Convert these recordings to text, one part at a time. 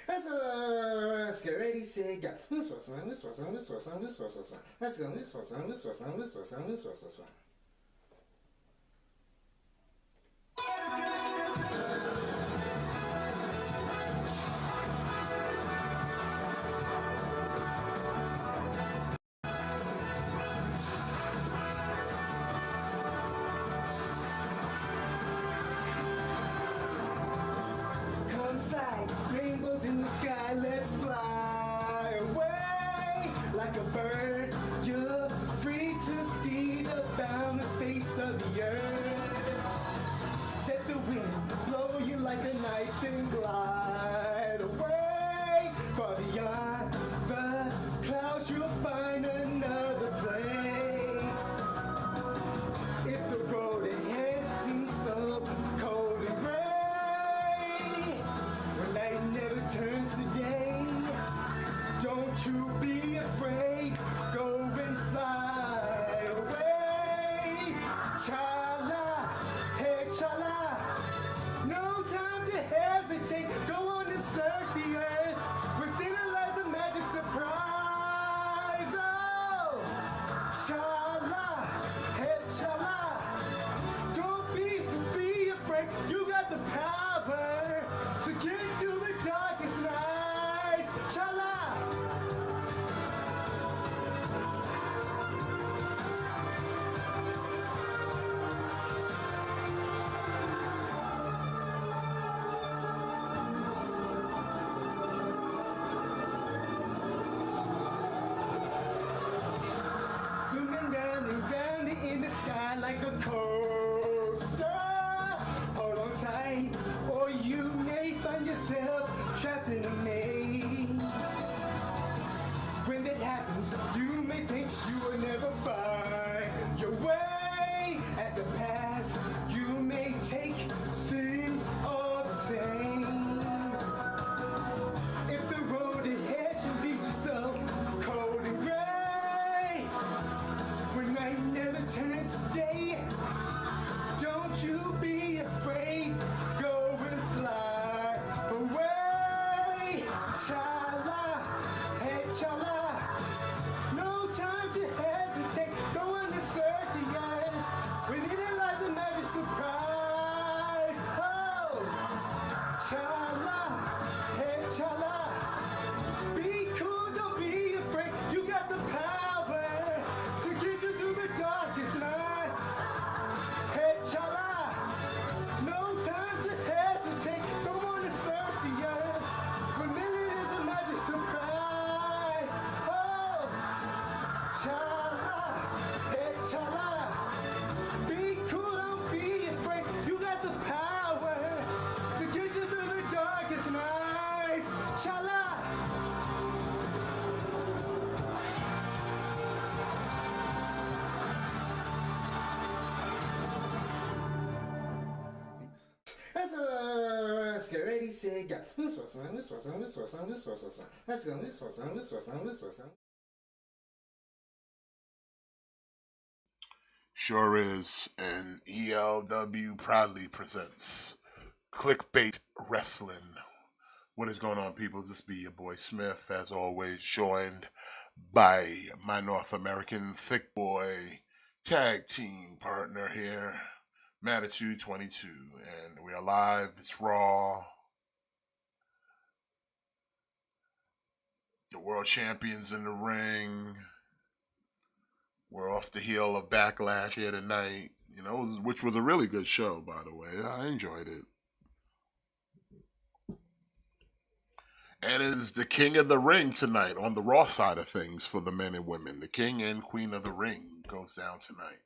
Let's get ready, say go. Let's go. Coincide, rainbows in the sky, let's fly away like a bird. You're free to see the boundless face of the earth. Let the wind blow you like a knife and glide away. Far beyond the clouds, you'll find another place. If the road ahead seems so cold and gray, when night never turns to day, don't you be afraid. Go and fly away. Chala, hey chala. No time to hesitate. Go on and search the earth. Within it lies a magic surprise. Oh, chala, hey chala. Don't be afraid. You got the power to get through the darkest nights. Chala. Zooming down and round in the sky like a coaster. Hold on tight, or you may find yourself trapped in a maze. When that happens, you may think you will never find your way. At the past, you may take seem all the same. If the road ahead should lead you so cold and gray, when night never turns to day, don't you be afraid. Go and fly away. Chala, hey chala. No time to hesitate. Go on and search the earth. Within it lies a magic surprise. Oh, chala, hey chala. Be cool, don't be afraid. You got the power to get you through the darkest night. Hey chala, no time to hesitate. Go on and search the earth. Remember it is a magic surprise. Oh, chala, hey chala. Be cool, don't be afraid. You got the power to get you through the darkest nights. Chala. Let's get ready, say go. Let's go. Sure is, and ELW proudly presents KliqBait Wrestling. What is going on, people? This be your boy Smith, as always, joined by my North American thick boy tag team partner here, Mattitude 22, and we are live. It's Raw. The world champions in the ring. We're off the heel of BackLash here tonight, which was a really good show, by the way. I enjoyed it. And it is the King of the Ring tonight on the Raw side of things for the men and women. The King and Queen of the Ring goes down tonight.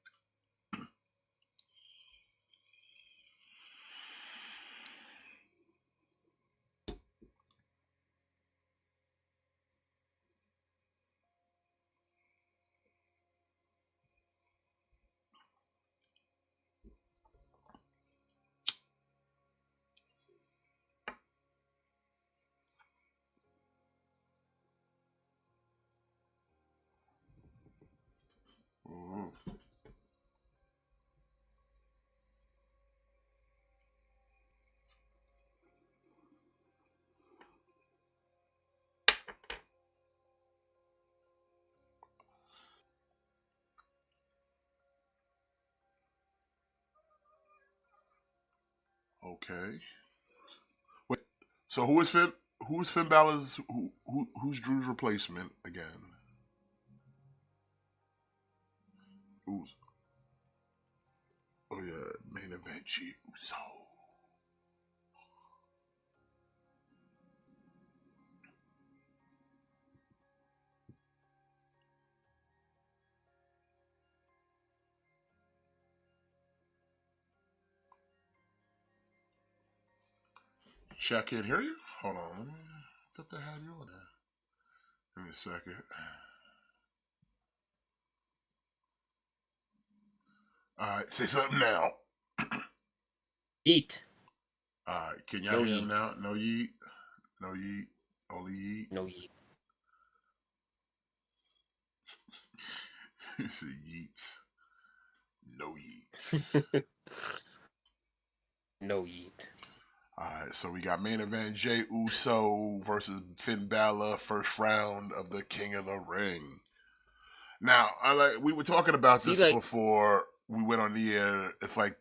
Okay. Wait. So who is Finn? Who's Finn Balor's? Who's Drew's replacement again? Who's? Oh yeah, main event G Uso. Shit, I can't hear you. Hold on. I thought they had you on there. Give me a second. Alright, say something now. Eat. Alright, can y'all No hear him yeet. now? No yeet. No yeet. Only yeet. No yeet. It's a yeet. No yeet. No yeet. Alright, so we got main event Jey Uso versus Finn Balor, first round of the King of the Ring. Now, we were talking about See, this like, before we went on the air. It's like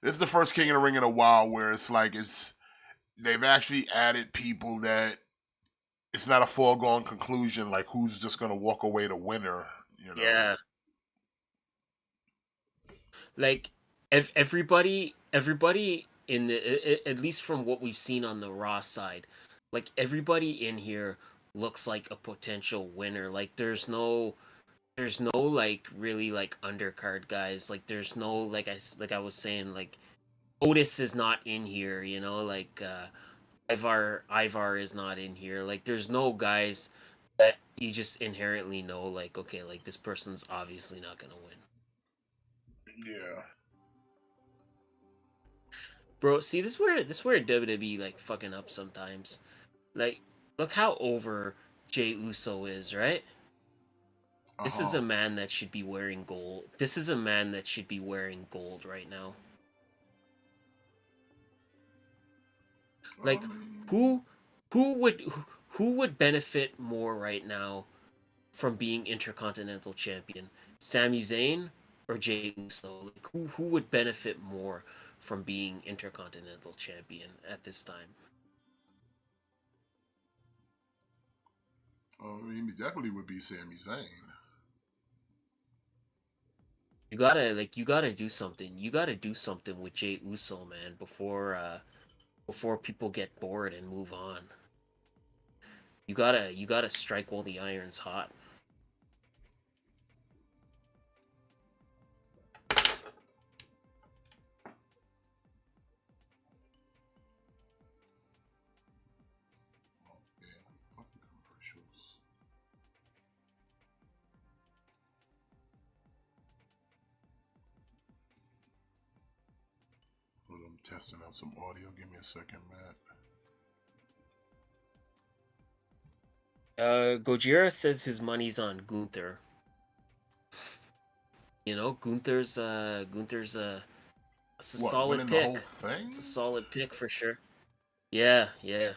this is the first King of the Ring in a while where it's like they've actually added people that it's not a foregone conclusion, like who's just gonna walk away the winner, you know. yeah. Like, everybody in at least from what we've seen on the Raw side, like, everybody in here looks like a potential winner. Like, there's no like really like undercard guys. Like, there's no like I was saying, like Otis is not in here, you know, like Ivar is not in here. Like, there's no guys that you just inherently know, like, okay, like this person's obviously not gonna win. Yeah. Bro, see, this is where WWE like fucking up sometimes. Like, look how over Jey Uso is, right? This is Uh-huh. a man that should be wearing gold. This is a man that should be wearing gold right now. Like, who who would who would benefit more right now from being Intercontinental Champion? Sami Zayn or Jey Uso? Like, who would benefit more from being Intercontinental Champion at this time? I mean, it definitely would be Sami Zayn. You gotta do something. You gotta do something with Jey Uso, man, before people get bored and move on. You gotta strike while the iron's hot. Oh, yeah, fucking commercials. Well, I'm testing out some audio. Give me a second, Matt. Gojira says his money's on Gunther. You know, Gunther's it's a What, solid winning the whole pick. thing? It's a solid pick for sure. Yeah, yeah.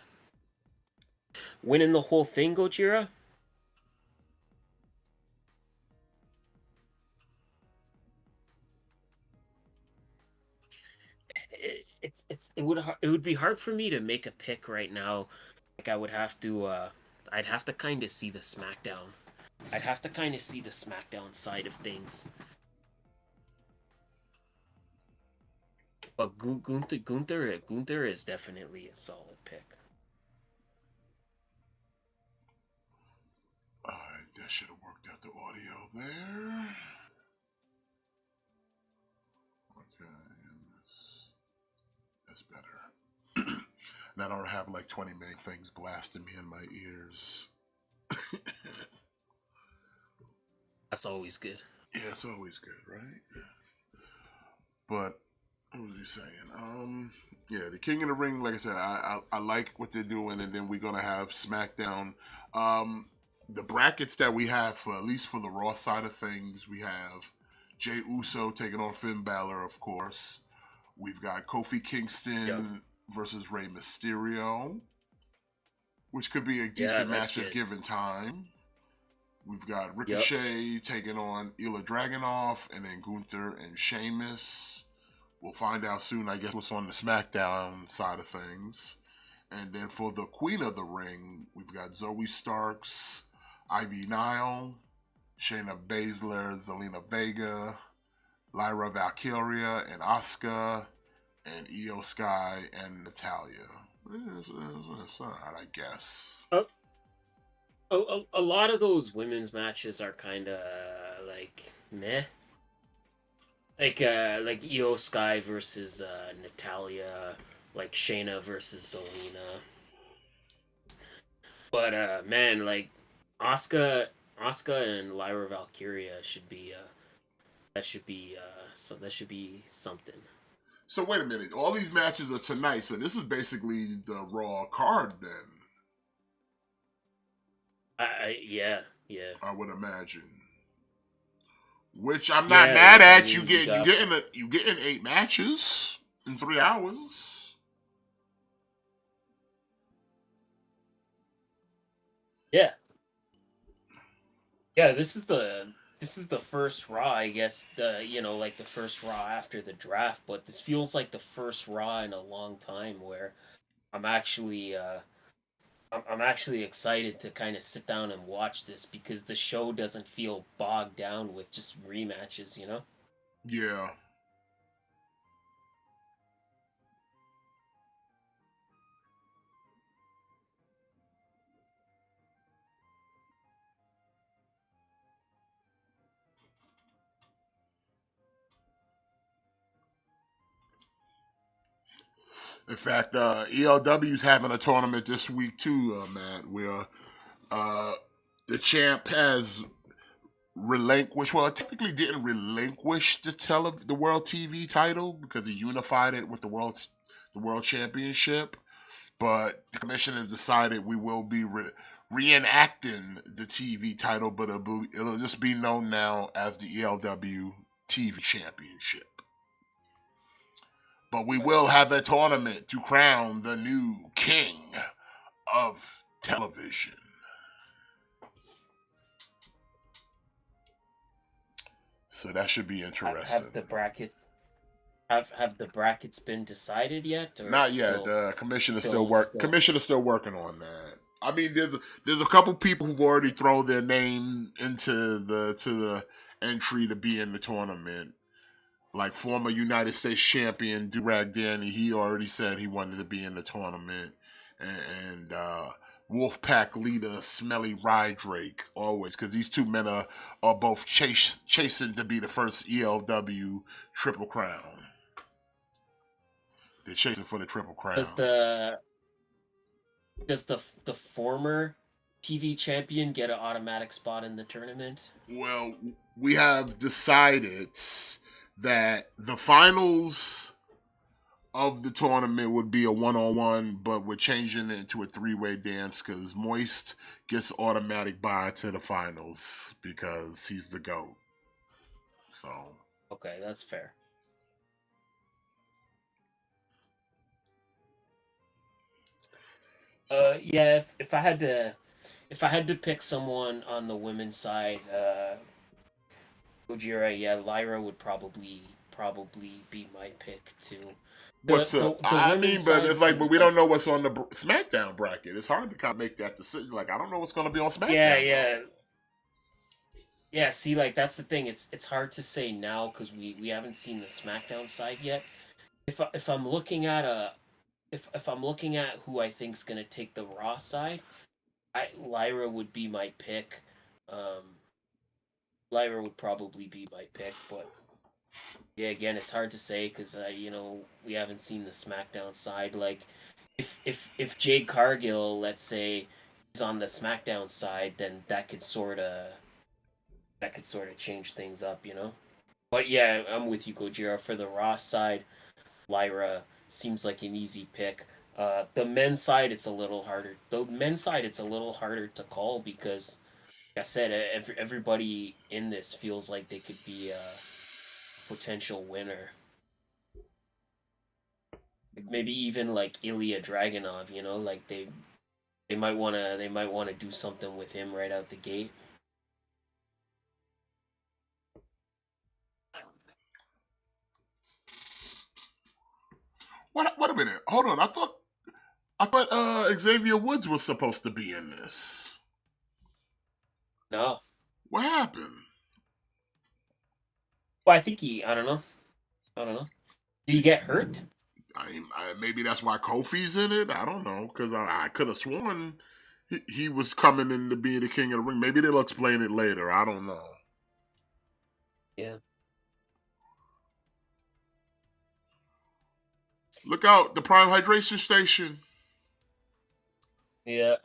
Winning the whole thing, Gojira? It would be hard for me to make a pick right now. Like, I'd have to kind of see the SmackDown. I'd have to kind of see the SmackDown side of things. But Gunther is definitely a solid pick. Alright, that should have worked out the audio there. Okay, and that's better. Now I don't have like 20 million things blasting me in my ears. That's always good. Yeah, it's always good, right? But what was you saying? Yeah, the King of the Ring. Like I said, I like what they're doing, and then we're gonna have SmackDown. The brackets that we have for at least for the Raw side of things, we have Jey Uso taking on Finn Balor, of course. We've got Kofi Kingston versus Rey Mysterio, which could be a decent match if given time. We've got Ricochet taking on Ilya Dragunov, and then Gunther and Sheamus. We'll find out soon, I guess, what's on the SmackDown side of things. And then for the Queen of the Ring, we've got Zoe Starks, Ivy Nile, Shayna Baszler, Zelina Vega, Lyra Valkyria, and Asuka, and Io Sky, and Natalia. It's alright, I guess. A lot of those women's matches are kind of like meh. Like Io Sky versus Natalia, like Shayna versus Zelina. But man, like Asuka and Lyra Valkyria should be that should be that should be something. So wait a minute, all these matches are tonight, so this is basically the Raw card then. Yeah. I would imagine. Which I'm not mad at. I mean, you getting 8 matches in 3 hours. Yeah. Yeah, this is the first Raw, I guess, like the first Raw after the draft, but this feels like the first Raw in a long time where I'm actually I'm actually excited to kind of sit down and watch this because the show doesn't feel bogged down with just rematches, you know? Yeah. In fact, ELW's having a tournament this week too, Matt, where the champ has relinquished. Well, it technically didn't relinquish the World TV title because he unified it with the World Championship. But the commission has decided we will be reenacting the TV title, but it'll just be known now as the ELW TV Championship. But we will have a tournament to crown the new king of television. So that should be interesting. Have the brackets have the brackets been decided yet? Or not yet. The commission is Commission is still working on that. I mean, there's a couple people who've already thrown their name into the entry to be in the tournament. Like former United States champion Durag Danny, he already said he wanted to be in the tournament, and Wolfpack leader Smelly Rydrake always, because these two men are both chasing to be the first ELW Triple Crown. They're chasing for the Triple Crown. Does the former TV champion get an automatic spot in the tournament? Well, we have decided that the finals of the tournament would be a 1-on-1, but we're changing it into a 3-way dance because Moist gets automatic bye to the finals because he's the GOAT. So okay, that's fair. Yeah, if I had to pick someone on the women's side, Gojira, yeah, Lyra would probably be my pick too. But we don't know what's on the SmackDown bracket. It's hard to kind of make that decision. Like, I don't know what's going to be on SmackDown. Yeah. See, like that's the thing. It's hard to say now because we haven't seen the SmackDown side yet. If I'm looking at if I'm looking at who I think's gonna take the Raw side, Lyra would be my pick. Lyra would probably be my pick, but yeah, again, it's hard to say because we haven't seen the SmackDown side. Like, if Jade Cargill, let's say, is on the SmackDown side, then that could sort of change things up, you know. But yeah, I'm with you, Gojira. For the Raw side, Lyra seems like an easy pick. The men's side, it's a little harder. The men's side, it's a little harder to call because, like I said, everybody in this feels like they could be a potential winner. Maybe even like Ilya Dragunov, you know, like they might wanna do something with him right out the gate. What? Wait a minute. Hold on. I thought Xavier Woods was supposed to be in this. No. What happened? Well, I think I don't know. Did he get hurt? Maybe that's why Kofi's in it. I don't know, because I could have sworn he was coming in to be the king of the ring. Maybe they'll explain it later. I don't know. Yeah. Look out, the Prime Hydration Station. Yeah.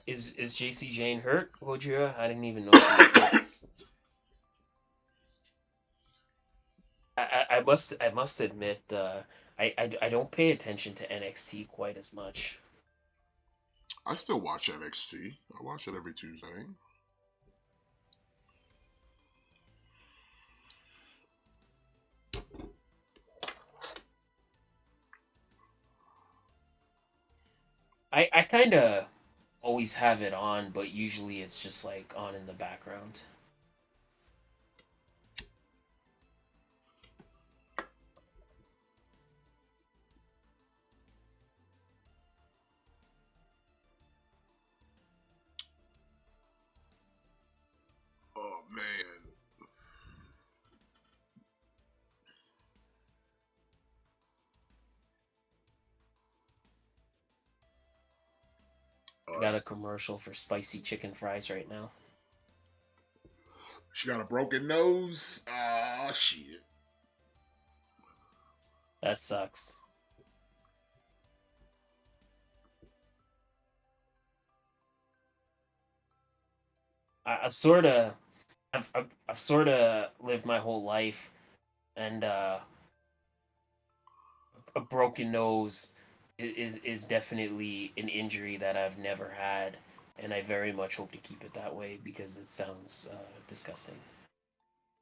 Is JC Jane hurt, Wojira? I didn't even know she was hurt. I must admit, I don't pay attention to NXT quite as much. I still watch NXT. I watch it every Tuesday. I kind of always have it on, but usually it's just like on in the background. Oh man. I got a commercial for spicy chicken fries right now. She got a broken nose. Ah, shit. That sucks. I've sort of, I've sort of lived my whole life, and a broken nose is definitely an injury that I've never had, and I very much hope to keep it that way because it sounds disgusting.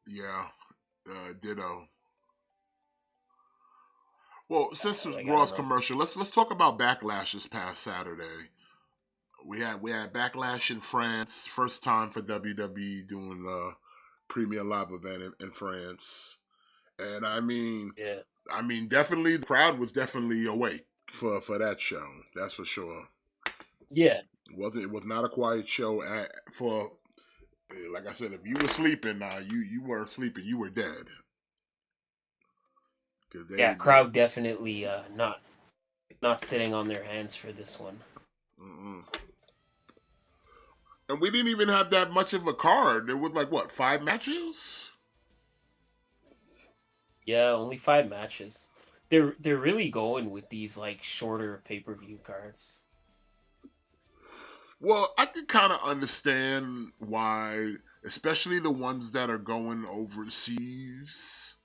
Yeah. Ditto. Well, since it's Like I don't Raw's know. commercial, let's talk about Backlash this past Saturday. We had Backlash in France, first time for WWE doing a Premier Live event in France, and Yeah. definitely the crowd was definitely awake for that show. That's for sure. Yeah. It was not a quiet show for. Like I said, if you were sleeping, you weren't sleeping, you were dead. Cause Yeah. they Crowd definitely not sitting on their hands for this one. mm-mm. And we didn't even have that much of a card. There was like what, 5 matches? Yeah, only 5 matches. They're really going with these like shorter pay-per-view cards. Well, I can kind of understand why, especially the ones that are going overseas.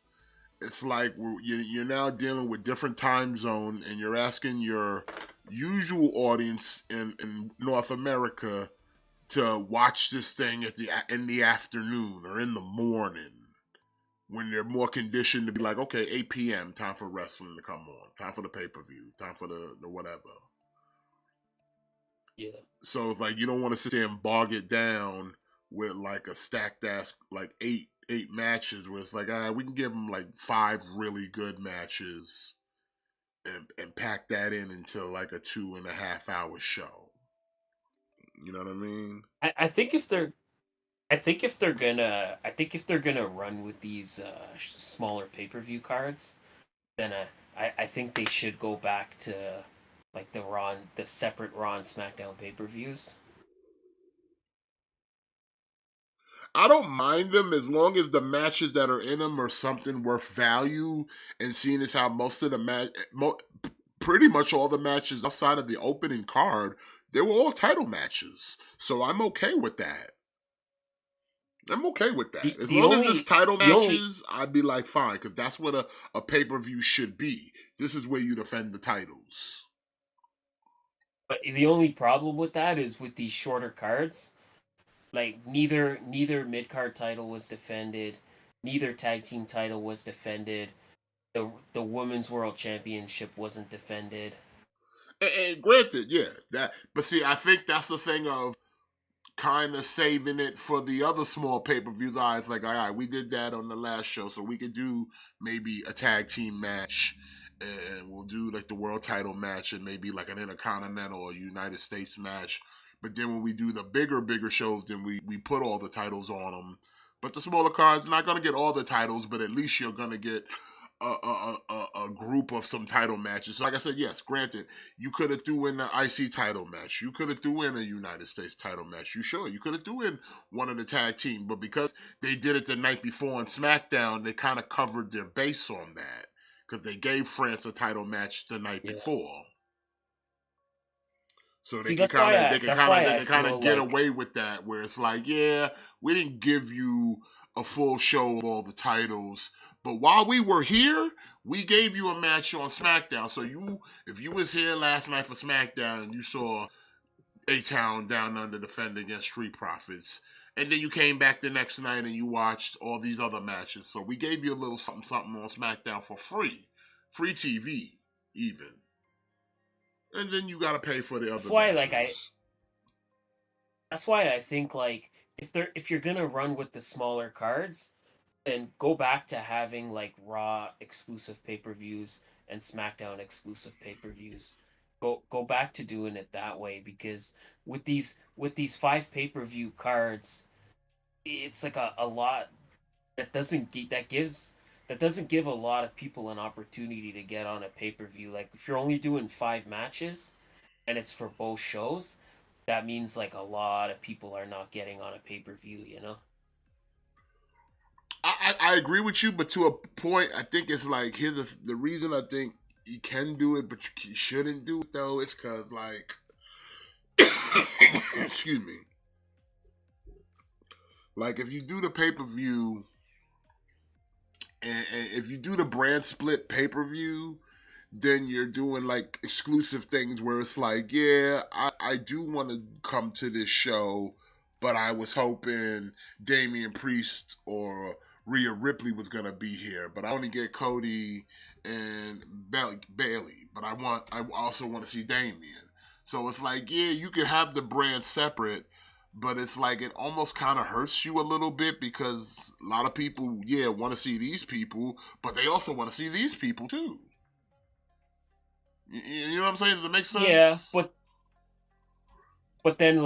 It's like you're now dealing with different time zone, and you're asking your usual audience in North America to watch this thing in the afternoon or in the morning when they're more conditioned to be like, okay, 8 p.m. time for wrestling to come on, time for the pay per view, time for the whatever. Yeah. So it's like you don't want to sit there and bog it down with like a stacked ass like eight matches where it's like, we can give them like 5 really good matches and pack that in into like a 2.5 hour show. You know what I mean? I think if they're I think if they're gonna run with these smaller pay-per-view cards, then I think they should go back to like the separate Raw and SmackDown pay-per-views. I don't mind them as long as the matches that are in them are something worth value. And seeing as how most of the pretty much all the matches outside of the opening card, they were all title matches. So I'm okay with that. I'm okay with that. As The long as it's only title the only matches, I'd be like, fine, because that's what a pay per view should be. This is where you defend the titles. but the only problem with that is with these shorter cards. Like neither mid card title was defended, neither tag team title was defended. The women's world championship wasn't defended. And granted, yeah, that. But see, I think that's the thing of kind of saving it for the other small pay-per-views. It's like, all right, we did that on the last show, so we could do maybe a tag team match, and we'll do like the world title match and maybe like an Intercontinental or United States match. But then when we do the bigger shows, then we put all the titles on them. But the smaller cards, not going to get all the titles, but at least you're going to get a group of some title matches. So like I said, yes, granted, you could have threw in the IC title match. You could have threw in a United States title match. You could have threw in one of the tag team. But because they did it the night before on SmackDown, they kind of covered their base on that. Because they gave France a title match the night before. So they can kind of get away with that, where it's like, yeah, we didn't give you a full show of all the titles, but while we were here, we gave you a match on SmackDown. So if you was here last night for SmackDown, you saw A-Town Down Under defend against Street Profits, and then you came back the next night and you watched all these other matches. So we gave you a little something on SmackDown for free TV even. And then you gotta pay for the other. That's why I think like if you're gonna run with the smaller cards, then go back to having like Raw exclusive pay-per-views and SmackDown exclusive pay-per-views. Go back to doing it that way, because with these 5 pay-per-view cards, it's like a lot that doesn't give a lot of people an opportunity to get on a pay-per-view. Like if you're only doing 5 matches and it's for both shows, that means like a lot of people are not getting on a pay-per-view, you know? I agree with you, but to a point, I think it's like, here's the reason I think you can do it, but you shouldn't do it though. It's because like, excuse me, like if you do the pay-per-view and if you do the brand split pay-per-view, then you're doing like exclusive things where it's like, yeah, I do want to come to this show, but I was hoping Damian Priest or Rhea Ripley was going to be here, but I only get Cody and Bailey, but I also want to see Damian. So it's like, yeah, you can have the brand separate, but it's like it almost kind of hurts you a little bit, because a lot of people, want to see these people, but they also want to see these people too. You know what I'm saying? Does it make sense? Yeah, but then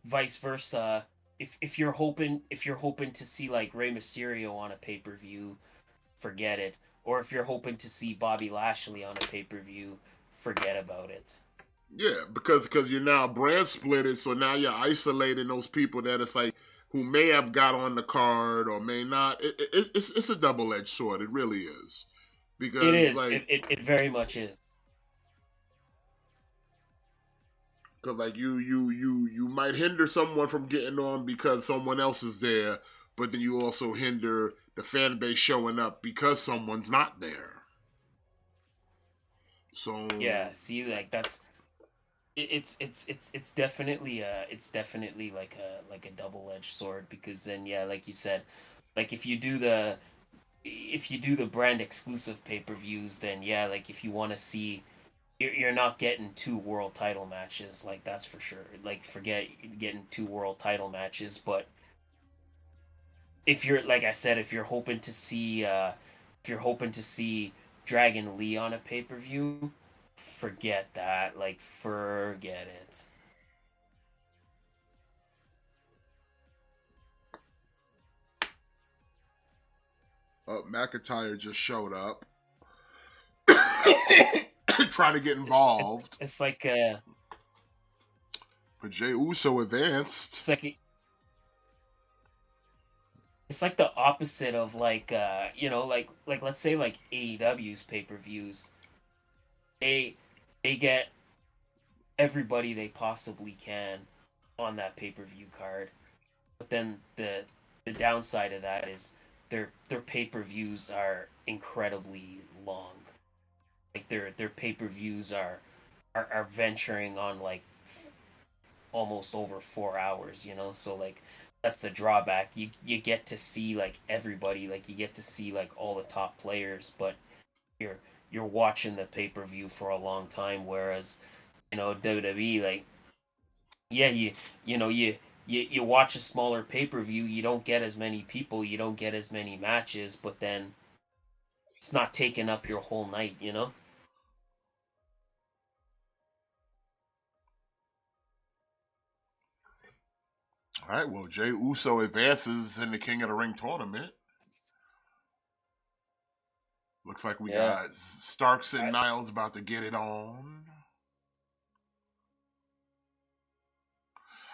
vice versa. If you're hoping to see like Rey Mysterio on a pay-per-view, forget it. Or if you're hoping to see Bobby Lashley on a pay-per-view, forget about it. Yeah, because you're now brand splitted, so now you're isolating those people that it's like who may have got on the card or may not. It's a double-edged sword. It really is. Because it is. Like, it very much is. Because like you might hinder someone from getting on because someone else is there, but then you also hinder the fan base showing up because someone's not there. So yeah, see, like that's it's definitely like a double-edged sword, because then like you said, like if you do the brand exclusive pay-per-views, then like if you want to see, you're not getting 2 world title matches, like that's for sure. Like forget getting 2 world title matches. But if you're, like I said, if you're hoping to see Dragon Lee on a pay-per-view, forget that. Like forget it. McIntyre just showed up. Trying to get involved. It's like but Jey Uso advanced. It's like the opposite of like like let's say like AEW's pay-per-views. They get everybody they possibly can on that pay-per-view card. But then the downside of that is their pay-per-views are incredibly long. Like their pay-per-views are venturing on like almost over 4 hours, so like that's the drawback. You get to see like everybody, like you get to see like all the top players, but you're watching the pay-per-view for a long time, whereas WWE, like yeah, you know you watch a smaller pay per view, you don't get as many people, you don't get as many matches, but then it's not taking up your whole night, you know. All right, well, Jay Uso advances in the King of the Ring tournament. Looks like we Yeah. got Starks and I, Niles about to get it on.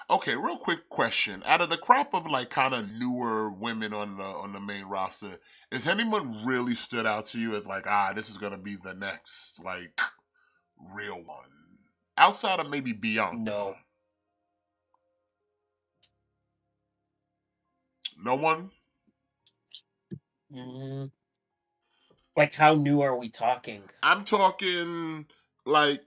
Okay, real quick question. Out of the crop of like kind of newer women on the main roster, has anyone really stood out to you as like, this is gonna be the next like real one? Outside of maybe Bianca. no. No one? Mm, like how new are we talking? I'm talking like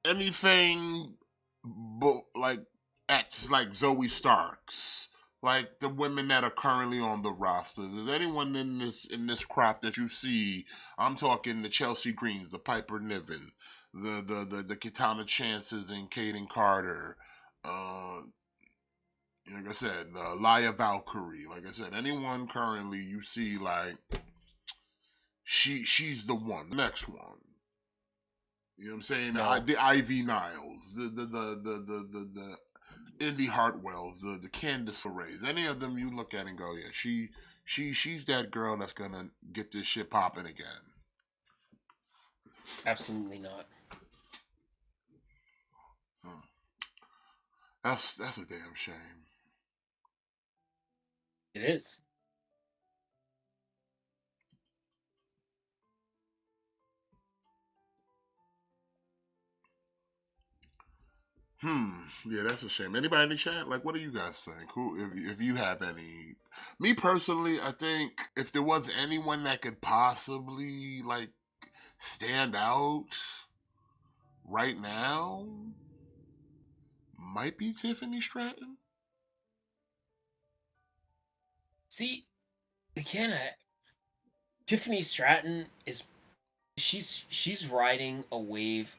anything but like X like Zoe Starks. Like the women that are currently on the roster. Is anyone in this crop that you see? I'm talking the Chelsea Greens, the Piper Niven, the Katana Chances and Caden Carter. Uh, like I said, Laya Valkyrie. Like I said, anyone currently you see like she's the one, the next one. You know what I'm saying? No. The Ivy Niles, the Indy Hartwells, the Candice LeRae's, any of them you look at and go, yeah, she's that girl that's gonna get this shit popping again. Absolutely not. Hmm. That's a damn shame. It is. Yeah, that's a shame. Anybody in the chat? Like, what do you guys think? Who, if you have any? Me personally, I think if there was anyone that could possibly like stand out right now, might be Tiffany Stratton. See, again, Tiffany Stratton is she's riding a wave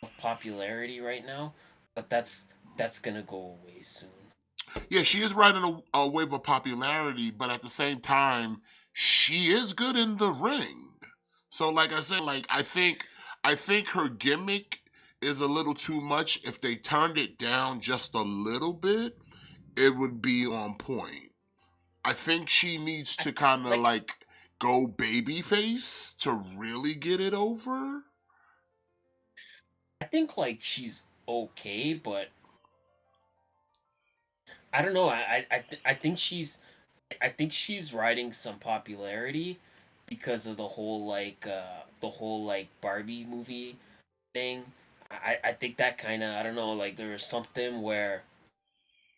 of popularity right now, but that's gonna go away soon. Yeah, she is riding a wave of popularity, but at the same time, she is good in the ring. So, like I said, like I think her gimmick is a little too much. If they turned it down just a little bit, it would be on point. I think she needs I, to kind of like like go babyface to really get it over. I think like she's okay, but I don't know. I think she's riding some popularity because of the whole like Barbie movie thing. I think that kind of I don't know, like there was something where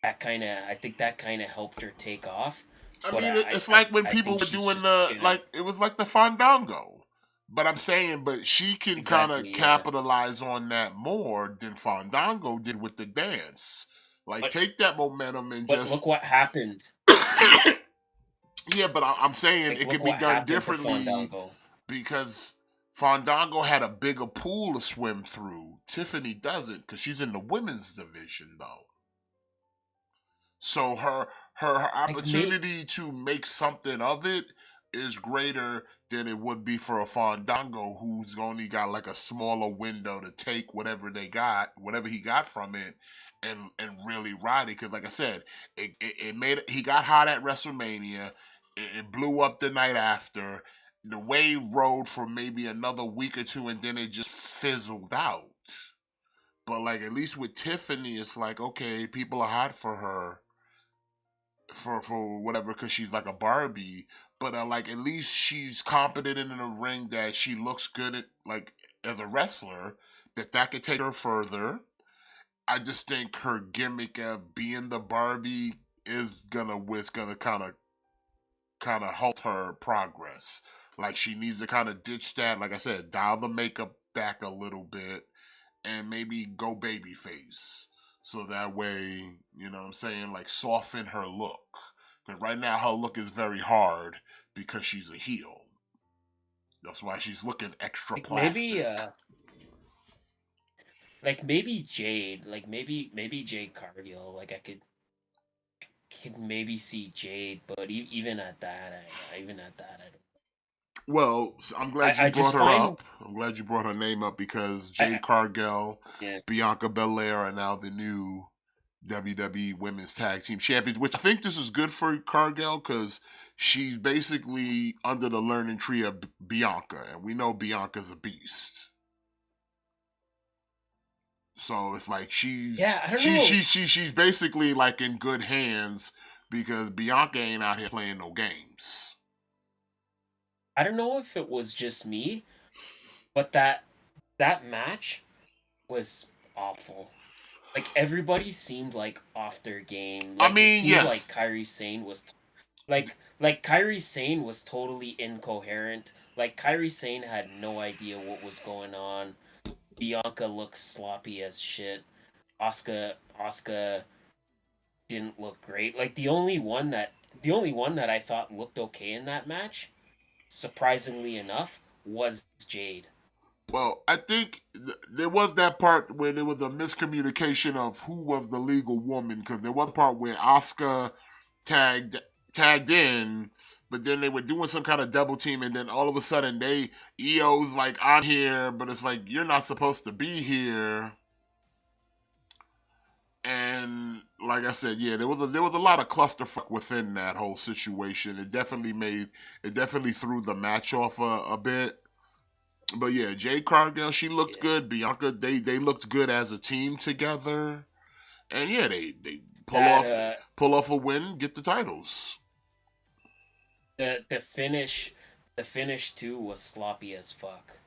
I think that kind of helped her take off, I but mean, it's like when I people think were she's doing just the gonna like it was like the Fandango. But I'm saying, but she can kind of exactly yeah. capitalize on that more than Fandango did with the dance. Like, But take that momentum and look just what happened. yeah. But I'm saying Like it can look be what done happened to differently Fandango. because Fandango had a bigger pool to swim through. Tiffany doesn't because she's in the women's division though. So her Like may opportunity to make something of it is greater than it would be for a Fandango who's only got like a smaller window to take whatever he got from it, and really ride it. Because like I said, it made he got hot at WrestleMania. It blew up the night after. The wave rode for maybe another week or two, and then it just fizzled out. But like at least with Tiffany, it's like okay, people are hot for her for whatever because she's like a Barbie, but like at least she's competent in the ring that she looks good at like as a wrestler that could take her further. I just think her gimmick of being the Barbie is gonna kind of halt her progress. Like she needs to kind of ditch that. Like I said, dial the makeup back a little bit and maybe go babyface. So that way, you know what I'm saying, like soften her look. Because right now her look is very hard because she's a heel. That's why she's looking extra maybe plastic. like maybe Jade, like maybe Jade Cargill. Like I could maybe see Jade, but even at that, even at that, I don't. Well, I'm glad you I brought just her find up. I'm glad you brought her name up because I Jade Cargill, yeah. Bianca Belair are now the new WWE Women's Tag Team Champions, which I think this is good for Cargill because she's basically under the learning tree of Bianca, and we know Bianca's a beast. So it's like Yeah, I don't know. she's basically like in good hands because Bianca ain't out here playing no games. I don't know if it was just me, but that match was awful. Like everybody seemed like off their game. I Like it mean, seemed like yes, Kyrie Sane was like Kyrie Sane was totally incoherent. Like Kyrie Sane had no idea what was going on. Bianca looked sloppy as shit. Oscar didn't look great. Like the only one that I thought looked okay in that match, surprisingly enough, was Jade. well, I think there was that part where there was a miscommunication of who was the legal woman because there was a part where Oscar tagged tagged in, but then they were doing some kind of double team, and then all of a sudden EO's like I'm here, but it's like you're not supposed to be here. And like I said, yeah, there was a lot of clusterfuck within that whole situation. It definitely threw the match off a bit. But yeah, Jade Cargill, she looked Yeah. good. Bianca, they looked good as a team together. And yeah, they pull That off pull off a win, get the titles. the finish too was sloppy as fuck.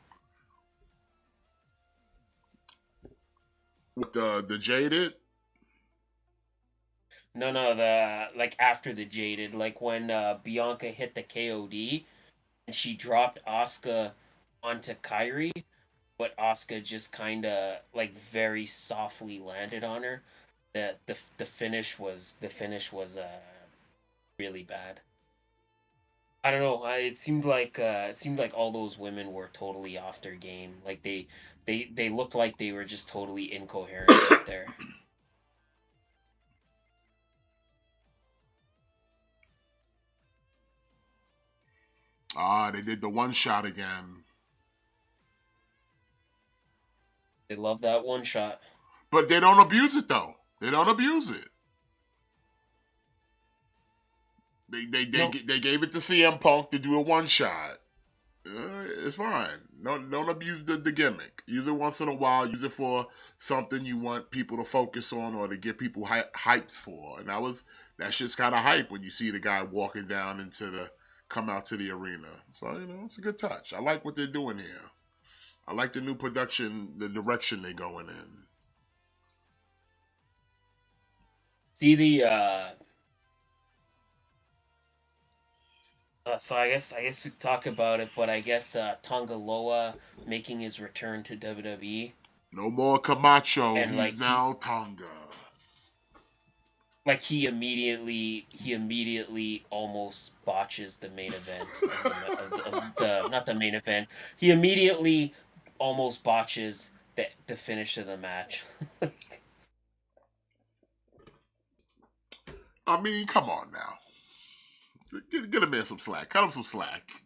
With the Jaded, No, no, the like after the Jaded, like when Bianca hit the KOD and she dropped Asuka onto Kyrie, but Asuka just kind of like very softly landed on her. The finish was really bad. I don't know. It seemed like all those women were totally off their game. Like they looked like they were just totally incoherent out there. they did the one shot again. They love that one shot. But they don't abuse it though. They don't abuse it. No, They gave it to CM Punk to do a one shot. It's fine. Don't abuse the gimmick. Use it once in a while. Use it for something you want people to focus on or to get people hyped for. And that shit's kind of hype when you see the guy walking down into the come out to the arena. So it's a good touch. I like what they're doing here. I like the new production, the direction they're going in. see so I guess we talk about it, but I guess Tonga Loa making his return to WWE, No more Camacho. and He's now Tonga. he immediately almost botches the main event of the not the main event. He immediately almost botches the finish of the match. I mean, come on now. Get a man some slack. Cut him some slack.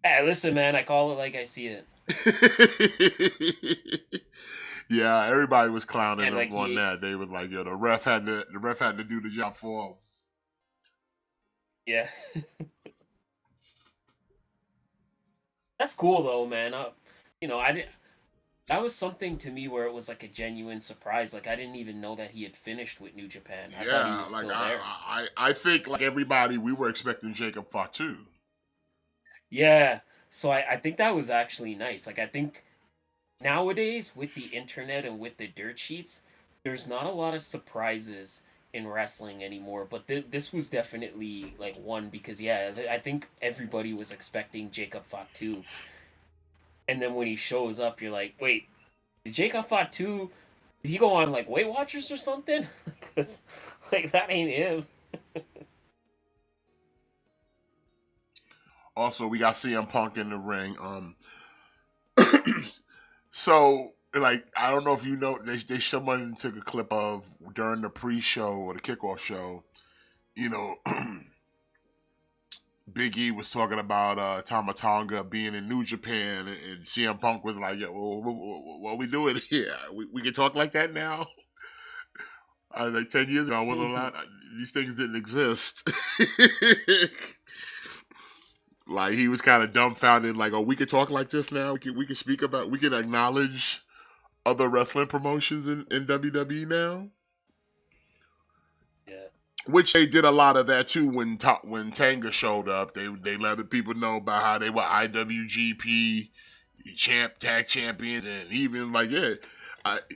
Hey, listen, man, I call it like I see it, Yeah, everybody was clowning and him like on he, that. They was like, "Yo, the ref had to do the job for him." yeah, that's cool though, man. I did. That was something to me where it was like a genuine surprise. Like I didn't even know that he had finished with New Japan. I thought he Yeah, was like still there. I think like everybody, we were expecting Jacob Fatu. Yeah. So I think that was actually nice. Like I think nowadays with the internet and with the dirt sheets, there's not a lot of surprises in wrestling anymore. But this was definitely like one because yeah, I think everybody was expecting Jacob Fatu, and then when he shows up, you're like, wait, did Jacob Fatu? Did he go on like Weight Watchers or something? Because like that ain't him. Also, we got CM Punk in the ring. So like I don't know if you know, they someone took a clip of during the pre-show or the kickoff show. You know, Big E was talking about Tama Tonga being in New Japan, and CM Punk was like, "Yeah, well, what are we doing here? We can talk like that now." I was like 10 years ago, I wasn't allowed. These things didn't exist. Like he was kind of dumbfounded, like, "Oh, we can talk like this now. We can speak about. We can acknowledge other wrestling promotions in WWE now." Yeah. Which they did a lot of that too when Tanga showed up. They let people know about how they were IWGP tag champions, and even like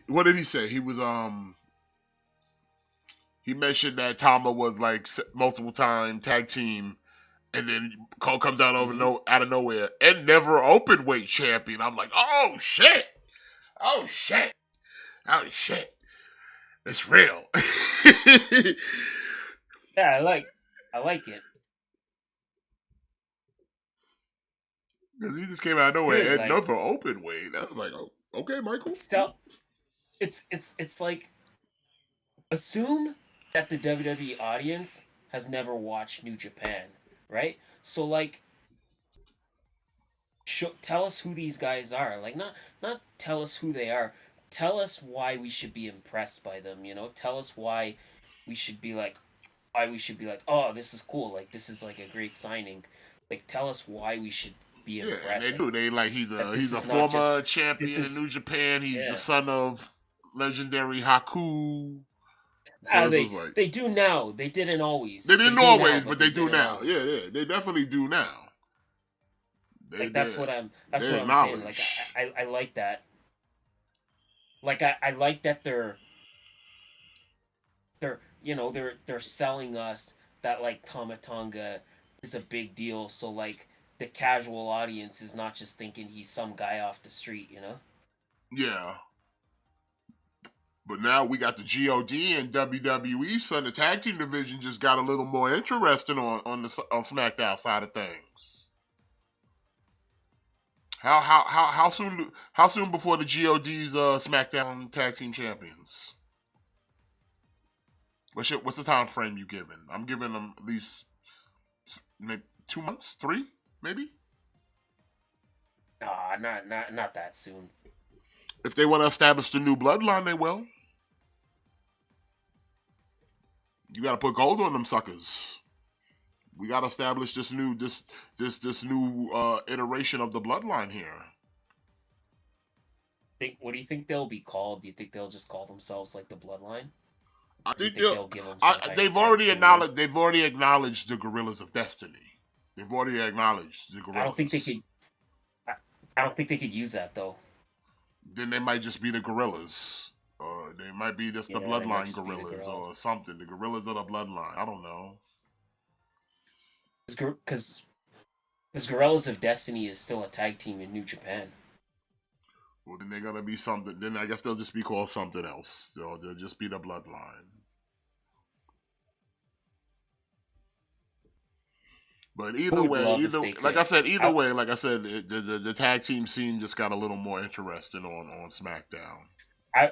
what did he say? He was he mentioned that Tama was like multiple time tag team, and then Cole comes out out of nowhere and never open weight champion. I'm like, oh shit, oh shit, oh shit, it's real. Yeah, I like it. Because he just came out of It's nowhere good. and Like never open weight. I was like, oh, okay, Michael. still, it's like assume that the WWE audience has never watched New Japan, right? So like tell us who these guys are. Like not tell us who they are. Tell us why we should be impressed by them, you know? Tell us we should be like oh, this is cool. Like this is like a great signing. Like tell us why we should be Yeah, and they impressed. do. They like That he's this a is not former just this champion in is New Japan. He's the yeah. son of legendary Haku. So Ah, this is like they do now. They didn't they always. They didn't do now, always, but but they they do didn't now. Yeah, always. yeah, they definitely do now. They Like they that's they what I'm saying. Like acknowledge. I like that. Like I like that they're they're selling us that like Tamatanga is a big deal. So like the casual audience is not just thinking he's some guy off the street. You know. Yeah. But now we got the God and WWE, so the tag team division just got a little more interesting on SmackDown side of things. How soon before the God's SmackDown tag team champions? What's the time frame you giving? I'm giving them at least maybe 2 months, 3 maybe. Nah, not that soon. If they want to establish the new bloodline, they will. You got to put gold on them suckers. We got to establish this new iteration of the bloodline here. What do you think they'll be called? Do you think they'll just call themselves like the Bloodline? I Or do you think think they'll give them some kind of they've tag already team name? acknowledged. They've already acknowledged the Gorillas of Destiny. They've already acknowledged the I don't think they Gorillas. could. I, I don't think they could use that though. Then they might just be the Gorillas. Or they might be just the Yeah, they might Bloodline just be the Gorillas or girls. something. The Gorillas of the Bloodline. I don't know. Because Gorillas of Destiny is still a tag team in New Japan. Well, then they're gonna be something. Then I guess they'll just be called something else. They'll just be the Bloodline. But I either would way, love if they like could. I said, either I, way, like I said, the tag team scene just got a little more interesting on SmackDown. I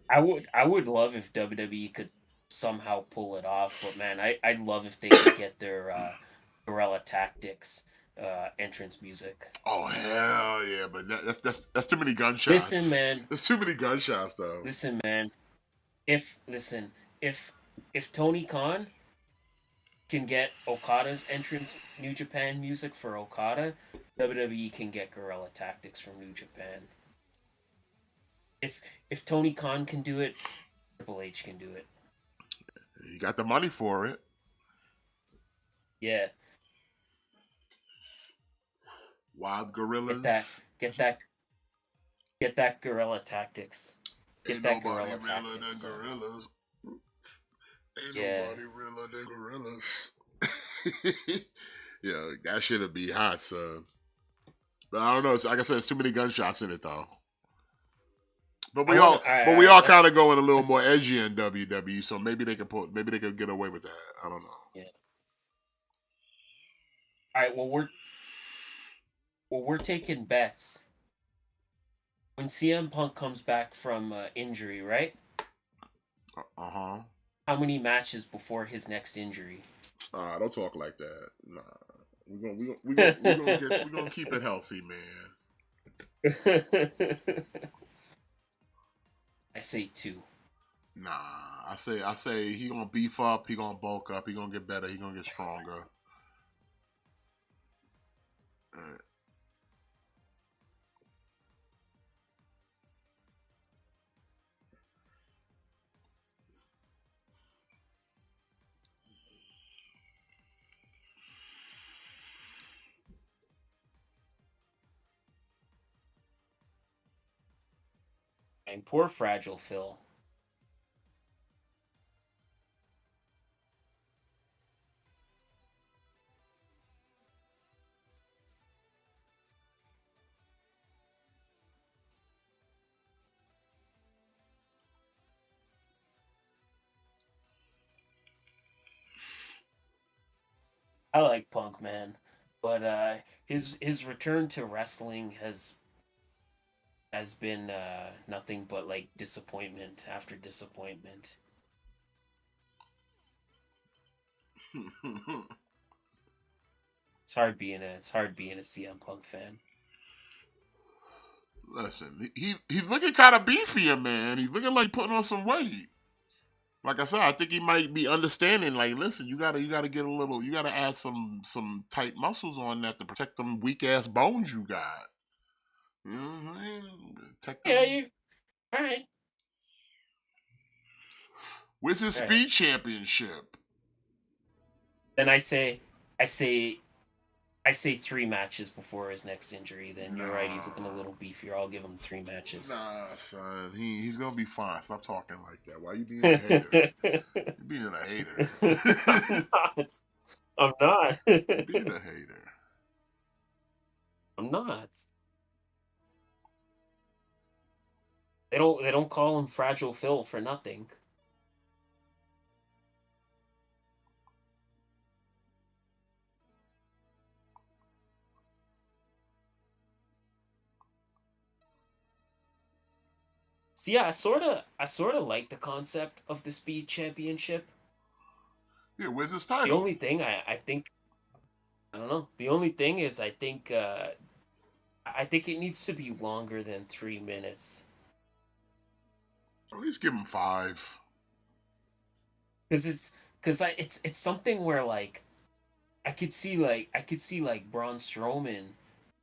I would love if WWE could somehow pull it off, but man, I'd love if they could get their Guerrilla Tactics entrance music. Oh hell yeah! But that's too many Listen, gunshots. man. There's too many gunshots though. Listen, man. Listen, if Tony Khan can get Okada's entrance New Japan music for Okada, WWE can get Guerrilla Tactics from New Japan. If Tony Khan can do it, Triple H can do it. You got the money for it. Yeah, Wild get that, Gorillas. get that, get that Guerrilla Tactics. Get Ain't that nobody Guerrilla realer Tactics than song. gorillas. Ain't Yeah, nobody realer than gorillas. Yeah, that shit'll be hot, son. But I don't know. It's, like I said, it's too many gunshots in it though. But I want to. but we all kind Let's of going a little let's. more edgy in WWE, so maybe they could get away with that. I don't know. Yeah. All right. Well, we're taking bets when CM Punk comes back from injury, right? Uh-huh. How many matches before his next injury? Don't talk like that. Nah. We're gonna keep it healthy, man. I say two. Nah. I say he gonna beef up, he gonna bulk up, he gonna get better, he gonna get stronger. Uh, And poor fragile Phil. I like Punk, man, but his return to wrestling has been nothing but like disappointment after disappointment. It's hard being a CM Punk fan. Listen, he's looking kind of beefier, man. He's looking like putting on some weight. Like I said, I think he might be understanding. Like, listen, you gotta get a little, you gotta add some tight muscles on that to protect them weak ass bones you got. You know what I mean? Protect Yeah, them. you all right? Where's his All right. speed championship? Then I say I say 3 matches before his next injury. Then you're right. He's looking a Nah, little beefier. I'll give him 3 matches. nah, son. He's gonna be fine. Stop talking like that. Why you being a I'm hater? You being a hater. not. I'm not. You being a hater. I'm not. They don't call him Fragile Phil for nothing. See, yeah, I sorta like the concept of the Speed Championship. Yeah, where's his The title? only thing I think I don't know. The only thing is I think it needs to be longer than 3 minutes. At least give him 5. Cause it's cause it's something where like I could see like Braun Strowman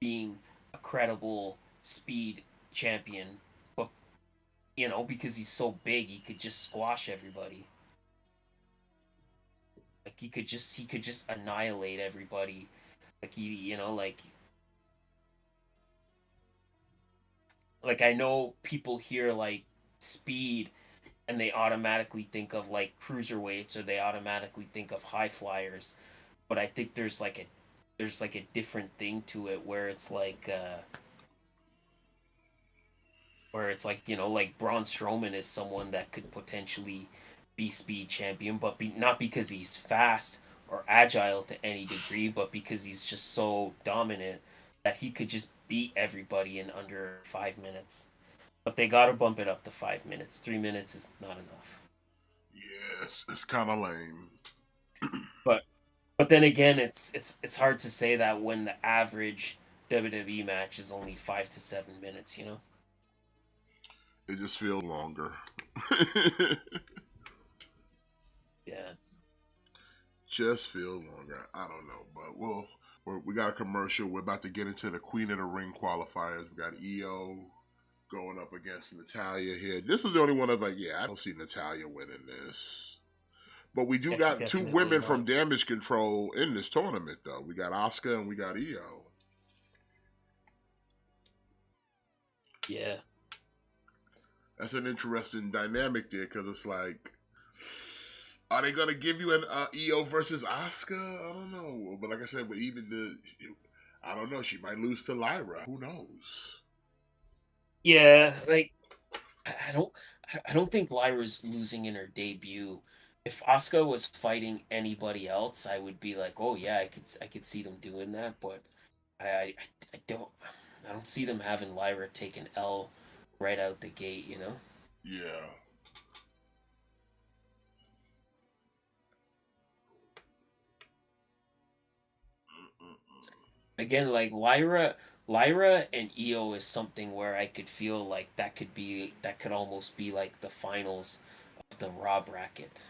being a credible speed champion, but because he's so big, he could just squash everybody. Like he could just annihilate everybody. Like like I know people hear like speed and they automatically think of like cruiserweights or they automatically think of high flyers, but I think there's like a different thing to it where it's like like Braun Strowman is someone that could potentially be speed champion, but not because he's fast or agile to any degree, but because he's just so dominant that he could just beat everybody in under 5 minutes. But they gotta bump it up to 5 minutes. 3 minutes is not enough. Yes, it's kind of lame. But but then again, it's hard to say that when the average WWE match is only 5 to 7 minutes. It just feels longer. Yeah. Just feel longer. I don't know, but we got a commercial. We're about to get into the Queen of the Ring qualifiers. We got EO going up against Natalia here. This is the only one that's like, yeah, I don't see Natalia winning this. But we do got two Definitely women from not. Damage Control in this tournament, though. We got Asuka and we got EO. Yeah. That's an interesting dynamic there because it's like, are they gonna give you an EO versus Asuka? I don't know. But like I said, but I don't know. She might lose to Lyra. Who knows? Yeah, like I don't I don't think Lyra's losing in her debut. If Asuka was fighting anybody else, I would be like, "Oh yeah, I could see them doing that," but I I, I don't see them having Lyra take an L right out the gate, you know. Yeah. Again, like Lyra and Io is something where I could feel like that could almost be like the finals of the Raw bracket.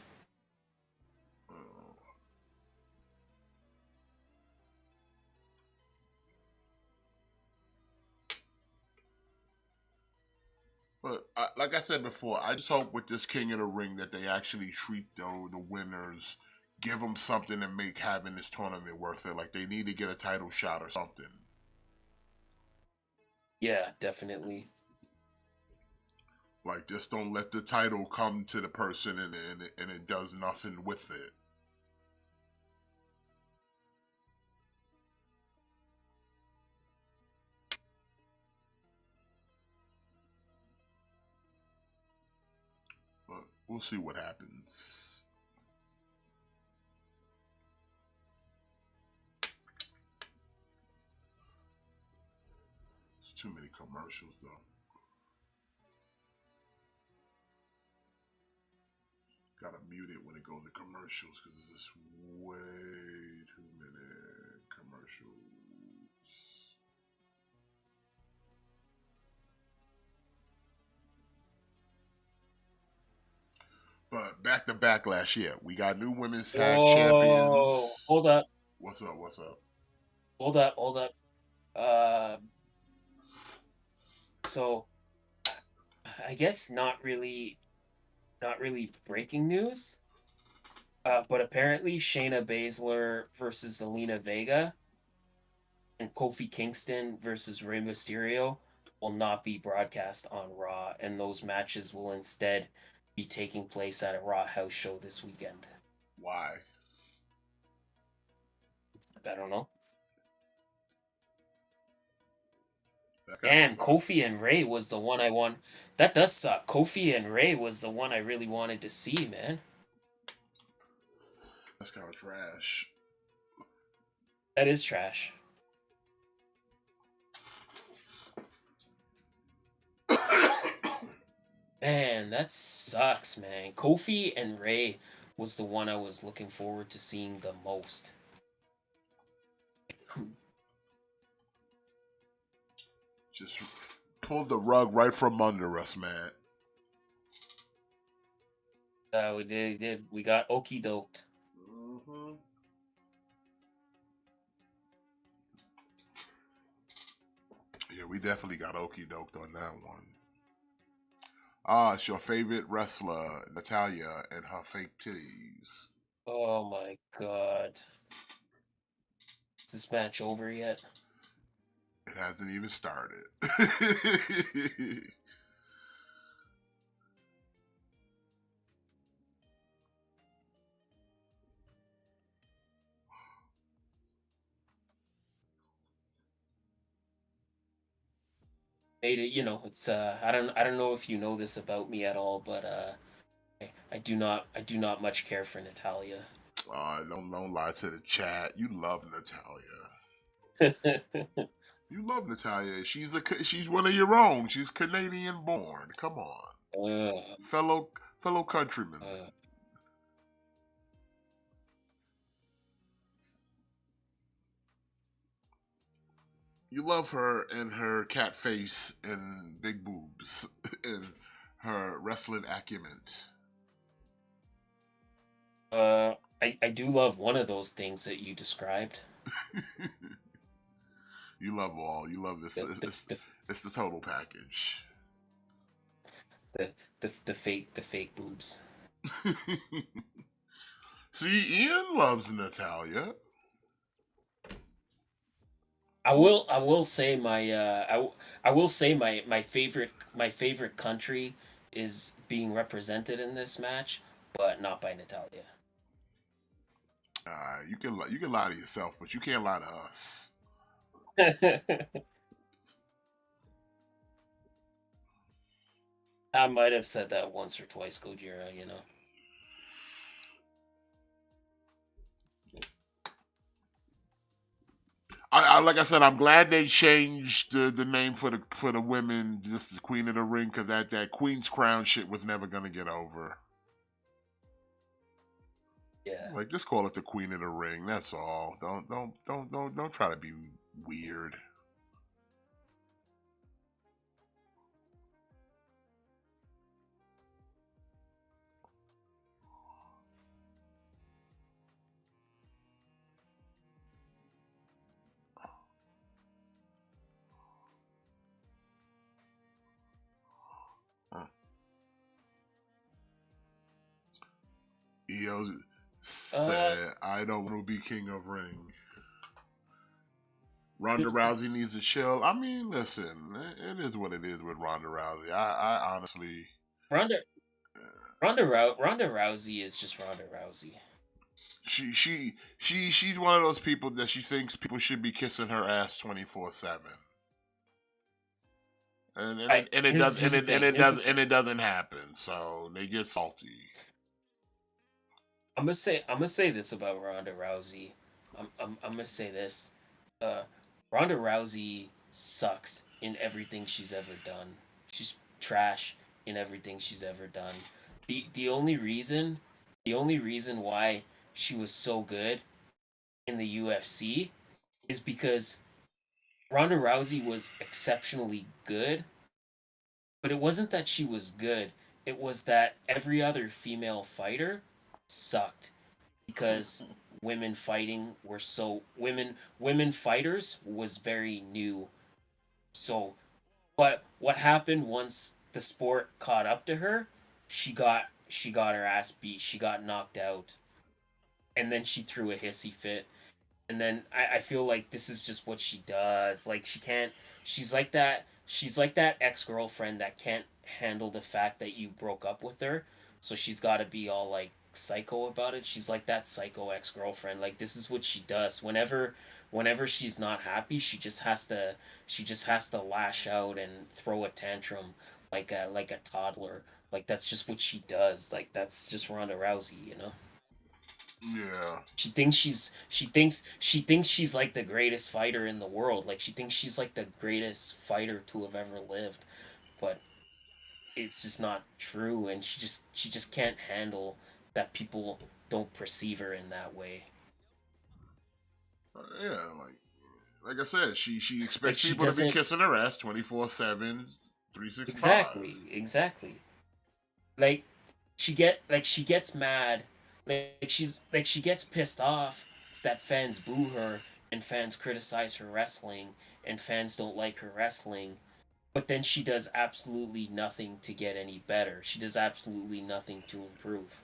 But like I said before, I just hope with this King of the Ring that they actually treat the winners, give them something to make having this tournament worth it. Like they need to get a title shot or something. Yeah, definitely. Like just don't let the title come to the person and it does nothing with it. But we'll see what happens. It's too many commercials though. Gotta mute it when it goes to commercials because it's just way too many commercials. But back to Backlash, yeah. We got new women's tag Oh, champions. hold up, What's up? What's up? hold up. Uh, so I guess not really breaking news. But apparently Shayna Baszler versus Zelina Vega and Kofi Kingston versus Rey Mysterio will not be broadcast on Raw, and those matches will instead be taking place at a Raw house show this weekend. Why? I don't know. That kind of And sucks. Kofi and Ray was the one I want. That does suck. Kofi and Ray was the one I really wanted to see, man. That's kind of trash. That is trash. Man, that sucks, man. Kofi and Ray was the one I was looking forward to seeing the most. Just pulled the rug right from under us, man. We did. We got okie doked. Mm-hmm. Yeah, we definitely got okie doked on that one. It's your favorite wrestler, Natalia, and her fake titties. Oh my god. Is this match over yet? It hasn't even started. Made it, it's I don't know if you know this about me at all, but I do not much care for Natalia. Don't lie to the chat. You love Natalia. You love Natalia. She's one of your own. She's Canadian born. Come on, uh, fellow countrymen. uh, You love her and her cat face and big boobs and her wrestling acumen. I do love one of those things that you described. You love all. You love this. The the the It's the total package. the fake boobs. See, Ian loves Natalia. I will say I will say my favorite country is being represented in this match, but not by Natalia. You can lie to yourself, but you can't lie to us. I might have said that once or twice, Gojira, you know. I like I said, I'm glad they changed the name for the women, just the Queen of the Ring, because that Queen's Crown shit was never gonna get over. Yeah. Like, just call it the Queen of the Ring. That's all. Don't try to be weird. EO said, "I don't want to be King of Ring." Ronda Rousey needs to chill. I mean, listen, it is what it is with Ronda Rousey. I honestly, Ronda Ronda Rousey is just Ronda Rousey. she's one of those people that she thinks people should be kissing her ass 24/7, and it doesn't happen. So they get salty. I'm gonna say this about Ronda Rousey. I'm gonna say this. Ronda Rousey sucks in everything she's ever done. She's trash in everything she's ever done. The only reason why she was so good in the UFC is because Ronda Rousey was exceptionally good, but it wasn't that she was good. It was that every other female fighter sucked because women fighters was very new. So but what happened once the sport caught up to her, she got her ass beat, she got knocked out, and then she threw a hissy fit. And then I feel like this is just what she does. Like she's like that ex-girlfriend that can't handle the fact that you broke up with her. So she's gotta be all like psycho about it. She's like that psycho ex-girlfriend. Like this is what she does. Whenever she's not happy, she just has to lash out and throw a tantrum like a toddler. Like that's just what she does. Like that's just Ronda Rousey, you know? Yeah. She thinks she's like the greatest fighter in the world. Like she thinks she's like the greatest fighter to have ever lived. But it's just not true, and she just can't handle that people don't perceive her in that way. Yeah, like I said, she Like expects she people to be doesn't kissing her ass 24/7, 365. exactly. Like she gets mad, like she gets pissed off that fans boo her and fans criticize her wrestling and fans don't like her wrestling, but then she does absolutely nothing to get any better. She does absolutely nothing to improve.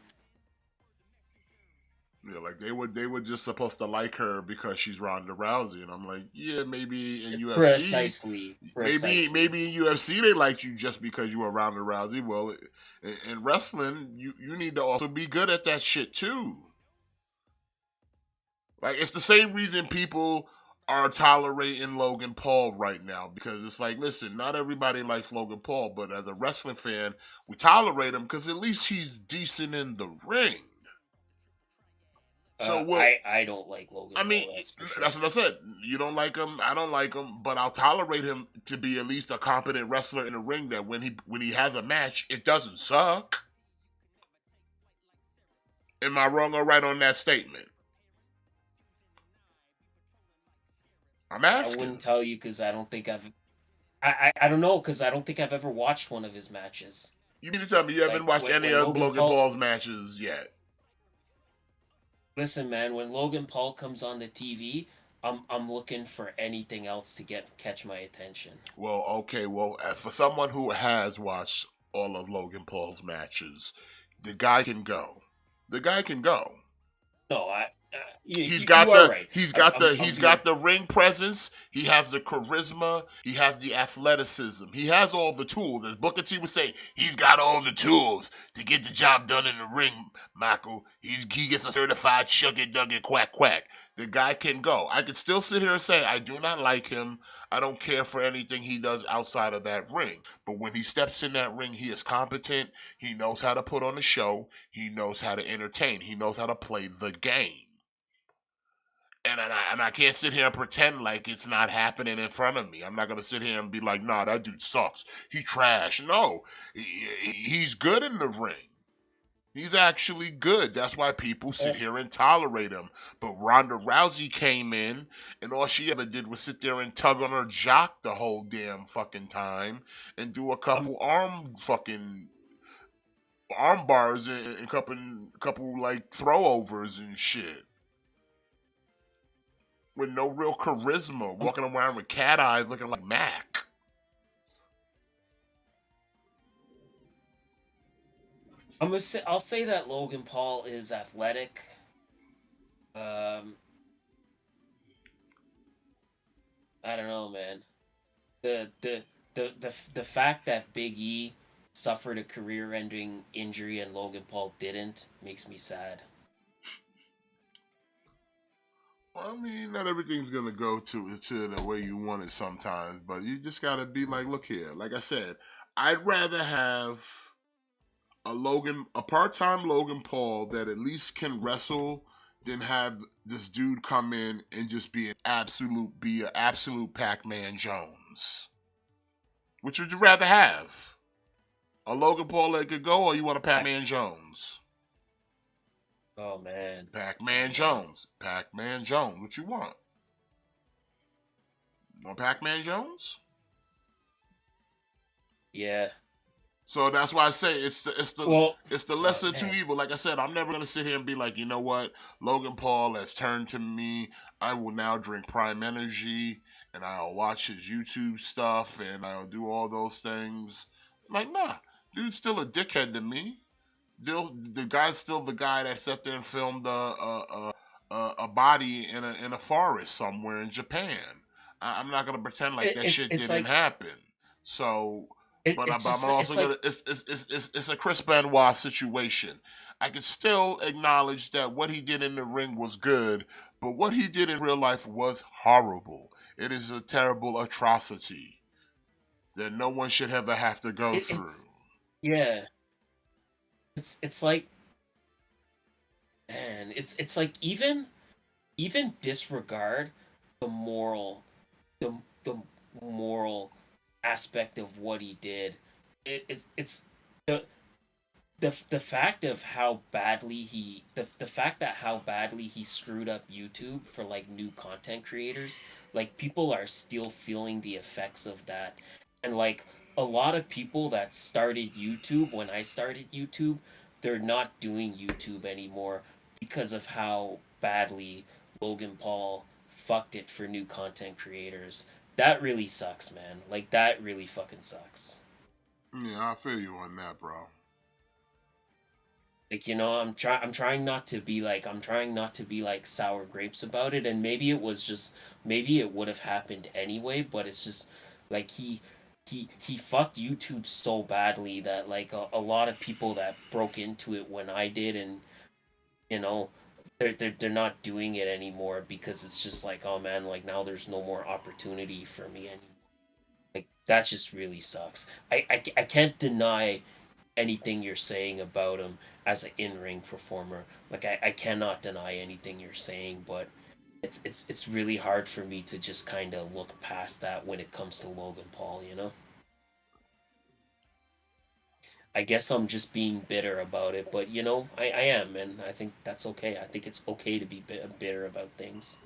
Yeah, like they were just supposed to like her because she's Ronda Rousey, and I'm like, yeah, maybe in UFC, Precisely. maybe in UFC they liked you just because you were Ronda Rousey. Well, in wrestling, you need to also be good at that shit too. Like it's the same reason people are tolerating Logan Paul right now, because it's like, listen, not everybody likes Logan Paul, but as a wrestling fan, we tolerate him because at least he's decent in the ring. So I don't like Logan I mean, Paul. That's for that's sure. what I said. You don't like him, I don't like him, but I'll tolerate him to be at least a competent wrestler in the ring. That when he has a match, it doesn't suck. Am I wrong or right on that statement? I'm I wouldn't asking. tell you because I don't think I don't know because I don't think I've ever watched one of his matches. You mean to tell me you haven't Like watched any when of Logan Logan Paul, Paul's matches yet? listen, man, when Logan Paul comes on the TV, I'm looking for anything else to get catch my attention. Well, okay. Well, for someone who has watched all of Logan Paul's matches, the guy can go. The guy can go. No, He's you got are the right. he's I'm got being the ring presence. He has the charisma. He has the athleticism. He has all the tools. As Booker T would say, he's got all the tools to get the job done in the ring. Michael, he gets a certified shucket ducket quack quack. The guy can go. I could still sit here and say I do not like him. I don't care for anything he does outside of that ring. But when he steps in that ring, he is competent. He knows how to put on a show. He knows how to entertain. He knows how to play the game. And I can't sit here and pretend like it's not happening in front of me. I'm not gonna sit here and be like, nah, that dude sucks. He trash. No, he's good in the ring. He's actually good. That's why people sit here and tolerate him. But Ronda Rousey came in, and all she ever did was sit there and tug on her jock the whole damn fucking time, and do a couple arm bars and a couple like throwovers and shit with no real charisma, walking around with cat eyes looking like Mac. I'll say that Logan Paul is athletic. Um, I don't know, man. The fact that Big E suffered a career-ending injury and Logan Paul didn't makes me sad. Well, I mean, not everything's gonna go to the way you want it sometimes, but you just gotta be like, look here. Like I said, I'd rather have a part-time Logan Paul that at least can wrestle than have this dude come in and just be an absolute Pac-Man Jones. Which would you rather have? A Logan Paul that could go, or you want a Pac-Man Jones? Oh man. Pac-Man Jones. Pac-Man Jones. What you want? Want Pac-Man Jones? Yeah. So that's why I say it's the lesser two man. evil. Like I said, I'm never gonna sit here and be like, you know what, Logan Paul has turned to me. I will now drink Prime Energy and I'll watch his YouTube stuff and I'll do all those things. Like, nah, dude's still a dickhead to me. The guy's still the guy that sat there and filmed a body in a forest somewhere in Japan. I'm not gonna pretend like that shit It's didn't like happen. So, it's I'm just also it's like gonna. It's a Chris Benoit situation. I can still acknowledge that what he did in the ring was good, but what he did in real life was horrible. It is a terrible atrocity that no one should ever have to go through. it's yeah. It's like man, it's like even disregard the moral the moral aspect of what he did. It's the the fact of how badly the fact that how badly he screwed up YouTube for like new content creators, like people are still feeling the effects of that. And like a lot of people that started YouTube when I started YouTube, they're not doing YouTube anymore because of how badly Logan Paul fucked it for new content creators. That really sucks, man. Like that really fucking sucks. Yeah, I feel you on that, bro. Like I'm trying not to be like I'm trying not to be like sour grapes about it, and maybe it was just maybe it would have happened anyway, but it's just like he fucked YouTube so badly that like a lot of people that broke into it when I did, and you know they're not doing it anymore because it's just like, oh man, like now there's no more opportunity for me anymore. Like that just really sucks. I can't deny anything you're saying about him as an in-ring performer. Like I cannot deny anything you're saying, but it's really hard for me to just kind of look past that when it comes to Logan Paul, you know? I guess I'm just being bitter about it, but I am, and I think that's okay. I think it's okay to be bitter about things.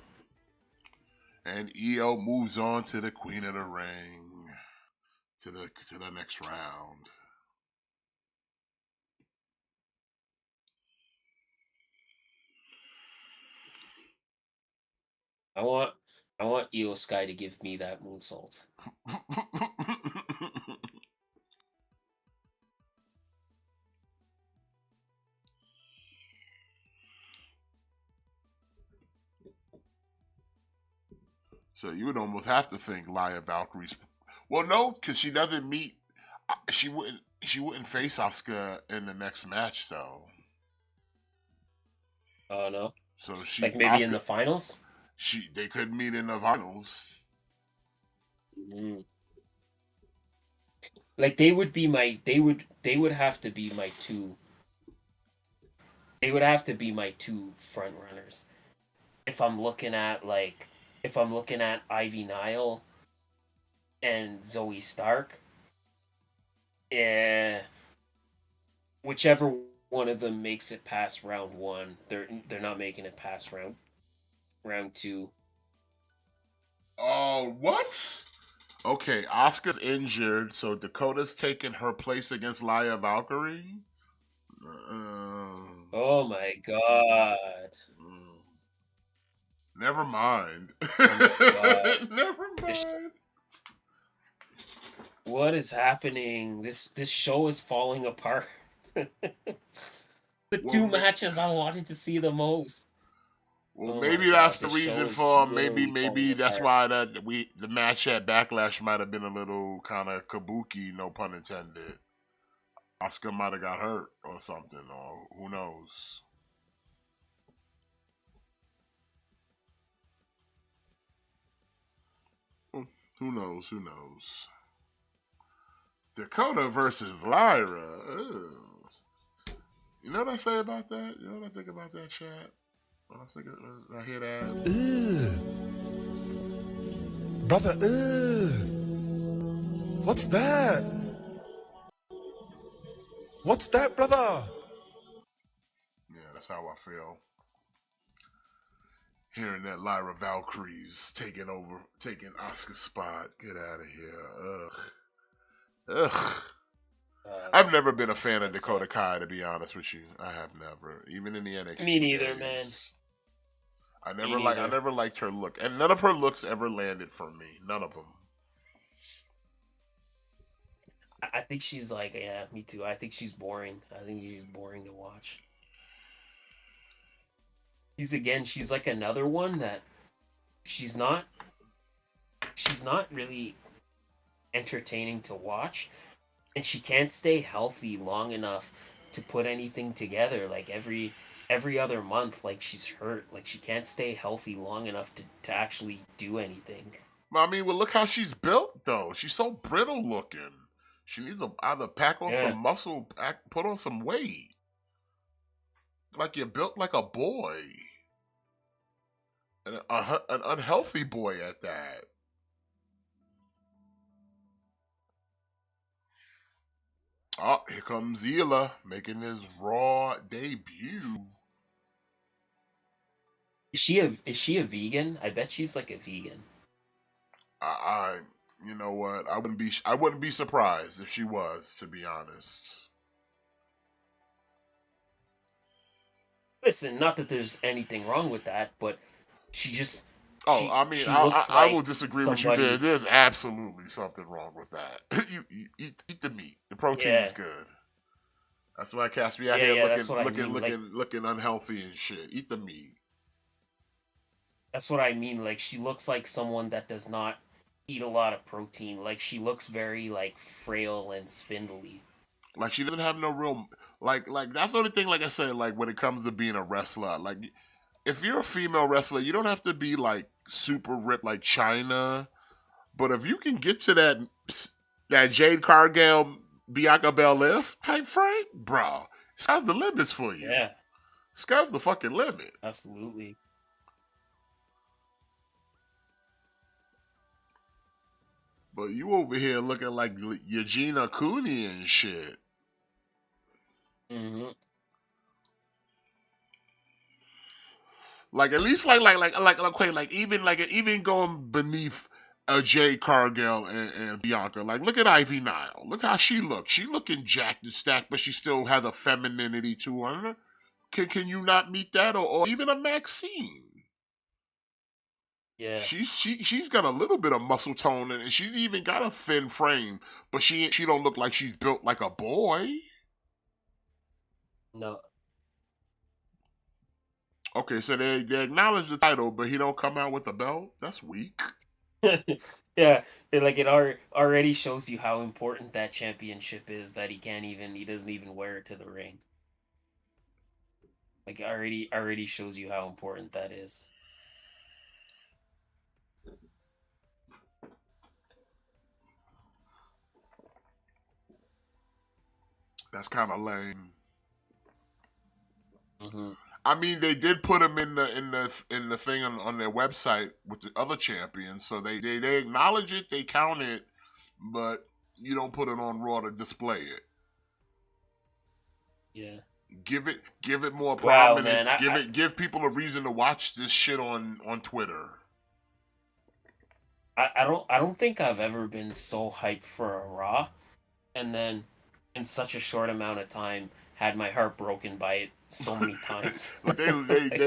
And EO moves on to the Queen of the Ring, to the next round. I want I want Io Sky to give me that moonsault. So you would almost have to think Laya Valkyrie's. Well, no, because she doesn't meet. She wouldn't face Asuka in the next match though. Oh no. So Like she maybe in Asuka the finals? they could meet in the finals. Mm. Like they would have to be my two. They would have to be my two front runners. if I'm looking at Ivy Nile and Zoe Stark, eh, whichever one of them makes it past round one, they're not making it past round two. Oh, what? Okay, Asuka's injured, so Dakota's taking her place against Laya Valkyrie. Uh, Oh my god. mm, Never mind. Oh my god. Never This mind. What is happening? This show is falling apart. The Well, two matches I wanted to see the most. well, Oh my maybe god, that's the this reason show is for literally falling maybe that's apart. why the match at Backlash might have been a little kind of kabuki, no pun intended. Oscar might have got hurt or something, or who knows. Who knows? Who knows? Dakota versus Lyra. Ugh. You know what I say about that? You know what I think about that, chat? When I hear that. Brother, what's that? What's that, brother? Yeah, that's how I feel. Hearing that Lyra Valkyrie's taking Oscar's spot. Get out of here. Ugh. Ugh. I've never been a fan of That Dakota sucks. Kai, to be honest with you. I have never. Even in the Me NXT neither, man. days. Me I neither. never liked her look. And none of her looks ever landed for me. None of them. I think she's like, yeah, me too. I think she's boring. I think she's boring to watch. She's like another one that she's not she's not really entertaining to watch, and she can't stay healthy long enough to put anything together. Like every other month, like she's hurt. Like she can't stay healthy long enough to actually do anything. I mean, well, look how she's built, though. She's so brittle looking. She needs to either pack on some Yeah. muscle, put on some weight. Like you're built like a boy. And an unhealthy boy at that. Oh, here comes Zila making his Raw debut. Is she a vegan? I bet she's like a vegan. I you know what? I wouldn't be surprised if she was, to be honest. Listen, not that there's anything wrong with that, but she just Oh, I mean, she looks I will like disagree with you there. somebody. There's absolutely something wrong with that. You eat the meat. The protein is Yeah. good. That's why cats be out Yeah, here yeah, that's what I mean. Like looking unhealthy and shit. Eat the meat. that's what I mean. Like she looks like someone that does not eat a lot of protein. Like she looks very like frail and spindly. Like she doesn't have no real like that's the only thing. Like I said, like when it comes to being a wrestler, like if you're a female wrestler, you don't have to be like super ripped like China. But if you can get to that Jade Cargill, Bianca Belair type frame, bro, sky's the limits for you. Yeah, Sky's the fucking limit. absolutely. But you over here looking like Eugenia Cooney and shit. Hmm. Like at least like even going beneath Jay Cargill and Bianca. Like look at Ivy Nile. Look how she looks. She looking jacked and stacked, but she still has a femininity to her. Can you not meet that or even a Maxine? Yeah. She's got a little bit of muscle tone and she's even got a thin frame, but she don't look like she's built like a boy. No. Okay, so they acknowledge the title, but he don't come out with the belt. That's weak. Yeah, already shows you how important that championship is that he doesn't even wear it to the ring. Like already shows you how important that is. That's kind of lame. Hmm. I mean, they did put him in the thing on their website with the other champions, so they acknowledge it, they count it, but you don't put it on Raw to display it. Yeah. Give it more Wow, prominence. man. Give people a reason to watch this shit on Twitter. I don't think I've ever been so hyped for a Raw, and then in such a short amount of time had my heart broken by it so many times. Like Like,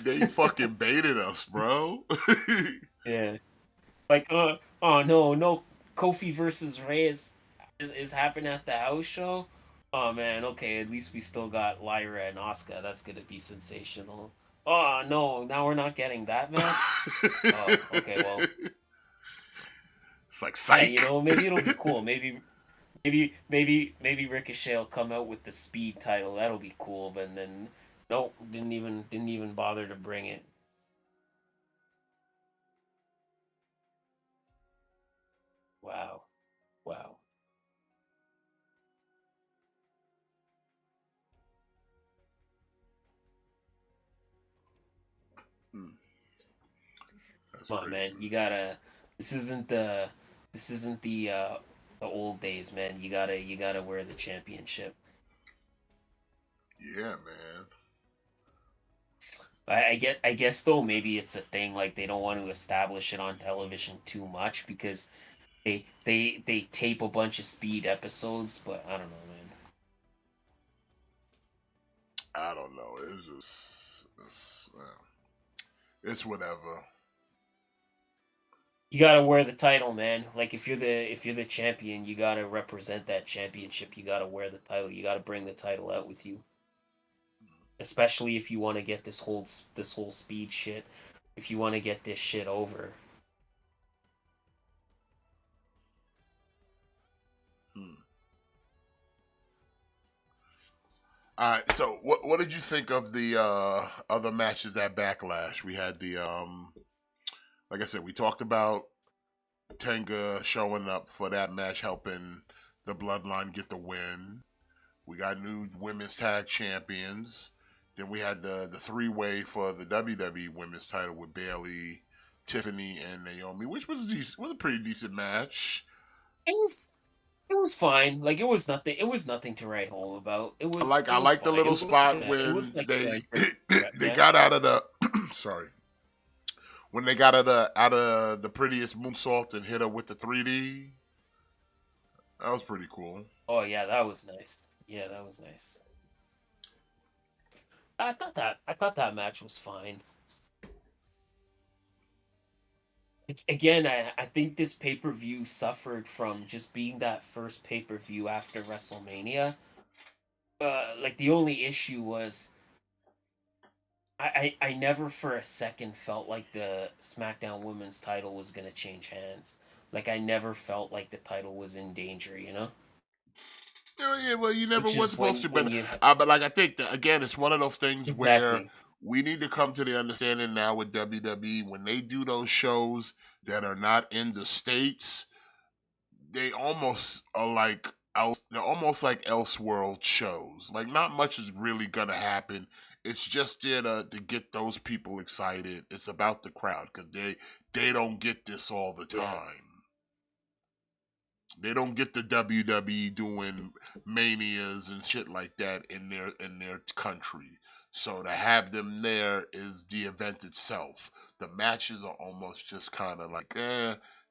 they fucking baited us, bro. yeah. Like, oh no, Kofi versus Reyes is happening at the house show. Oh man, okay, at least we still got Lyra and Asuka. That's gonna be sensational. Oh no, now we're not getting that match. Oh, okay, well, It's like yeah, psych. maybe it'll be cool. Maybe Ricochet will come out with the speed title. That'll be cool. But then, nope, didn't even bother to bring it. Wow, wow. Hmm, that's Come on, crazy. man. You gotta. This isn't the. This isn't the old days, man. You gotta wear the championship. Yeah, man. I guess though maybe it's a thing like they don't want to establish it on television too much because they tape a bunch of speed episodes, but I don't know, man. I don't know. It's whatever. You gotta wear the title, man. Like if you're the champion, you gotta represent that championship. You gotta wear the title. You gotta bring the title out with you. Especially if you want to get this whole speed shit. If you want to get this shit over. Hmm. All right. So, what did you think of the other matches at Backlash? We had the like I said, we talked about Tenga showing up for that match, helping the Bloodline get the win. We got new women's tag champions. Then we had the three-way for the WWE women's title with Bailey, Tiffany, and Naomi, which was a pretty decent match. It was it was fine. Like it was nothing to write home about. It I was like the fine. little spot It was when like a they match. got out of the sorry, when they got out of the prettiest moonsault and hit her with the 3D. That was pretty cool. Oh yeah, that was nice. Yeah, that was nice. I thought that match was fine. Again, I think this pay-per-view suffered from just being that first pay-per-view after WrestleMania. Like the only issue was I never for a second felt like the SmackDown Women's title was gonna change hands. Like I never felt like the title was in danger, you know? Yeah, well, you never Which was is supposed to, when but you but like I think that again, it's one of those things where exactly. we need to come to the understanding now with WWE when they do those shows that are not in the states, they almost are like they're almost like elseworld shows. Like not much is really gonna happen. It's just there to get those people excited. It's about the crowd because they don't get this all the Yeah. time. They don't get the WWE doing manias and shit like that in their country. So to have them there is the event itself. The matches are almost just kind of like,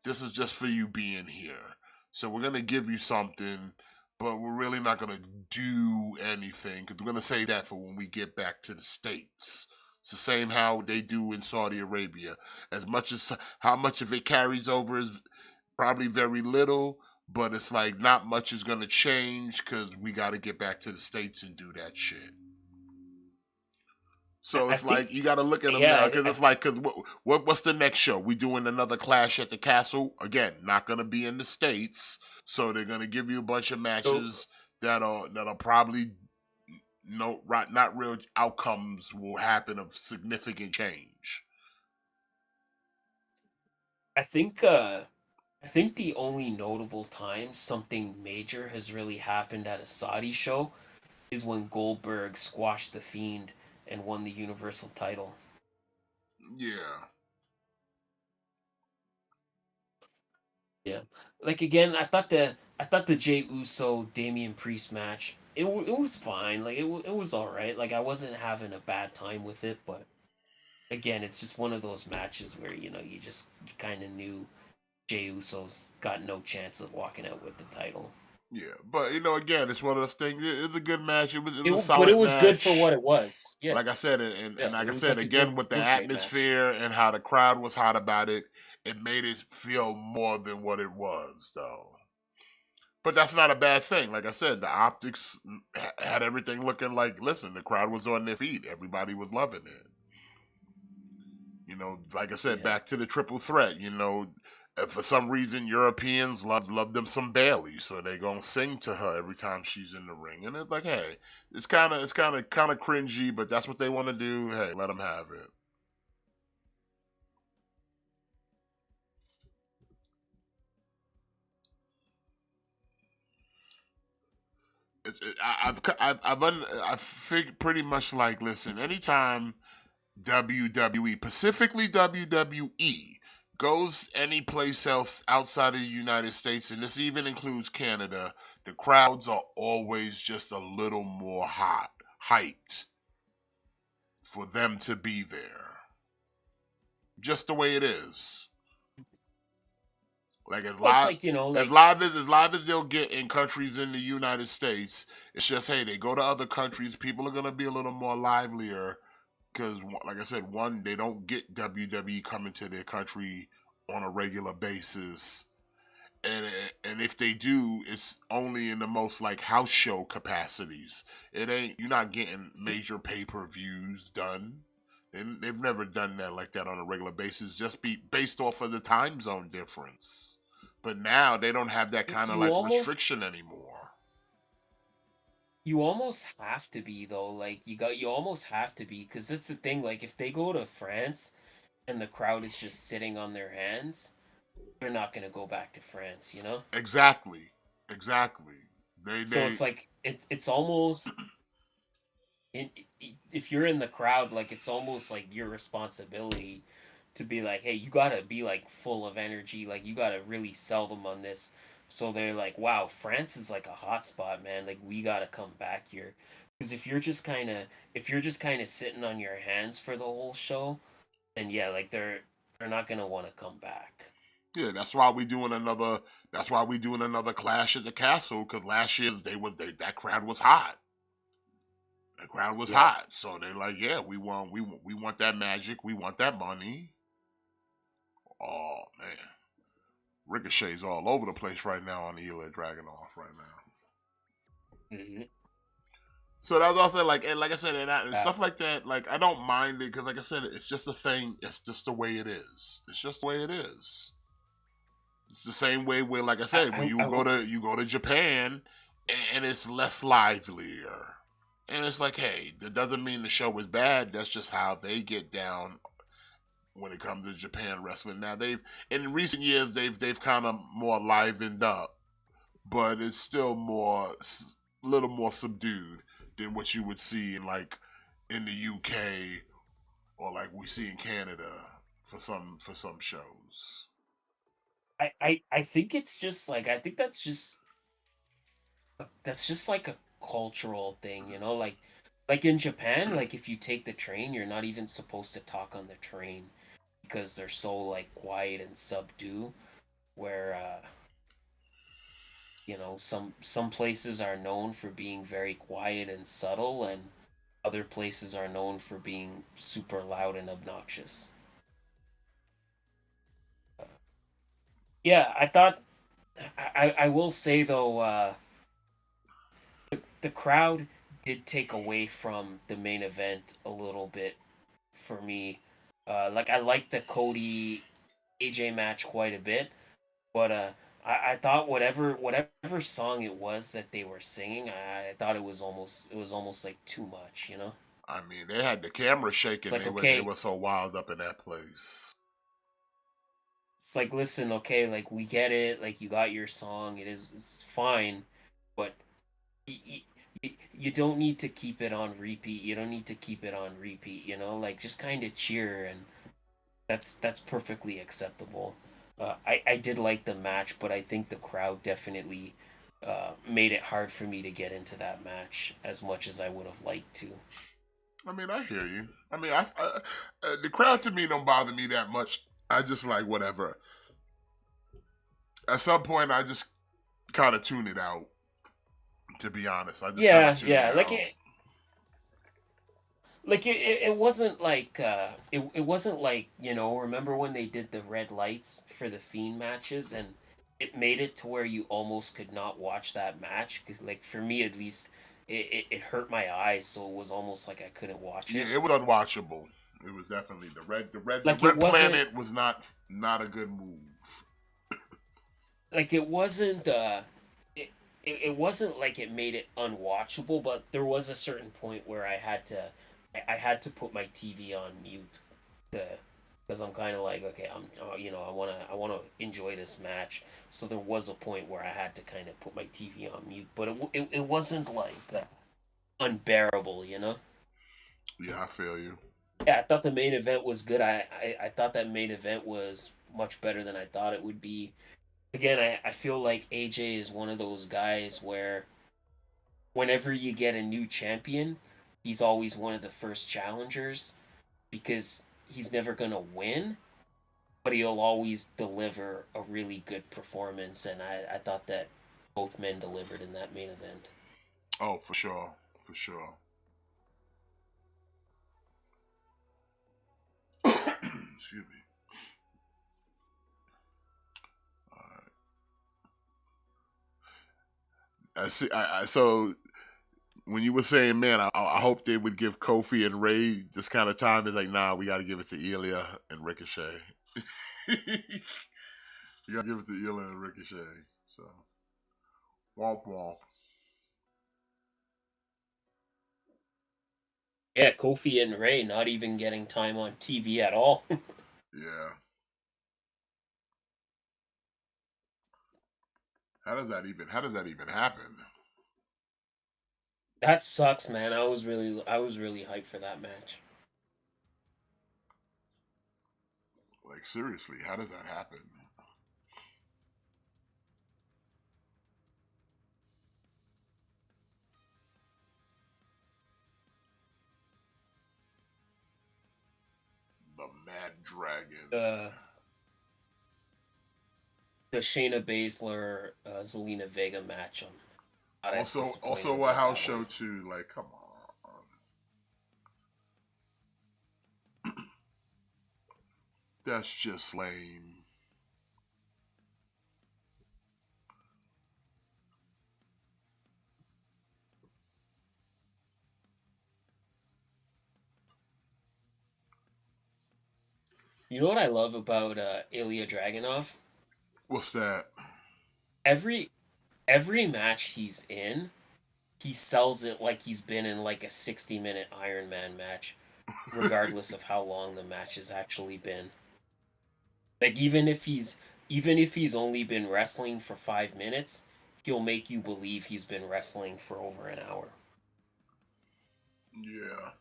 this is just for you being here. So we're gonna give you something, but we're really not gonna do anything because we're gonna save that for when we get back to the states. It's the same how they do in Saudi Arabia. As much as how much of it carries over is probably very little, but it's like not much is gonna change because we got to get back to the states and do that shit. So I it's like you got think to look at them yeah, now because it's like because what's the next show? We doing another Clash at the Castle again? Not gonna be in the states, so they're gonna give you a bunch of so matches that are probably no right not real outcomes will happen of significant change. I think I think the only notable time something major has really happened at a Saudi show is when Goldberg squashed the Fiend and won the Universal title. Yeah. Yeah, like again, I thought the Jey Uso Damian Priest match it was fine. Like it was all right. Like I wasn't having a bad time with it, but again, it's just one of those matches where you kind of knew Jey Uso's got no chance of walking out with the title. Yeah, but again, it's one of those things. It's a good match. It was a But it solid was good for what match. it was. Yeah, Like I said, and yeah, like it I was said like a good again, with the good great match. atmosphere and how the crowd was hot about it, it made it feel more than what it was, though. But that's not a bad thing. Like I said, the optics had everything looking like. Listen, the crowd was on their feet. Everybody was loving it. Like I said, Yeah. back to the triple threat. For some reason Europeans love them some Bailey, so they gonna sing to her every time she's in the ring, and it's like, hey, it's kind of cringy, but that's what they want to do. Hey, let them have it. I've figured pretty much like, listen, anytime WWE, specifically WWE, goes any place else outside of the United States, and this even includes Canada, the crowds are always just a little more hyped for them to be there. Just the way it is. Like Well, it's as like live as they'll get in countries in the United States, it's just, hey, they go to other countries, people are gonna be a little more livelier because, like I said, one, they don't get WWE coming to their country on a regular basis, and and if they do, it's only in the most like house show capacities. It ain't You're not getting see, major pay-per-views done. They've never done that like that on a regular basis, just be based off of the time zone difference. But now they don't have that kind of you like almost restriction anymore. you almost have to be though. Like you almost have to be because it's the thing. Like if they go to France and the crowd is just sitting on their hands, they're not gonna go back to France. Exactly, exactly. They So they it's like it's almost if you're in the crowd, like it's almost like your responsibility to be like, hey, you gotta be like full of energy, like you gotta really sell them on this. So they're like, wow, France is like a hot spot, man. Like we gotta come back here. Because if you're just kind of sitting on your hands for the whole show, then yeah, like they're not gonna want to come back. Yeah, that's why we doing another. That's why we doing another Clash at the Castle, because last year that crowd was hot. The crowd was Yeah. hot, so they like, yeah, we want that magic, we want that money. Oh man, Ricochet's all over the place right now on the Ilya Dragunov right now. Hmm. So that's also like, and like I said, and Uh, stuff like that. Like I don't mind it because, like I said, it's just a thing. It's just the way it is. It's just the way it is. It's the same way where, like I said, when I will. you go to Japan, and it's less livelier. And it's like, hey, that doesn't mean the show is bad. That's just how they get down when it comes to Japan wrestling. Now they've in recent years they've kind of more livened up, but it's still a little more subdued than what you would see in the UK, or like we see in Canada for some shows. I think it's just like I think that's just like a cultural thing, like in Japan, like if you take the train, you're not even supposed to talk on the train because they're so like quiet and subdued. Where some places are known for being very quiet and subtle, and other places are known for being super loud and obnoxious. Yeah, I thought I will say though, the crowd did take away from the main event a little bit for me. Like I liked the Cody AJ match quite a bit, but I thought whatever song it was that they were singing, I thought it was almost like too much. I mean, they had the camera It's shaking. like They were okay, so wild up in that place. it's like listen, okay, like we get it, like you got your song, it's fine, but you, you don't need to keep it on repeat. You don't need to keep it on repeat. You know, like just kind of cheer, and that's perfectly acceptable. I did like the match, but I think the crowd definitely made it hard for me to get into that match as much as I would have liked to. I mean, I hear you. I mean, the crowd to me don't bother me that much. I just like whatever. At some point, I just kind of tune it out. To be honest, I just kind of Yeah, tune it yeah. out. It wasn't like it wasn't like, you know, remember when they did the red lights for the Fiend matches, and it made it to where you almost could not watch that match, because like for me at least it hurt my eyes, so it was almost like I couldn't watch Yeah, it. it was unwatchable. It was definitely the Like it red wasn't planet was not a good move. like it wasn't it, it wasn't like it made it unwatchable, but there was a certain point where I had to put my TV on mute to, because I'm kind of like, okay, I'm you know, I want to enjoy this match. So there was a point where I had to kind of put my TV on mute, but it wasn't like unbearable, you know. Yeah, I feel you. Yeah, I thought the main event was good. I thought that main event was much better than I thought it would be. Again, I feel like AJ is one of those guys where whenever you get a new champion, he's always one of the first challengers, because he's never going to win, but he'll always deliver a really good performance. And I thought that both men delivered in that main event. Oh, for sure, for sure. Excuse me. I see. So when you were saying, man, I hope they would give Kofi and Ray this kind of time. It's like, nah, we got to give it to Ilya and Ricochet. You got to give it to Ilya and Ricochet. So, womp womp. Yeah, Kofi and Ray not even getting time on TV at all. Yeah. How does that even happen? That sucks, man. I was really hyped for that match. Like seriously, how does that happen? The Mad Dragon. Uh, the Shayna Baszler Zelina Vega match. I'm not as disappointed Also a about house that show one. too. Like, come on. That's just lame. You know what I love about Ilya Dragunov? What's that? Every every match he's in, he sells it like he's been in like a 60-minute Iron Man match, regardless of how long the match has actually been. Like even if he's only been wrestling for 5 minutes, he'll make you believe he's been wrestling for over an hour. Yeah.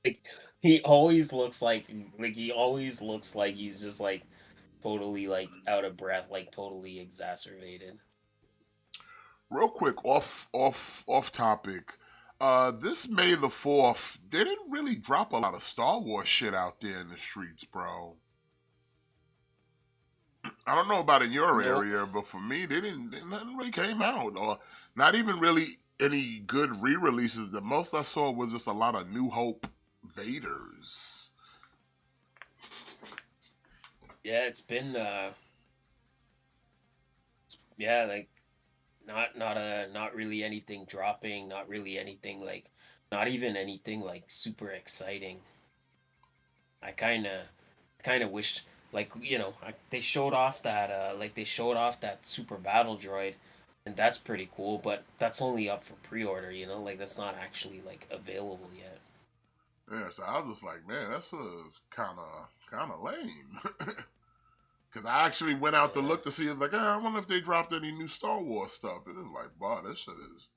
Like he always looks like he always looks like he's just like totally like out of breath, like totally exacerbated. Real quick, off topic. This May the 4th, they didn't really drop a lot of Star Wars shit out there in the streets, bro. I don't know about in your Nope. area, but for me, nothing really came out, or not even really any good re-releases. The most I saw was just a lot of New Hope Vaders. Yeah, it's been yeah, like not really anything dropping, not really anything like not even anything like super exciting. I kind of wished, like, you know, they showed off that they showed off that super battle droid, and that's pretty cool, but that's only up for pre-order, you know, like that's not actually like available yet. Yeah, so I was just like, man, that's kind of lame. Because Because I actually went out to Yeah. look to see, like, I wonder if they dropped any new Star Wars stuff. And it's like, wow, this shit is,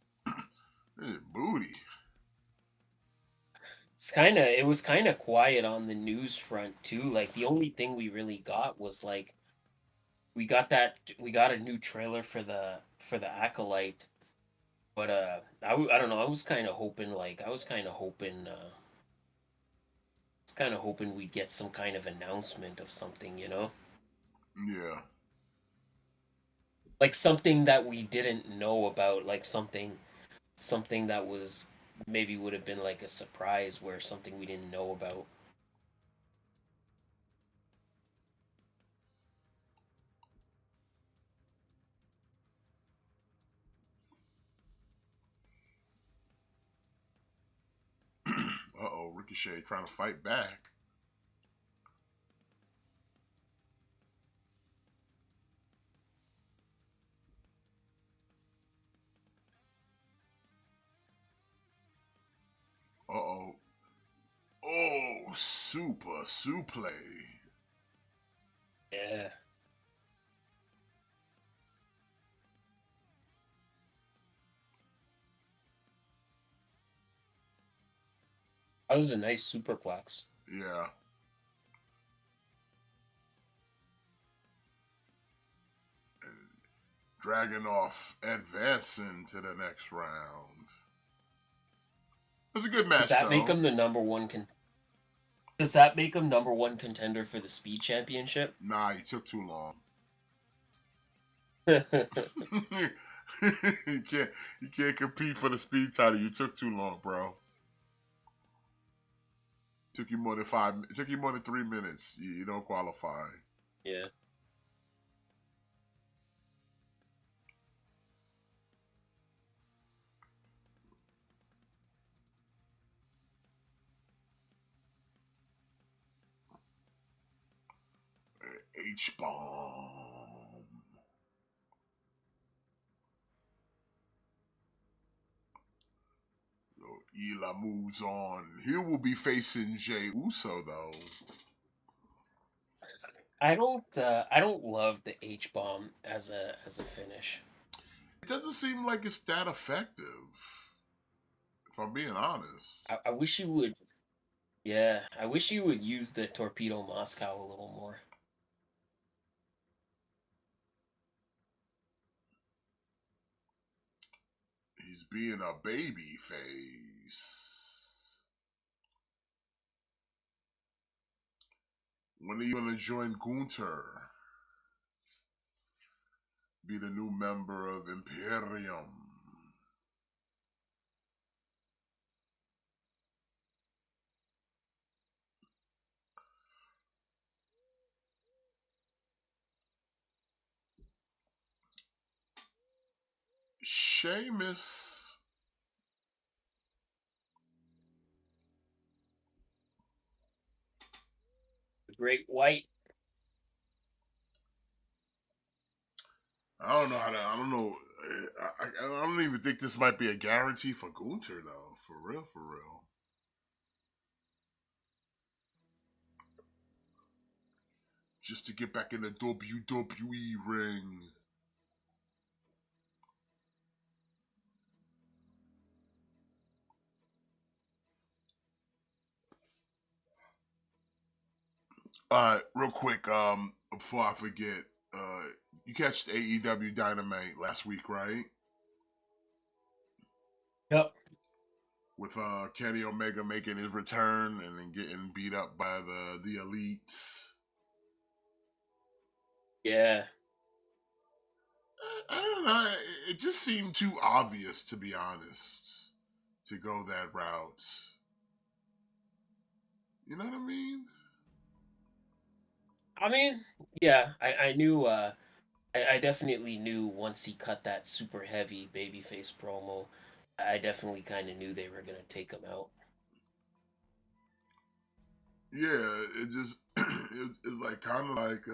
this is booty. It was kind of quiet on the news front too. Like the only thing we really got was like we got a new trailer for the Acolyte, but I don't know. I was kind of hoping we'd get some kind of announcement of something, you know? Yeah. Like something that we didn't know about, like something that was maybe would have been like a surprise where something we didn't know about. Uh-oh, Ricochet trying to fight back. Uh-oh. Oh, super suplex. Yeah. That was a nice superplex. Yeah. Dragging off, advancing to the next round. It was a good Does match, that make though. him the number one Does that make him number one contender for the Speed Championship? Nah, he took too long. you can't compete for the speed title. You took too long, bro. Took you more than 5. It took you more than 3 minutes. You don't qualify. Yeah. H-bomb. Ela moves on. He will be facing Jey Uso, though. I don't love the H bomb as a finish. It doesn't seem like it's that effective, if I'm being honest. I wish you would. Yeah, I wish you would use the Torpedo Moscow a little more. He's being a baby face. When are you gonna join Gunther? Be the new member of Imperium. Sheamus. The Great White. I don't know how to. I don't know. I don't even think this might be a guarantee for Gunther, though. For real, for real. Just to get back in the WWE ring. Real quick, before I forget, you catched AEW Dynamite last week, right? Yep. With Kenny Omega making his return and then getting beat up by the elites. Yeah. I don't know. It just seemed too obvious, to be honest, to go that route. You know what I mean? I mean, yeah, I knew I definitely knew once he cut that super heavy babyface promo, I definitely kind of knew they were gonna take him out. Yeah, it just it's like kind of like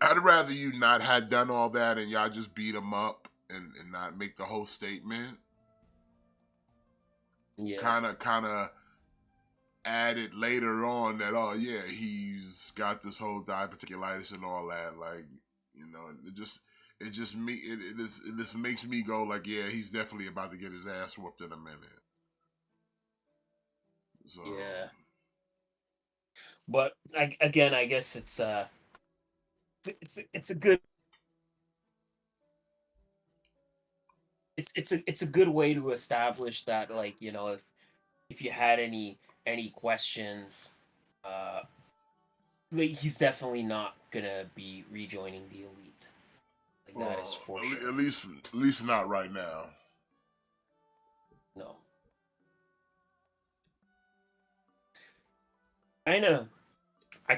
I'd rather you not had done all that and y'all just beat him up and not make the whole statement. Yeah. Kind of added later on that, oh yeah, he's got this whole diverticulitis and all that. Like, you know, it just makes me go like, yeah, he's definitely about to get his ass whooped in a minute. So Yeah. But again, I guess it's a good it's a good way to establish that, like, you know, if you had any questions, uh like, he's definitely not gonna be rejoining the elite. Like, that is well, for at sure. least not right now. No. Kinda I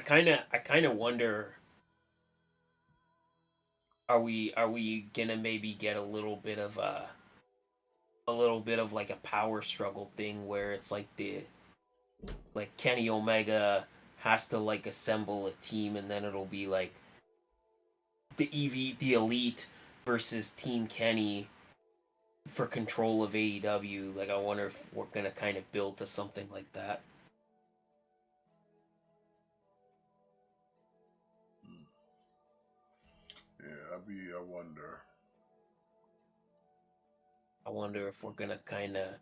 kinda wonder, are we gonna maybe get a little bit of like a power struggle thing where it's like like Kenny Omega has to like assemble a team, and then it'll be like the elite versus Team Kenny for control of AEW. Like, I wonder if we're gonna kind of build to something like that. Yeah, I wonder. I wonder if we're gonna kind of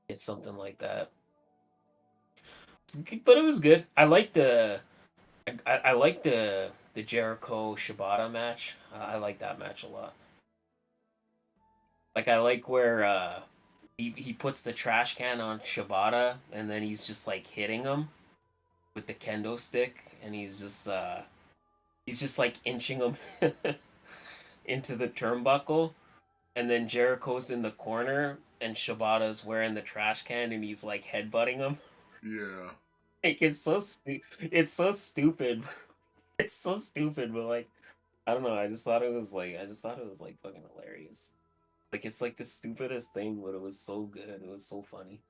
get something like that. But it was good. I like the Jericho Shibata match. I like that match a lot. Like, I like where he puts the trash can on Shibata, and then he's just like hitting him with the kendo stick, and he's just like inching him into the turnbuckle, and then Jericho's in the corner and Shibata's wearing the trash can, and he's like headbutting him. Yeah, Like, it's so stupid. It's so stupid, but like, I don't know, I just thought it was like fucking hilarious. Like, it's like the stupidest thing, but it was so good. It was so funny.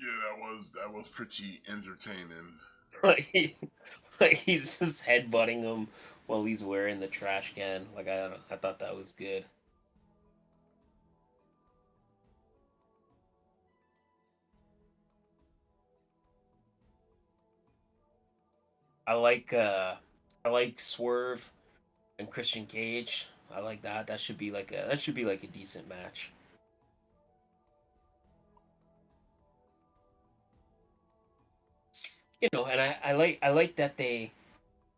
yeah, that was pretty entertaining. Like, like, he's just headbutting him while he's wearing the trash can. Like, I thought that was good. I like uh I like Swerve and Christian Cage. I like that. That should be like a decent match. You know, and I like that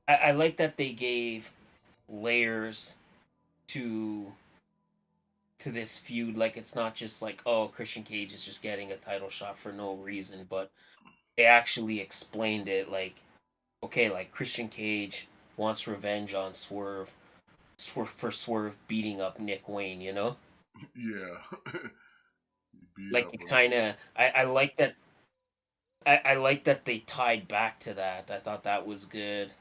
I like that they gave layers to this feud. Like, it's not just like, oh, Christian Cage is just getting a title shot for no reason, but they actually explained it. Like, okay, like, Christian Cage wants revenge on Swerve beating up Nick Wayne, you know? Yeah, beat Like, up it with kind of I like that I like that they tied back to that. I thought that was good.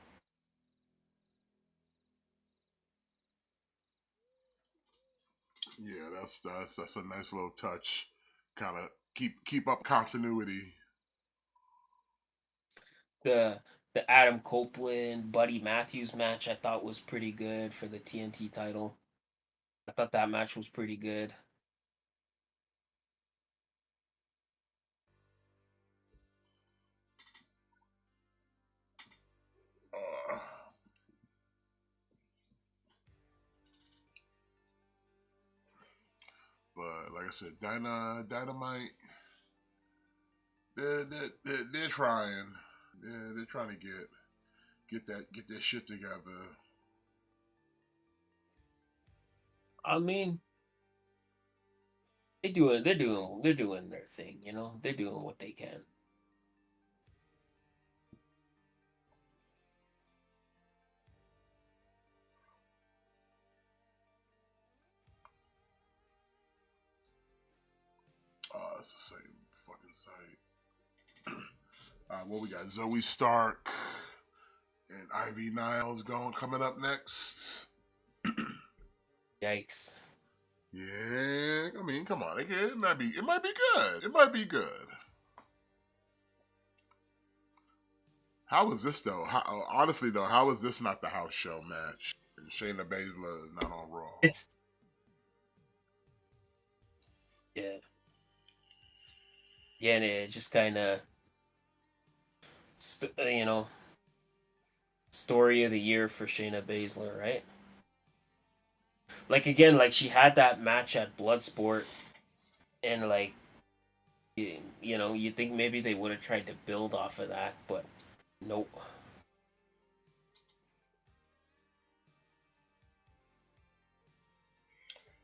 yeah. That's a nice little touch. Kind of keep up continuity. The Adam Copeland Buddy Matthews match I thought was pretty good for the TNT title. I thought that match was pretty good. Uh, but like I said, Dynamite, they're trying. Yeah, they're trying to get that shit together. I mean, they're doing their thing, you know? They're doing what they can. It's the same fucking site. What we got? Zoe Stark and Ivy Niles coming up next. Yikes. Yeah, I mean, come on, it might be good. It might be good. How is this though? Honestly though, how is this not the house show match? And Shayna Baszler is not on Raw. It's yeah. Yeah, and it just kind of, story of the year for Shayna Baszler, right? Like again, like she had that match at Bloodsport, and like you think maybe they would have tried to build off of that, but nope.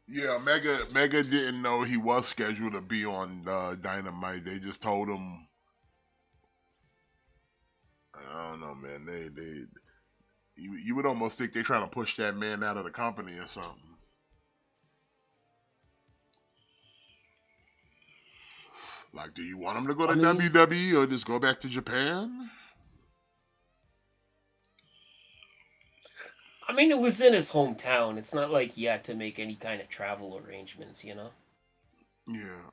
Yeah, Mega didn't know he was scheduled to be on Dynamite. They just told him. I don't know, man. You would almost think they're trying to push that man out of the company or something. Like, do you want him to go I to mean, WWE or just go back to Japan? I mean, it was in his hometown. It's not like he had to make any kind of travel arrangements, you know. Yeah.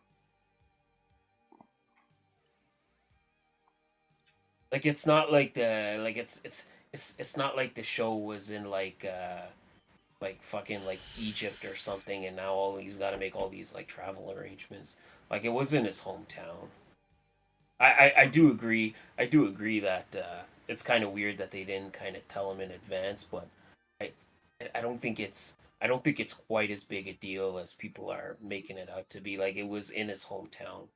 Like it's not like the like it's not like the show was in like fucking like Egypt or something, and now all he's got to make all these like travel arrangements. Like it was in his hometown. I do agree. I do agree that it's kind of weird that they didn't kind of tell him in advance, but I I don't think it's quite as big a deal as people are making it out to be. Like it was in his hometown.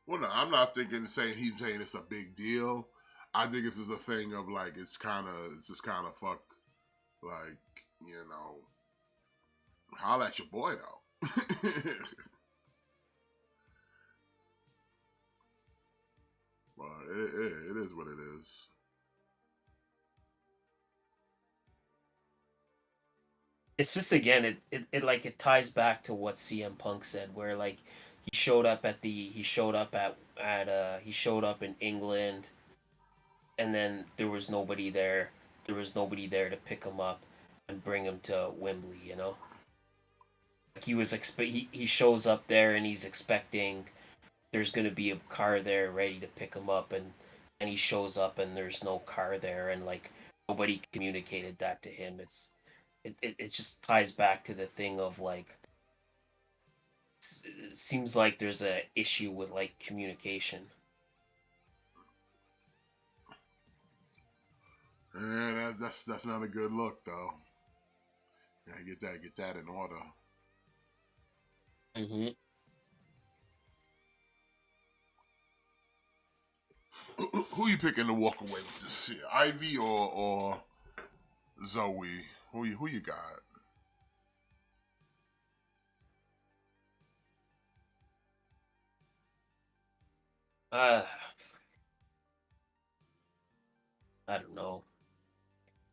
Well, no, I'm not thinking saying he's saying it's a big deal. I think it's just a thing of like it's just kind of fuck like you know holla at your boy though. Well, it is what it is. It's just again it like it ties back to what CM Punk said, where like he showed up in England, and then there was nobody there to pick him up and bring him to Wembley, you know. Like he shows up there and he's expecting there's going to be a car there ready to pick him up, and he shows up and there's no car there, and like nobody communicated that to him. It just ties back to the thing of like seems like there's a issue with like communication. Yeah, that's not a good look though. Yeah, get that in order. Hmm. Who you picking to walk away with this year? Ivy or Zoe? Who you got? uh I don't know.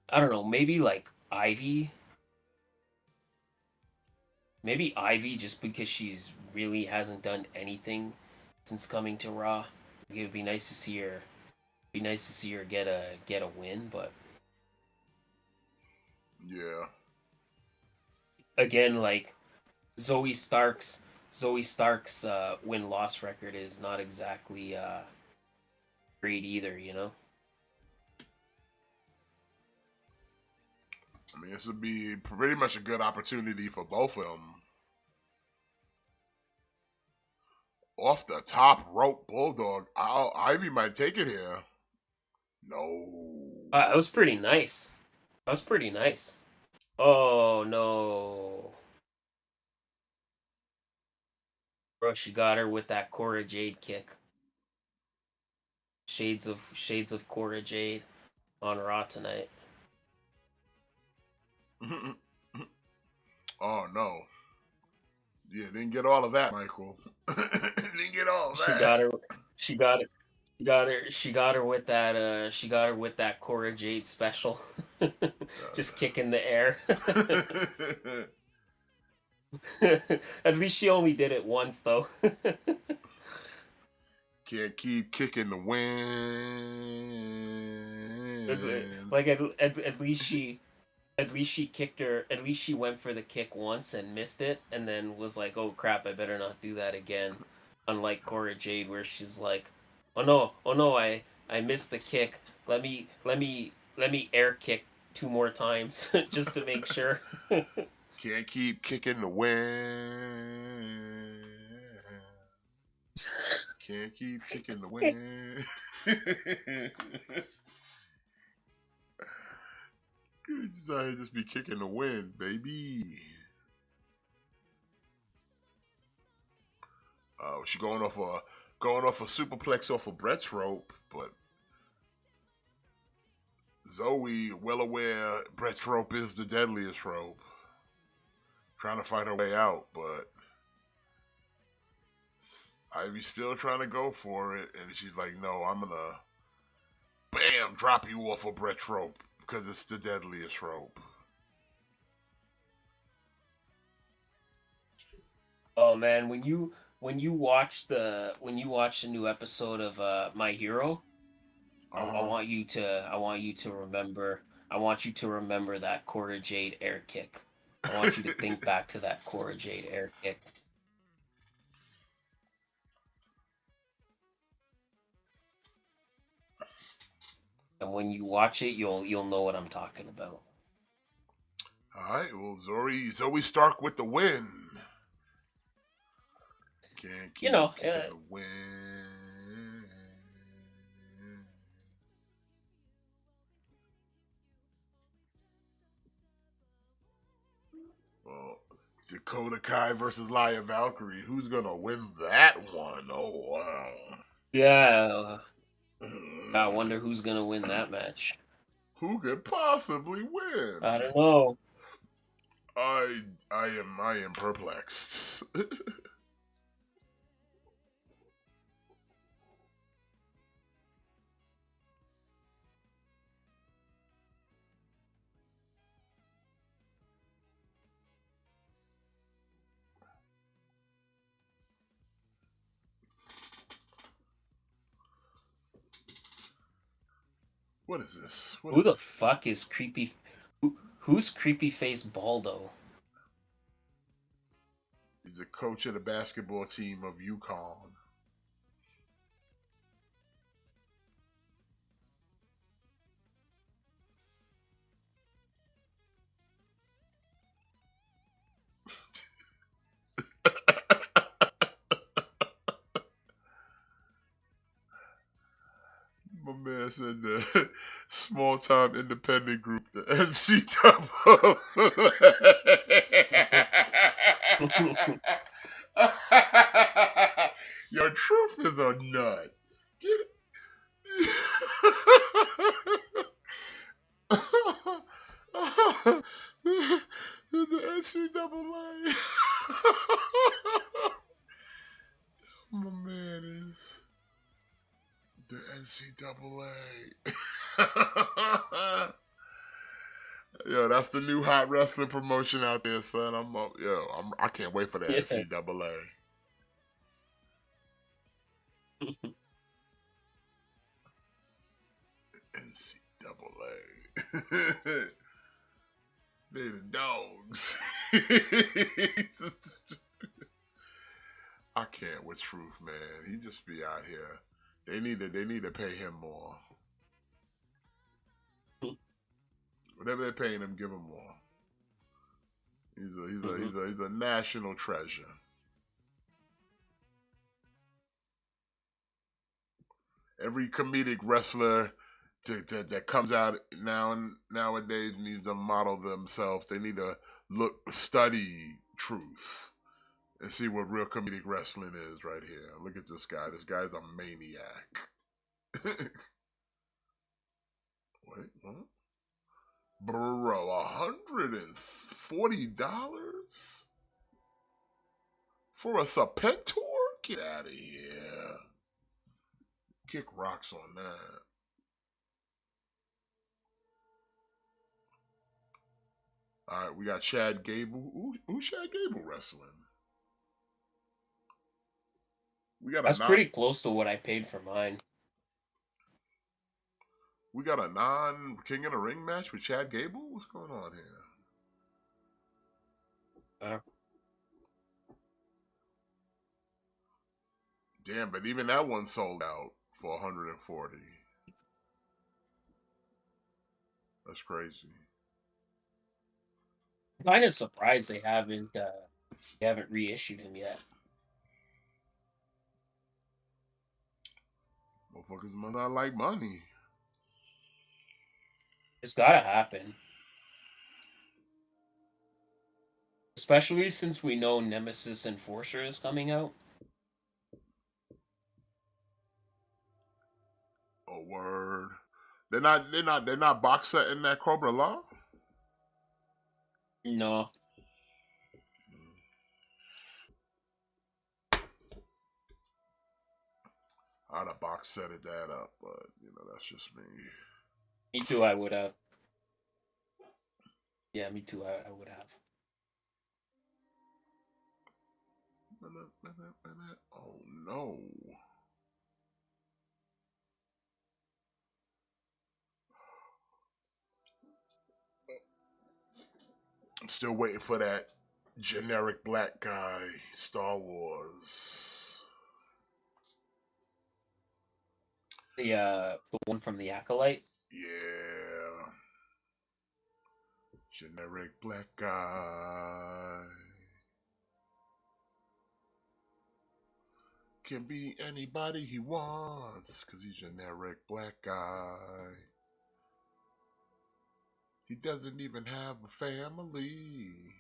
I don't know, maybe Ivy, just because she's really hasn't done anything since coming to Raw. It would be nice to see her. Be nice to see her get a win, but Yeah. again, like Zoe Stark's Zoe Stark's win loss record is not exactly great either. You know. I mean, this would be pretty much a good opportunity for both of them. Off the top rope, Bulldog. Ivy might take it here. No. It was pretty nice. That was pretty nice. Oh no, bro! She got her with that Cora Jade kick. Shades of Cora Jade on Raw tonight. Oh no. Yeah, didn't get all of that, Michael. Didn't get all of She that. got her. She got her. She got her with that. She got her with that Cora Jade special. Just kick in the air. At least she only did it once, though. Can't keep kicking the wind. Like at least she kicked her. At least she went for the kick once and missed it, and then was like, "Oh crap, I better not do that again." Unlike Cora Jade, where she's like, oh no, I missed the kick. Let me air kick two more times just to make sure." Can't keep kicking the wind. Can't keep kicking the wind. Just be kicking the wind, baby. Oh, she going off a superplex off of Brett's rope, but Zoe, well aware Brett's rope is the deadliest rope, trying to fight her way out, but Ivy's still trying to go for it, and she's like, "No, I'm gonna, bam, drop you off of Brett's rope because it's the deadliest rope." Oh man, when you watch the new episode of My Hero, I want you to remember that Cora Jade air kick. I want you to think back to that Cora Jade air kick. And when you watch it, you'll know what I'm talking about. All right, well, Zoe Stark with the win. Can't keep kicking the win. Well, Dakota Kai versus Laya Valkyrie. Who's gonna win that one? Oh wow. Yeah. I wonder who's gonna win that match. Who could possibly win? I don't know. I am perplexed. What is this? Who the fuck is creepy? Who's creepy face Baldo? He's the coach of the basketball team of UConn. My man said the small time independent group, the NCAA. Your truth is a nut. The NCAA. My man is the NCAA. Yo, that's the new hot wrestling promotion out there, son. I can't wait for the NCAA. NCAA. They the dogs. I can't with Truth, man. He just be out here. They need to pay him more. Whatever they're paying him, give him more. He's a national treasure. Every comedic wrestler that comes out nowadays needs to model themselves. They need to study Truth and see what real comedic wrestling is right here. Look at this guy. This guy's a maniac. Wait, what? Bro, $140 for a Serpentor? Get out of here. Kick rocks on that. All right, we got Chad Gable. Who's Chad Gable wrestling? That's pretty close to what I paid for mine. We got a non-King of the Ring match with Chad Gable? What's going on here? Damn, but even that one sold out for $140. That's crazy. I'm kind of surprised they haven't reissued him yet. Motherfuckers must not like money. It's gotta happen. Especially since we know Nemesis Enforcer is coming out. Oh, word. They're not box setting that Cobra Law? No. I'd have box setted that up, but you know, that's just me. Me too, I would have. Yeah, me too, I would have. Oh no. I'm still waiting for that generic black guy, Star Wars. The one from the Acolyte. Yeah. Generic black guy. Can be anybody he wants, cause he's generic black guy. He doesn't even have a family.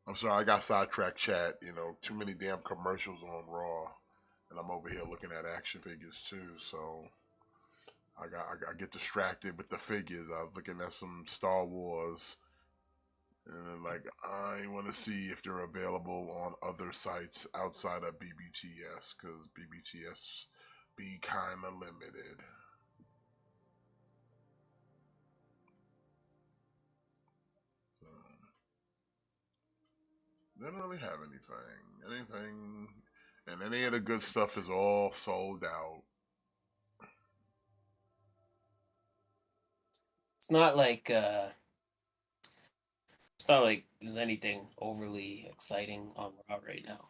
I'm sorry, I got sidetracked, chat. You know, too many damn commercials on Raw, and I'm over here looking at action figures too. So I get distracted with the figures. I was looking at some Star Wars, and then, like, I want to see if they're available on other sites outside of BBTS, because BBTS be kind of limited. So, they don't really have anything, and any of the good stuff is all sold out. It's not like there's anything overly exciting on Raw right now.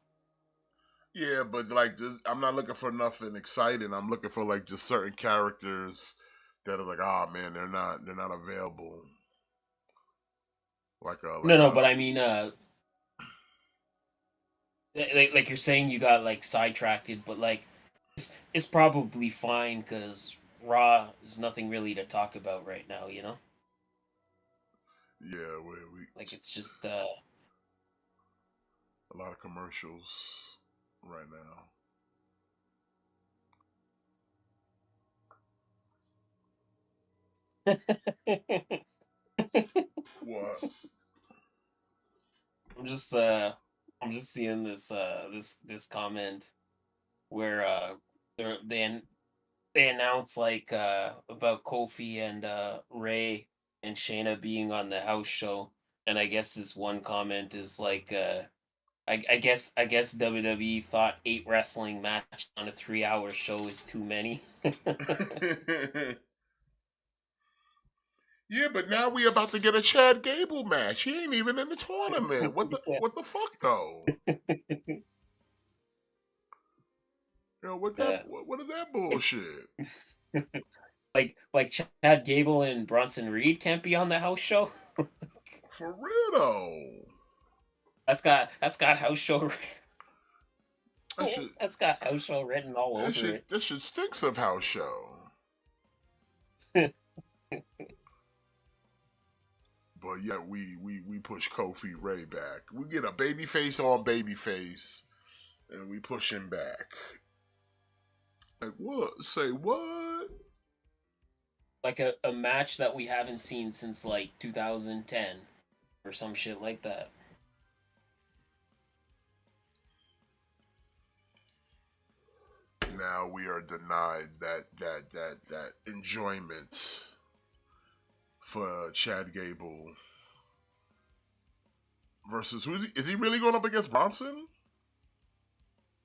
Yeah, but like, I'm not looking for nothing exciting. I'm looking for like just certain characters that are like, ah, man, they're not available. No, but I mean, like you're saying, you got like sidetracked, but like it's probably fine because Raw is nothing really to talk about right now. You know, yeah, like it's just a lot of commercials right now. What? I'm just I'm just seeing this comment where they announce like about Kofi and Ray and Shayna being on the house show, and I guess this one comment is like I guess WWE thought 8 wrestling match on a 3 hour show is too many. Yeah, but now we about to get a Chad Gable match. He ain't even in the tournament. Yeah. What the fuck though? You know Yeah. what is that bullshit? Like Chad Gable and Bronson Reed can't be on the house show. For real though. That's got house show. That shit That's got house show written all over it. that shit stinks of house show. But yeah, we push Kofi Ray back. We get a babyface on babyface, and we push him back. Like what? Say what? Like a match that we haven't seen since like 2010 or some shit like that. Now we are denied that enjoyment for Chad Gable versus who is he really going up against Bronson?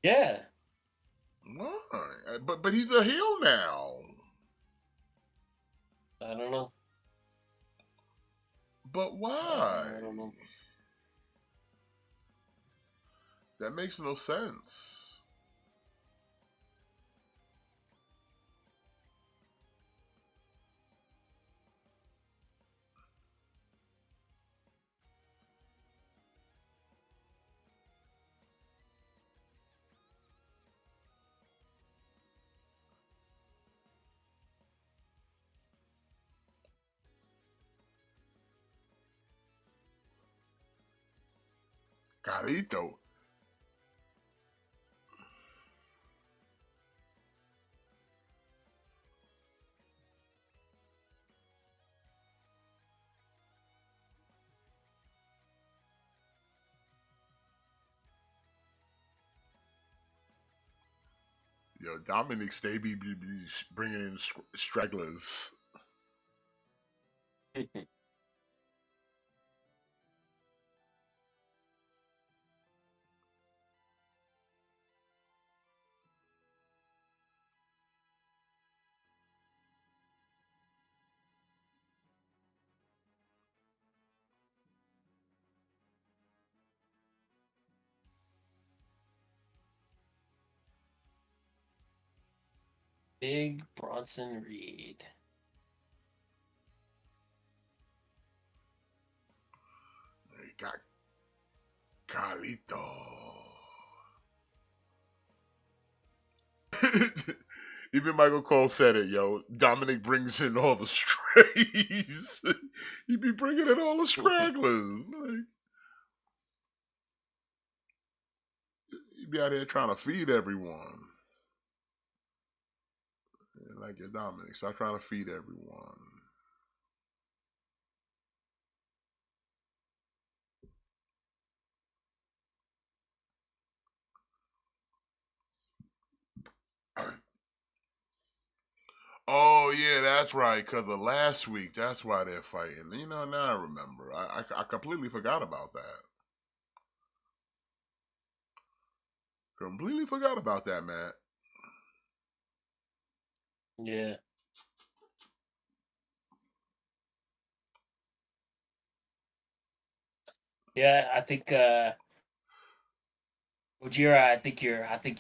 Yeah. Why? But he's a heel now. I don't know. But why? I don't know. That makes no sense. Carito. Yo, Dominic stay be bringing in stragglers. Big Bronson Reed. They got Carito. Even Michael Cole said it, yo. Dominic brings in all the strays. He be bringing in all the scragglers. Like, he be out here trying to feed everyone. Like your Dominic, stop trying to feed everyone. Oh yeah, that's right. Cause of last week, that's why they're fighting. You know, now I remember. I completely forgot about that. Completely forgot about that, Matt. Yeah. Yeah, I think Ujira, I think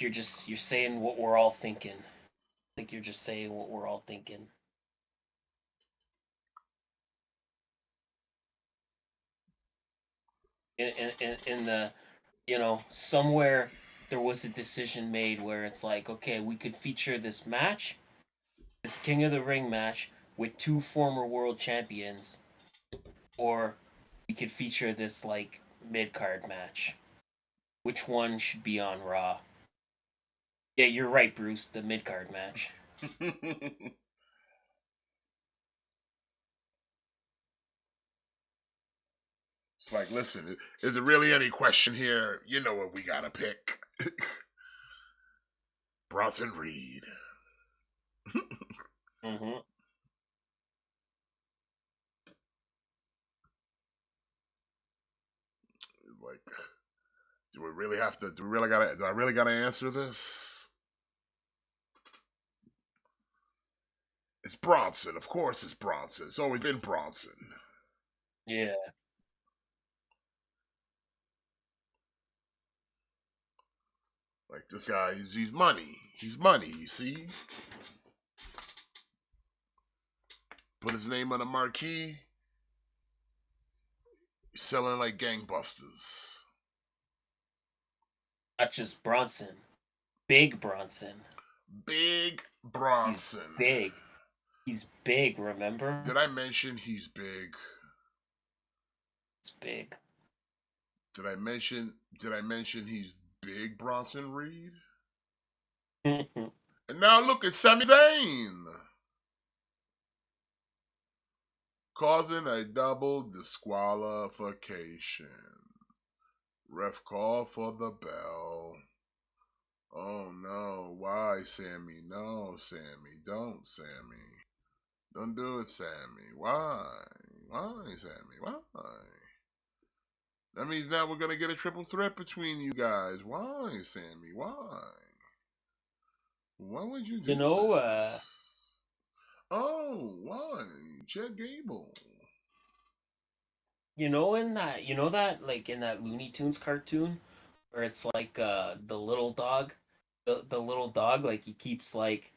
you're saying what we're all thinking. I think you're just saying what we're all thinking. In the, somewhere there was a decision made where it's like, okay, we could feature this match, this King of the Ring match with two former world champions, or we could feature this like mid card match. Which one should be on Raw? Yeah, you're right, Bruce. The mid card match. It's like, listen, is there really any question here? You know what we gotta pick. Bronson Reed. Mm-hmm. Like, do we really have to? Do I really gotta answer this? It's Bronson, of course. It's Bronson. It's always been Bronson. Yeah. Like this guy, he's money. He's money. You see. Put his name on a marquee. He's selling like gangbusters. Not just Bronson. Big Bronson. Big He's Bronson. big. He's big, remember? Did I mention he's big? It's big. Did I mention he's big Bronson Reed? Mhm. And now look at Sami Zayn. Causing a double disqualification. Ref call for the bell. Oh no, why, Sammy? No, Sammy, don't, Sammy. Don't do it, Sammy. Why? Why, Sammy? Why? That means now we're gonna get a triple threat between you guys. Why, Sammy? Why? Why would you You do know, this? Oh, why? Chad Gable. that like in that Looney Tunes cartoon where it's like the little dog, the little dog like he keeps like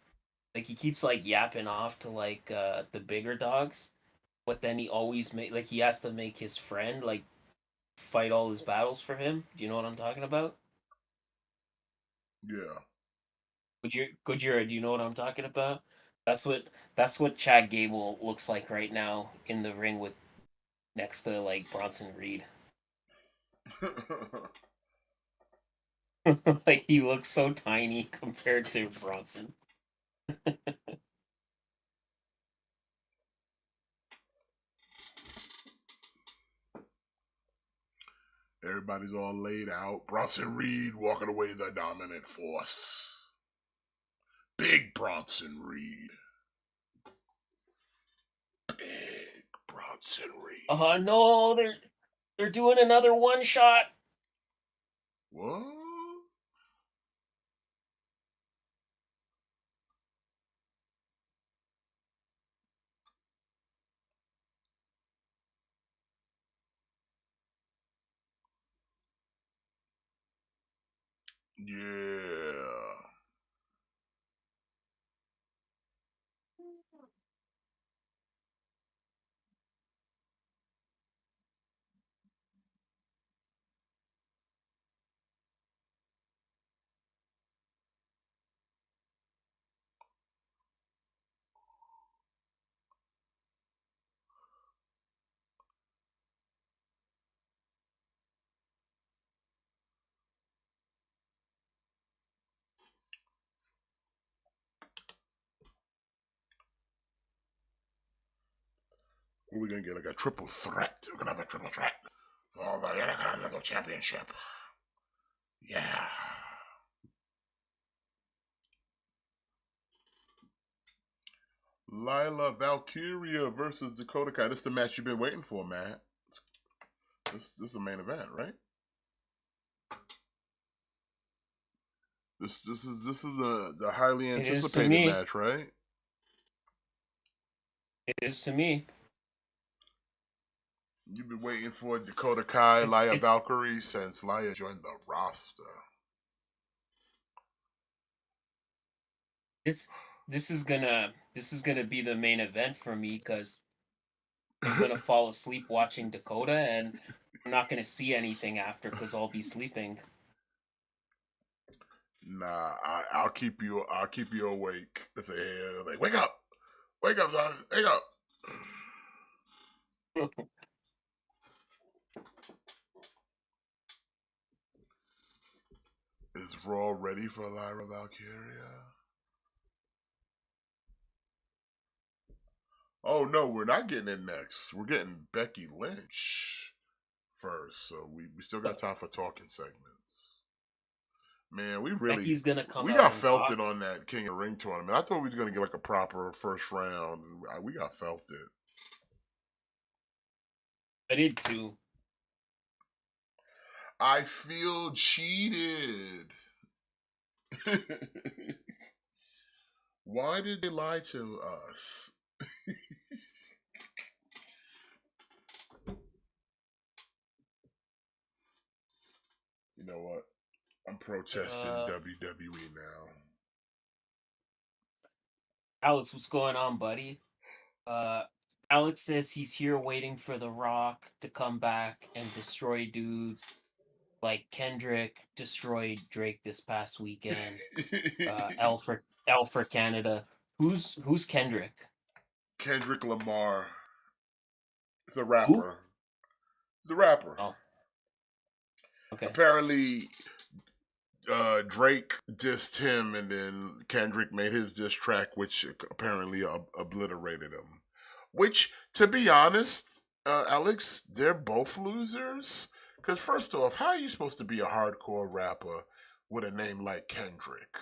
yapping off to like the bigger dogs, but then he always he has to make his friend like fight all his battles for him. Do you know what I'm talking about? Yeah. Gojira, do you know what I'm talking about? That's what that's what Chad Gable looks like right now in the ring with next to like Bronson Reed. Like he looks so tiny compared to Bronson. Everybody's all laid out. Bronson Reed walking away the dominant force. Big Bronson Reed. Big Bronson Reed. Oh no, they're doing another one shot. What? Yeah. We're gonna get like a triple threat. We're gonna have a triple threat for the Intercontinental Championship. Yeah. Lila Valkyria versus Dakota Kai. This is the match you've been waiting for, Matt. This is the main event, right? This is the highly It is to anticipated me. match, right? It is to me. You've been waiting for Dakota Kai, Laya It's Valkyrie since Laya joined the roster. this is gonna be the main event for me because I'm gonna fall asleep watching Dakota and I'm not gonna see anything after because I'll be sleeping. Nah, I'll keep you awake. If they like, wake up, son, wake up. Is Raw ready for Lyra Valkyria? Oh no, we're not getting it next. We're getting Becky Lynch first, so we still got time for talking segments. Man, Becky's gonna come we out got and talk. felted on that King of the Ring tournament. I thought we was gonna get like a proper first round. We got felted. I did too. I feel cheated. Why did they lie to us? You know what? I'm protesting WWE now. Alex, what's going on, buddy? Uh, Alex says he's here waiting for The Rock to come back and destroy dudes like Kendrick destroyed Drake this past weekend. L for Canada. Who's Kendrick? Kendrick Lamar. It's a Who? rapper. He's a rapper. Oh, okay. Apparently, Drake dissed him, and then Kendrick made his diss track, which apparently obliterated him. Which, to be honest, Alex, they're both losers. Because first off, how are you supposed to be a hardcore rapper with a name like Kendrick?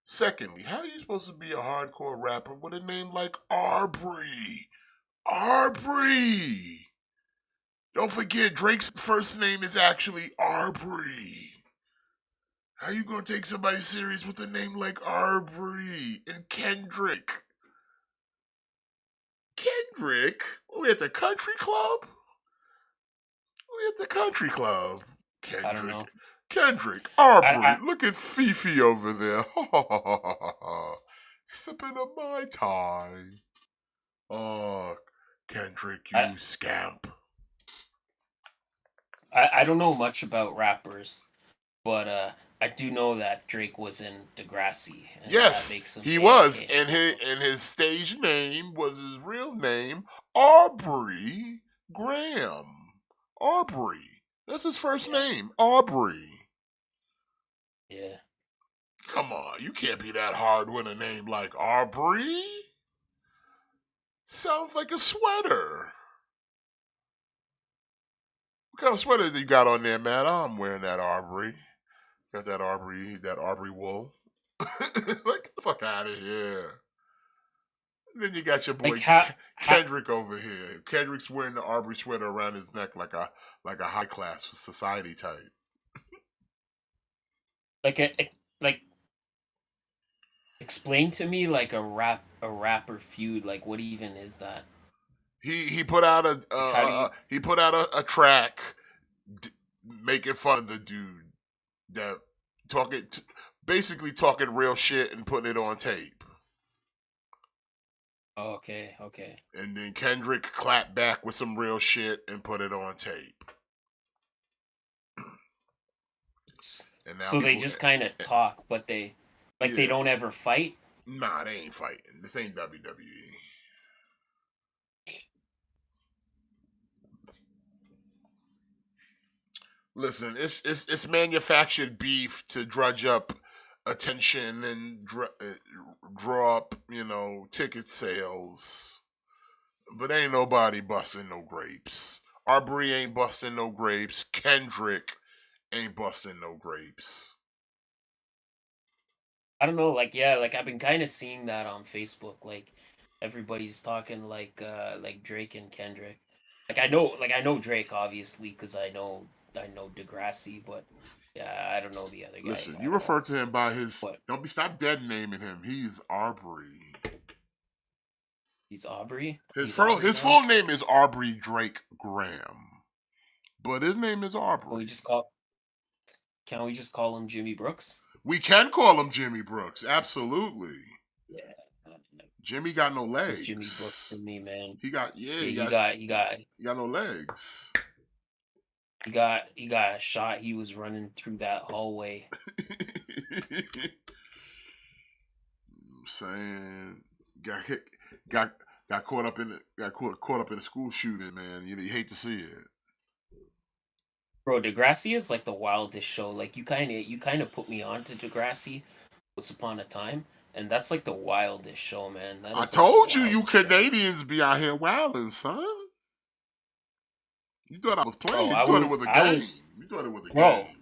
Secondly, how are you supposed to be a hardcore rapper with a name like Arbery? Arbery! Don't forget, Drake's first name is actually Arbery. How you gonna take somebody serious with a name like Arbery and Kendrick? Kendrick? We at the country club? We at the country club. I don't know. Kendrick, Arbery. I Look at Fifi over there. Sipping a Mai Tai. Oh, Kendrick, I you scamp. I don't know much about rappers, but I do know that Drake was in Degrassi, and that Yes, makes him he was, AKA and his stage name was his real name, Arbery Graham. Arbery. That's his first Yeah. name, Aubrey. Yeah. Come on, you can't be that hard with a name like Aubrey. Sounds like a sweater. What kind of sweater you got on there, man? I'm wearing that Aubrey. Got that Aubrey wool. Like, get the fuck out of here. And then you got your Like boy how Kendrick over here. Kendrick's wearing the Aubrey sweater around his neck like a high class society type. like like explain to me like a rapper feud. Like what even is that? He put out Like how do you he put out a track d- making fun of the dude that talking basically talking real shit and putting it on tape. oh, okay, okay. And then Kendrick clapped back with some real shit and put it on tape. And now So they people, just kind of talk, but they yeah, don't ever fight. nah, they ain't fighting. This ain't WWE. Listen, it's manufactured beef to drudge up attention and draw up, ticket sales. But ain't nobody busting no grapes. Arbery ain't busting no grapes. Kendrick ain't busting no grapes. I don't know, like yeah, like I've been kind of seeing that on Facebook. Like everybody's talking like Drake and Kendrick. Like I know Drake obviously because I know Degrassi, but yeah, I don't know the other guy Listen, you at refer all. to him by his. But Don't be stop dead naming him. He's Arbery. he's Aubrey. His He's full Aubrey his now. full name is Arbery Drake Graham, but his name is Can we Arbery. just call can we just call him Jimmy Brooks? We can call him Jimmy Brooks, absolutely. Yeah, Jimmy got no it's Jimmy Brooks to legs. me, man. He got yeah, Yeah, he got no legs. he got shot. He was running through that hallway. Saying got hit, got got caught up in caught up in a school shooting, man. You hate to see it. Bro, Degrassi is like the wildest show. Like you kind of put me on to Degrassi once upon a time, and that's like the wildest show, man. That I is like the told you, you wildest show. Canadians be out here wilding, son. You thought I was Bro, playing. You thought it was a I game. was You thought it was a bro, game.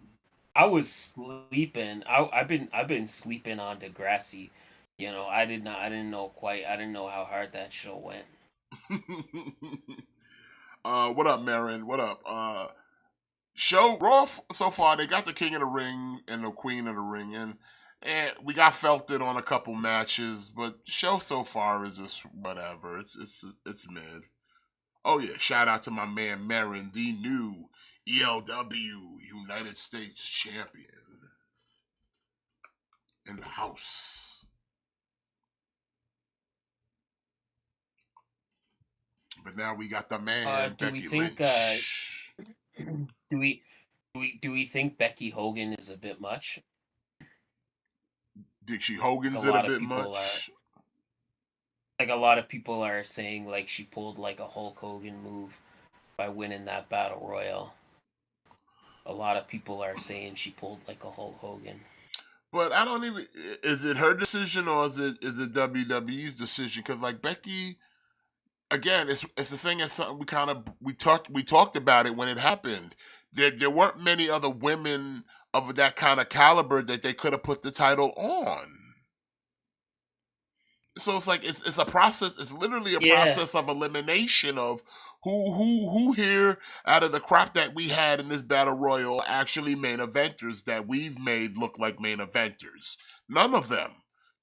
I was sleeping. I've been sleeping on Degrassi. You know, I didn't know how hard that show went. What up, Marin? What up? Show Raw so far. They got the King of the Ring and the Queen of the Ring, and we got felted on a couple matches, but show so far is just whatever. It's mid. Oh yeah, shout out to my man Marin, the new ELW United States Champion in the house. But now we got the man Do we Becky think Lynch. do we do we think Becky Hogan is a bit much? Dixie Like Hogan's it a bit much. a lot of people are saying like she pulled like a Hulk Hogan move by winning that battle royal. A lot of people are saying she pulled like a Hulk Hogan. But I don't even. Is it her decision or is it WWE's decision? Because like Becky, again, it's the thing. It's something we talked about it when it happened. There weren't many other women of that kind of caliber that they could have put the title on. So it's like it's a process. It's literally a Yeah, process of elimination of who here out of the crap that we had in this battle royal actually main eventers that we've made look like main eventers. None of them.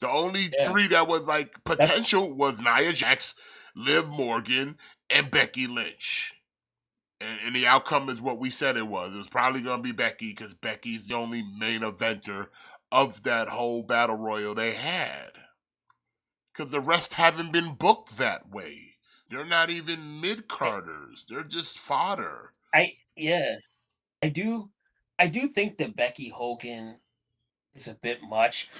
The only yeah. three that was like That's potential was Nia Jax, Liv Morgan, and Becky Lynch. And the outcome is what we said it was. It was probably going to be Becky because Becky's the only main eventer of that whole battle royal they had. Because the rest haven't been booked that way. They're not even mid I, carders. They're just fodder. yeah. I do I do think that Becky Hogan is a bit much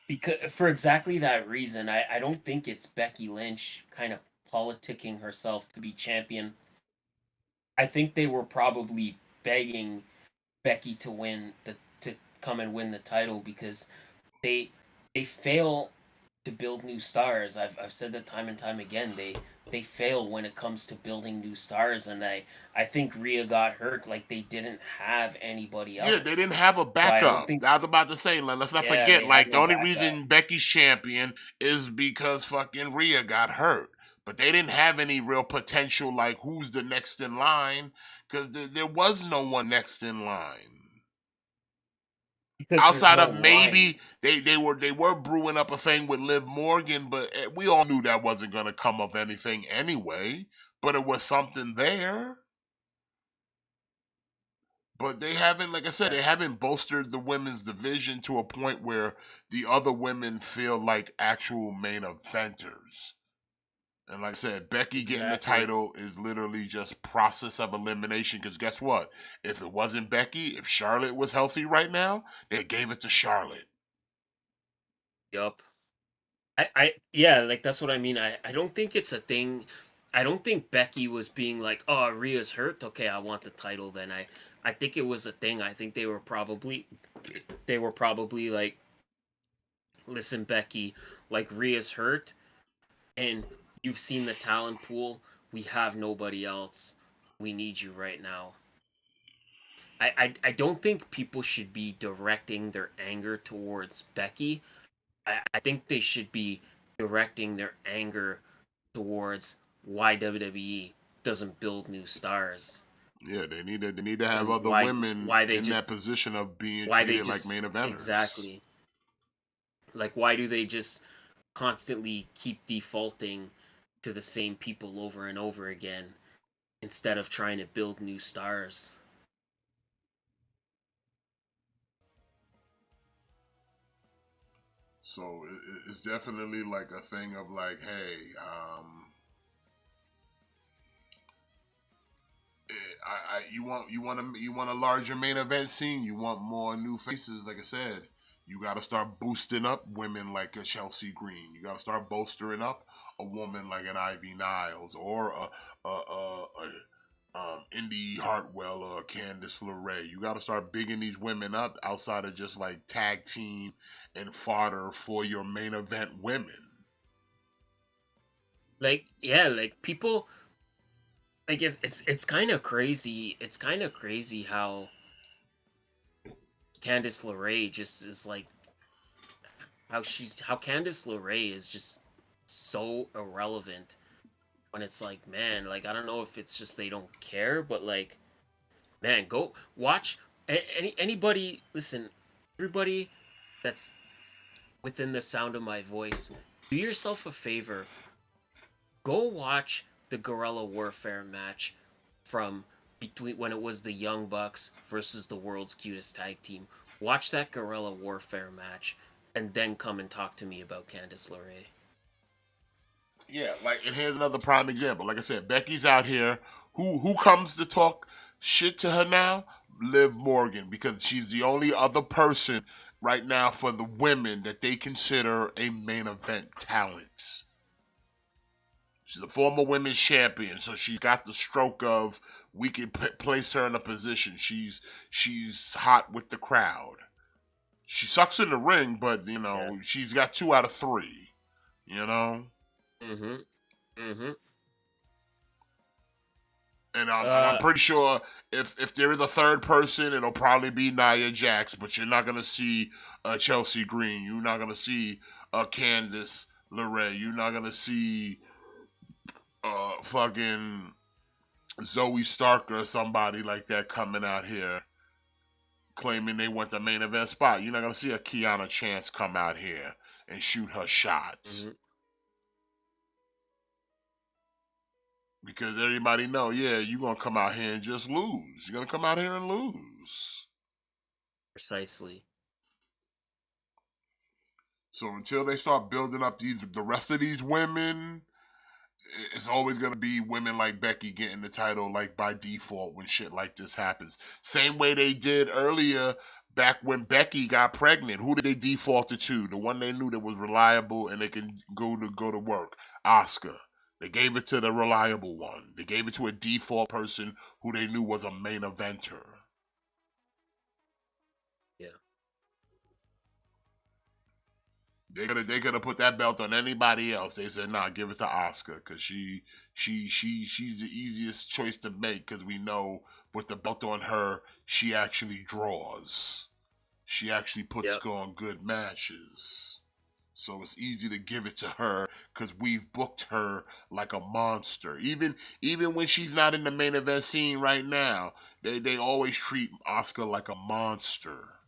because for exactly that reason. I don't think it's Becky Lynch kind of politicking herself to be champion. I think they were probably begging Becky to come and win the title because they they fail to build new stars. I've said that time and time again. They fail when it comes to building new stars, and I think Rhea got hurt like they didn't have anybody Yeah, they didn't else. have a So I don't backup. think I was about to say, let's not yeah, forget, they had like, the no only backup. reason Becky's champion is because fucking Rhea got hurt. But they didn't have any real potential, like, who's the next in line, because there was no one next in line. Because there's Outside no of line. maybe they were brewing up a thing with Liv Morgan, but we all knew that wasn't gonna come of anything anyway. But it was something there. But they haven't, like I said, they haven't bolstered the women's division to a point where the other women feel like actual main eventers. And like I said, Becky getting the Exactly. title is literally just process of elimination. Because guess what? If it wasn't Becky, if Charlotte was healthy right now, they gave it to Charlotte. Yup. Yeah, like that's what I mean. I don't think it's a thing. I don't think Becky was being like, "Oh, Rhea's hurt. Okay, I want the title." Then I think it was a thing. I think they were probably like, "Listen, Becky, like Rhea's hurt, and you've seen the talent pool. We have nobody else. We need you right now." I don't think people should be directing their anger towards Becky. I think they should be directing their anger towards why WWE doesn't build new stars Yeah, they need to have and other women why they in that just position of being why they treated like just main eventers. exactly, like why do they just constantly keep defaulting to the same people over and over again instead of trying to build new stars? So it's definitely like a thing of like, hey, you want a larger main event scene. You want more new faces. Like I said, you got to start boosting up women like a Chelsea Green. You got to start bolstering up a woman like an Ivy Niles or Indy Hartwell or Candice LeRae. You got to start bigging these women up outside of just like tag team and fodder for your main event women. Like yeah, like people like it's kind of crazy. It's kind of crazy how Candice LeRae just is like how Candice LeRae is just so irrelevant when it's like, man, like I don't know if it's just they don't care, but like, man, go watch anybody listen, everybody that's within the sound of my voice, do yourself a favor, go watch the Guerrilla Warfare match from between when it was the Young Bucks versus the world's cutest tag team. Watch that Guerrilla Warfare match and then come and talk to me about Candice LeRae. Yeah, like, and here's another prime example. Like I said, Becky's out here. Who comes to talk shit to her now? Liv Morgan, because she's the only other person right now for the women that they consider a main event talent. She's a former women's champion, so she's got the stroke of we can place her in a position. She's hot with the crowd. She sucks in the ring, but Yeah. she's got 2 out of 3. You know. Mm-hmm. Mm-hmm. And I'm pretty sure if there is a third person, it'll probably be Nia Jax, but you're not gonna see Chelsea Green. You're not gonna see Candice LeRae. You're not gonna see fucking Zoe Stark or somebody like that coming out here claiming they want the main event spot. You're not gonna see a Kiana Chance come out here and shoot her shots. Mm-hmm. Because everybody know, yeah, you're going to come out here and just lose. You're going to come out here and lose. Precisely. So until they start building up the rest of these women, it's always going to be women like Becky getting the title like by default when shit like this happens. Same way they did earlier back when Becky got pregnant. Who did they default it to? The one they knew that was reliable and they can go to work. Asuka. They gave it to the reliable one. They gave it to a default person who they knew was a main eventer. They could have put that belt on anybody else. They said, "Nah, give it to Asuka because she's the easiest choice to make because we know with the belt on her, she actually draws. She actually puts Yep. on good matches." So it's easy to give it to her because we've booked her like a monster. Even when she's not in the main event scene right now, they always treat Asuka like a monster.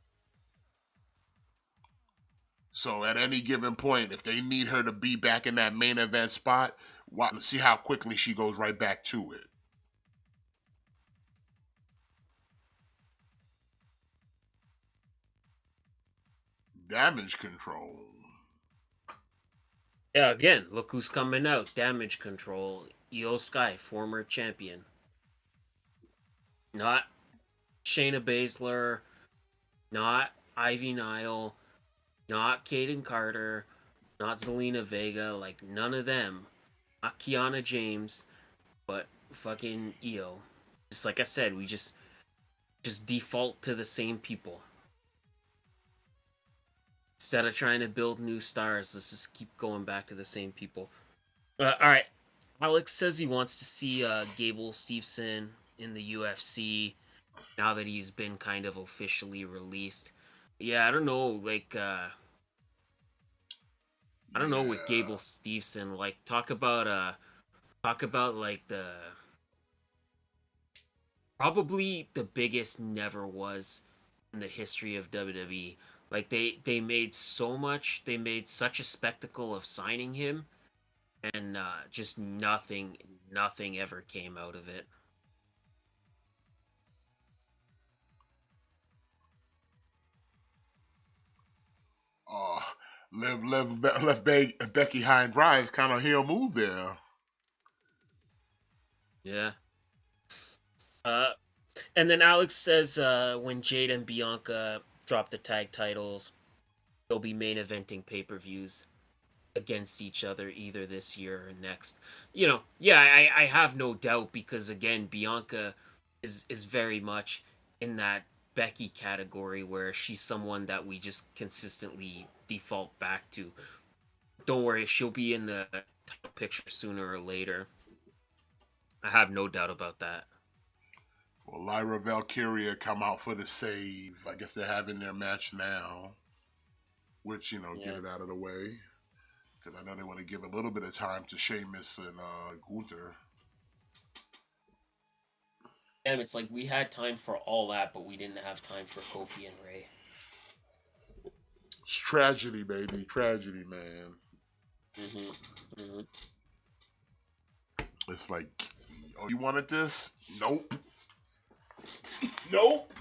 So at any given point, if they need her to be back in that main event spot, see how quickly she goes right back to it. Damage control. Yeah, again, look who's coming out. Damage Control. Io Sky, former champion. Not Shayna Baszler, not Ivy Nile, not Kaden Carter, not Zelina Vega, like none of them. Not Kiana James, but fucking Io. Just like I said, we just default to the same people. Instead of trying to build new stars, let's just keep going back to the same people. All right. Alex says he wants to see Gable Steveson in the UFC now that he's been kind of officially released. Yeah, I don't know. Like, I don't know with Gable Steveson. Like, talk about like the probably the biggest never was in the history of WWE. Like they made so much, they made such a spectacle of signing him, and just nothing ever came out of it. Uh, left Becky high and dry. It's kind of heel move there. Yeah. Uh, and then Alex says when Jade and Bianca drop the tag titles, they'll be main eventing pay per views against each other either this year or next. You know, yeah, I have no doubt because again, Bianca is very much in that Becky category where she's someone that we just consistently default back to. Don't worry, she'll be in the title picture sooner or later. I have no doubt about that. Well, Lyra Valkyria come out for the save. I guess they're having their match now, which get Yeah. it out of the way because I know they want to give a little bit of time to Sheamus and Gunther. Damn, it's like we had time for all that, but we didn't have time for Kofi and Ray. It's tragedy, baby, tragedy, man. Mm-hmm. It's like, oh, you wanted this? Nope. Nope.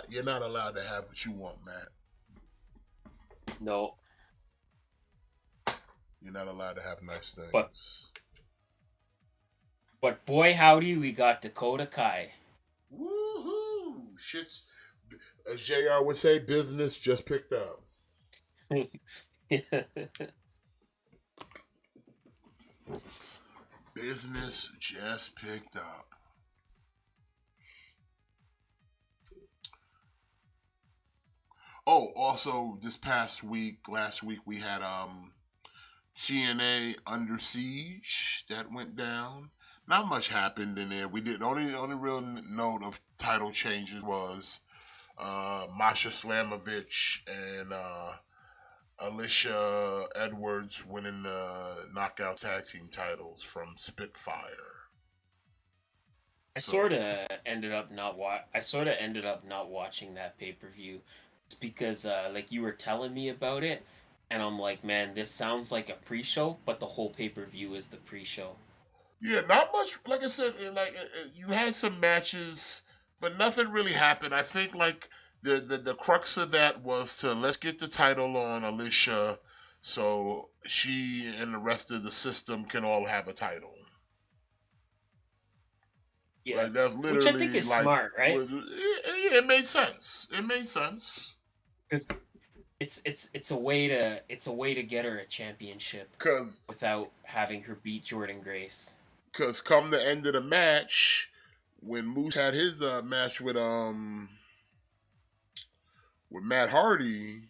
You're not allowed to have what you want, Matt. No. You're not allowed to have nice things. But boy, howdy, we got Dakota Kai. Woohoo! Shit's, as JR would say, business just picked up. Business just picked up. Oh, also last week we had TNA Under Siege that went down. Not much happened in there. We did only real note of title changes was Masha Slamovich and Alicia Edwards winning the knockout tag team titles from Spitfire. I sort of ended up not watching that pay-per-view. It's because like you were telling me about it and I'm like, man, this sounds like a pre-show, but the whole pay-per-view is the pre-show. Yeah, not much. Like I said, you had some matches, but nothing really happened. I think like the crux of that was to let's get the title on Alicia, so she and the rest of the system can all have a title. Yeah. Like that's literally Which I think is like, smart, right? yeah, it made sense. It made sense. Cuz it's a way to get her a championship Cause without having her beat Jordan Grace. Cause come the end of the match, when Moose had his match with Matt Hardy,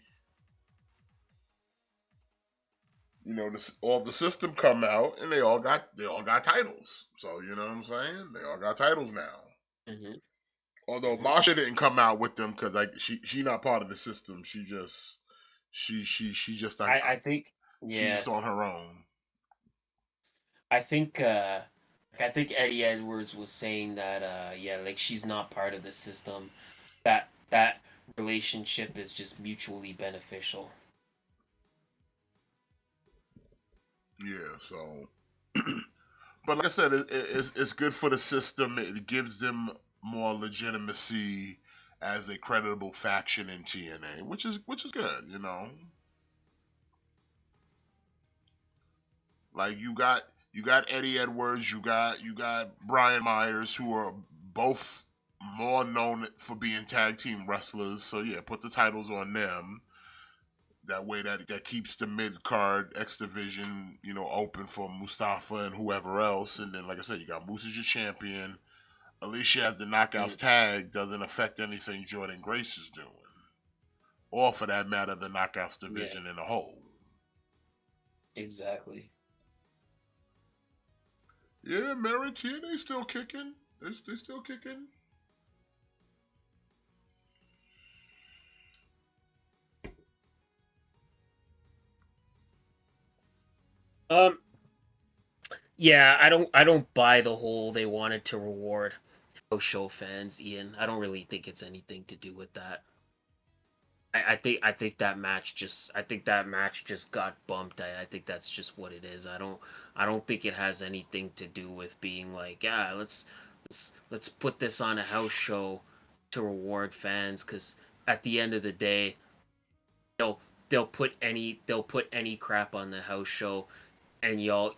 all the system come out and they all got titles. So you know what I'm saying? They all got titles now. Hmm. Although Hmm. Masha didn't come out with them because like she not part of the system. She just like I think, she's yeah, just on her own. I think I think Eddie Edwards was saying that yeah, like she's not part of the system. That relationship is just mutually beneficial. Yeah. So, but like I said, it's good for the system. It gives them more legitimacy as a credible faction in TNA, which is good. Like you got Eddie Edwards, you got Brian Myers, who are both more known for being tag team wrestlers. So yeah, put the titles on them. That way, that keeps the mid card X division, open for Mustafa and whoever else. And then, like I said, you got Moose as your champion. Alicia as the Knockouts Mm, tag doesn't affect anything Jordan Grace is doing, or for that matter, the Knockouts yeah, division in a whole. exactly. Yeah, Merit here, they still kicking. They still kicking. Um, yeah, I don't buy the whole they wanted to reward house show fans, Ian. I don't really think it's anything to do with that. I think that match just got bumped. I think that's just what it is. I don't think it has anything to do with being like, yeah, let's put this on a house show to reward fans, cuz at the end of the day, they'll they'll put any crap on the house show, and y'all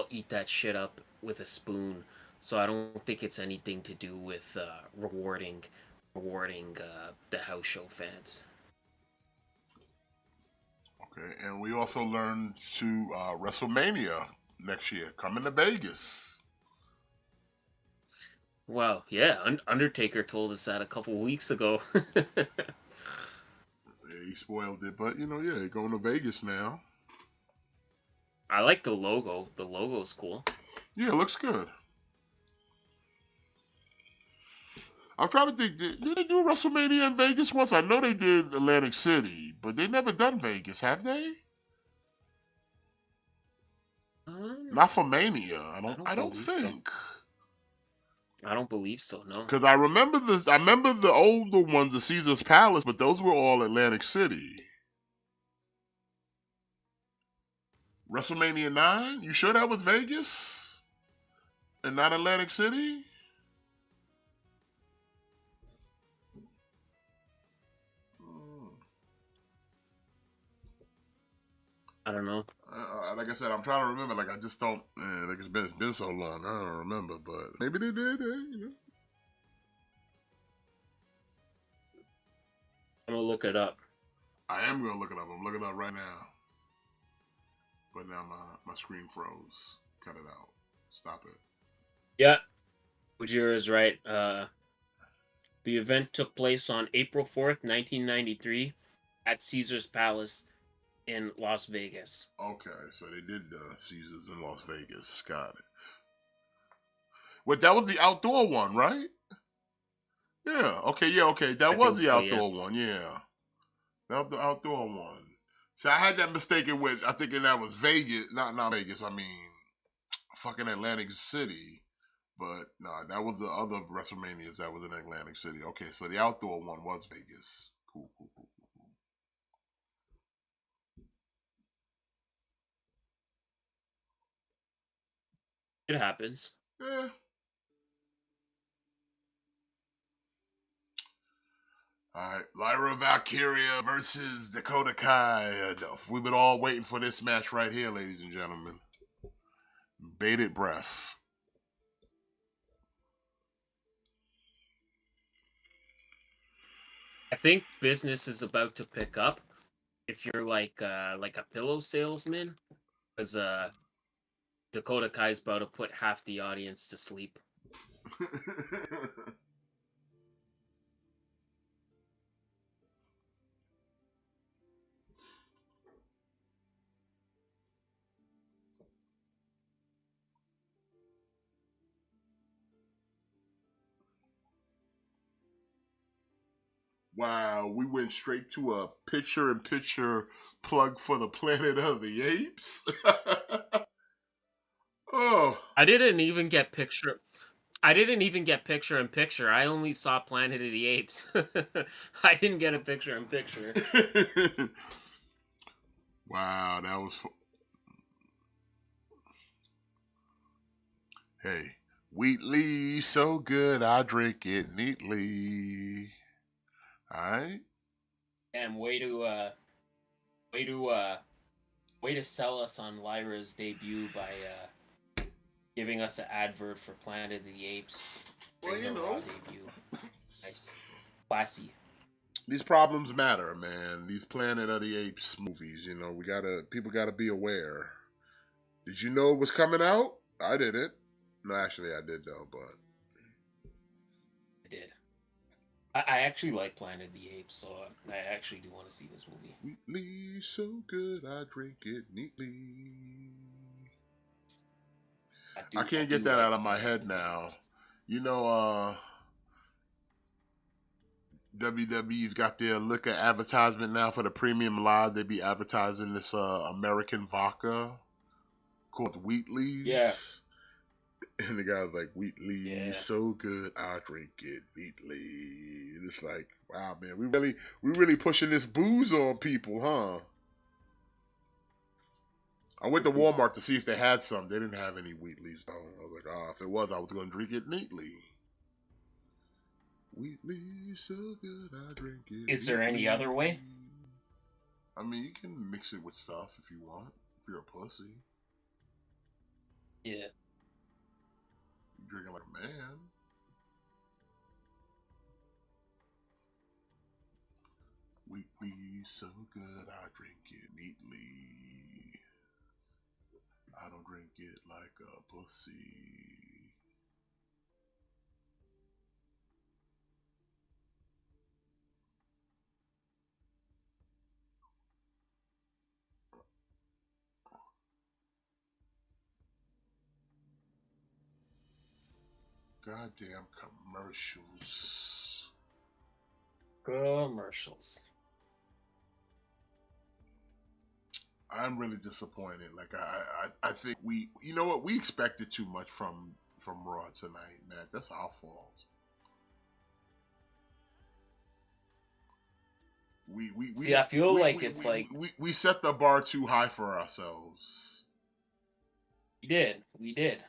eat that shit up with a spoon. So I don't think it's anything to do with rewarding the house show fans. Okay, and we also learned to WrestleMania next year coming to Vegas. Wow, yeah, Undertaker told us that a couple weeks ago. Yeah, he spoiled it, but yeah, going to Vegas now. I like the logo. The logo's cool. Yeah, it looks good. I'm trying to think. Did they do WrestleMania in Vegas once? I know they did Atlantic City, but they never done Vegas, have they? Um, Not for Mania. I I don't. don't I don't believe so. think. I don't believe so. No. Because I remember this. I remember the older ones, the Caesar's Palace, but those were all Atlantic City. WrestleMania 9? You sure that was Vegas and not Atlantic City? Hmm. I don't know. Like I said, I'm trying to remember. Like I just don't. Like it's been so long. I don't remember, but maybe they did. I'm gonna look it up. I am gonna look it up. I'm looking it up right now. But now my screen froze. Cut it out. Stop it. Yeah, Ujira is right. The event took place on April 4th, 1993, at Caesar's Palace in Las Vegas. Okay, so they did the Caesars in Las Vegas. Got it. Wait, that was the outdoor one, right? Yeah. Okay. Yeah. Okay. That I was think the so. Yeah. outdoor one. Yeah. That was the outdoor one. So I had that mistaken with. I thinking that was Vegas. Not Vegas. I mean, fucking Atlantic City. But no, that was the other WrestleManias that was in Atlantic City. Okay, so the outdoor one was Vegas. Cool. Cool. Cool. Cool. It happens. Yeah. All right, Lyra Valkyria versus Dakota Kai. We've been all waiting for this match right here, ladies and gentlemen. Bated breath. I think business is about to pick up if you're like a pillow salesman, because Dakota Kai's about to put half the audience to sleep. Wow, we went straight to a picture-in-picture plug for the Planet of the Apes. Oh, I didn't even get picture. I didn't even get picture in picture. I only saw Planet of the Apes. I didn't get a picture in picture. wow, that was. Hey, Wheatley, so good, I drink it neatly. All right. And way to way to sell us on Lyra's debut by giving us an advert for Planet of the Apes Well, during you her Raw know, debut. Nice, classy. these problems matter, man. These Planet of the Apes movies, people gotta be aware. Did you know it was coming out? I didn't. No, actually, I did though, but I did. I actually like Planet of the Apes, so I actually do want to see this movie. Wheatley, so good, I drink it neatly. I can't get that like out of my Planet head of the now. Apes. You know, WWE's got their liquor advertisement now for the premium live. They be advertising this American vodka called Yeah, Wheatley's. And the guy's like, Wheatley, yeah. so good, I drink it neatly. And it's like, wow, man, we really pushing this booze on people, huh? I went to Walmart to see if they had some. They didn't have any Wheatleys though. I was like, if it was, I was gonna drink it neatly. Wheatley, so good, I drink it. Is there any other way? I mean, you can mix it with stuff if you want. If you're a pussy, Yeah. you drinking like a man. Wheatley, so good, I drink it neatly. I don't drink it like a pussy. Goddamn commercials. Commercials. I'm really disappointed. Like I think you know what, we expected too much from Raw tonight, man. That's our fault. See, I feel like it's like we set the bar too high for ourselves. we did.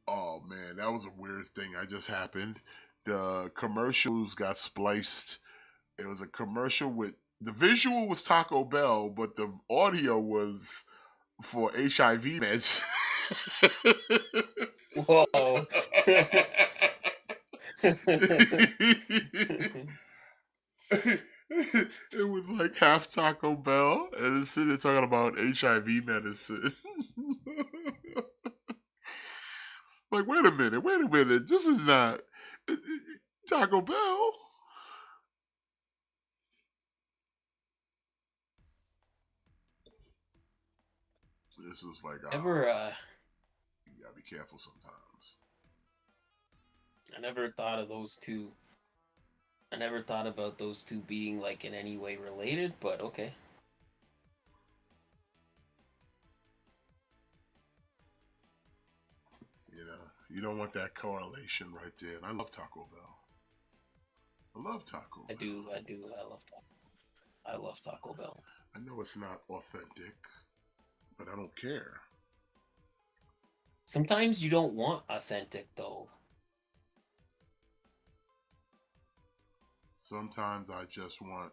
Oh man, that was a weird thing that just happened. The commercials got spliced. It was a commercial with the visual was Taco Bell, but the audio was for HIV meds. Whoa. It was like half Taco Bell, and it's sitting there talking about HIV medicine. Like, wait a minute, this is not Taco Bell. This is like, Ever you gotta be careful sometimes. I never thought of those two. I never thought about those two being like in any way related, but okay. You know, you don't want that correlation right there. And I love Taco Bell. I love Taco Bell. I do. I love Taco Bell. I know it's not authentic, but I don't care. Sometimes you don't want authentic though. Sometimes I just want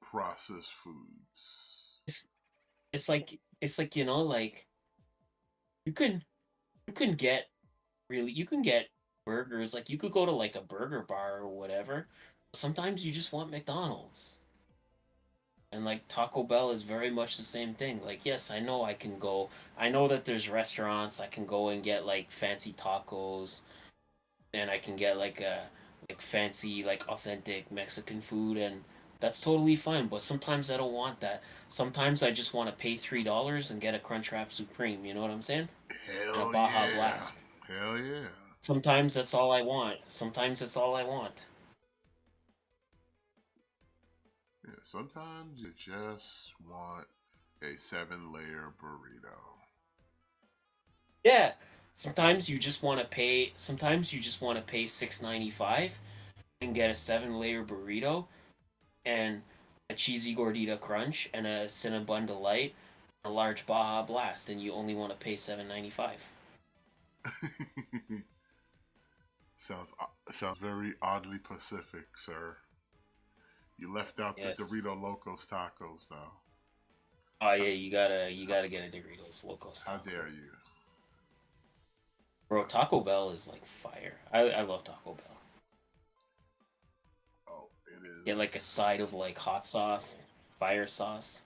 processed foods. It's like, you know, like you can get you can get burgers, like you could go to like a burger bar or whatever. Sometimes you just want McDonald's. And like Taco Bell is very much the same thing. Like, yes, I know that there's restaurants I can go and get like fancy tacos, and I can get like a like fancy like authentic Mexican food, and That's totally fine. But sometimes I don't want that. Sometimes I just want to pay $3 and get a Crunchwrap Supreme. You know what I'm saying? And a Hell Baja yeah. Blast. Hell yeah. Sometimes that's all I want. Sometimes that's all I want. Yeah, sometimes you just want a 7-layer burrito. Yeah. Sometimes you just want to pay. Sometimes you just want to pay $6.95 and get a 7-layer burrito and a cheesy gordita crunch and a Cinnabon delight, a large Baja Blast, and you only want to pay $7.95. Sounds very oddly Pacific, sir. You left out the Yes. Dorito Locos tacos, though. Oh yeah, you gotta get a Doritos Locos How Taco. dare you? Bro, Taco Bell is like fire. I love Taco Bell. Oh, it Get like a side is. of like hot sauce, fire sauce.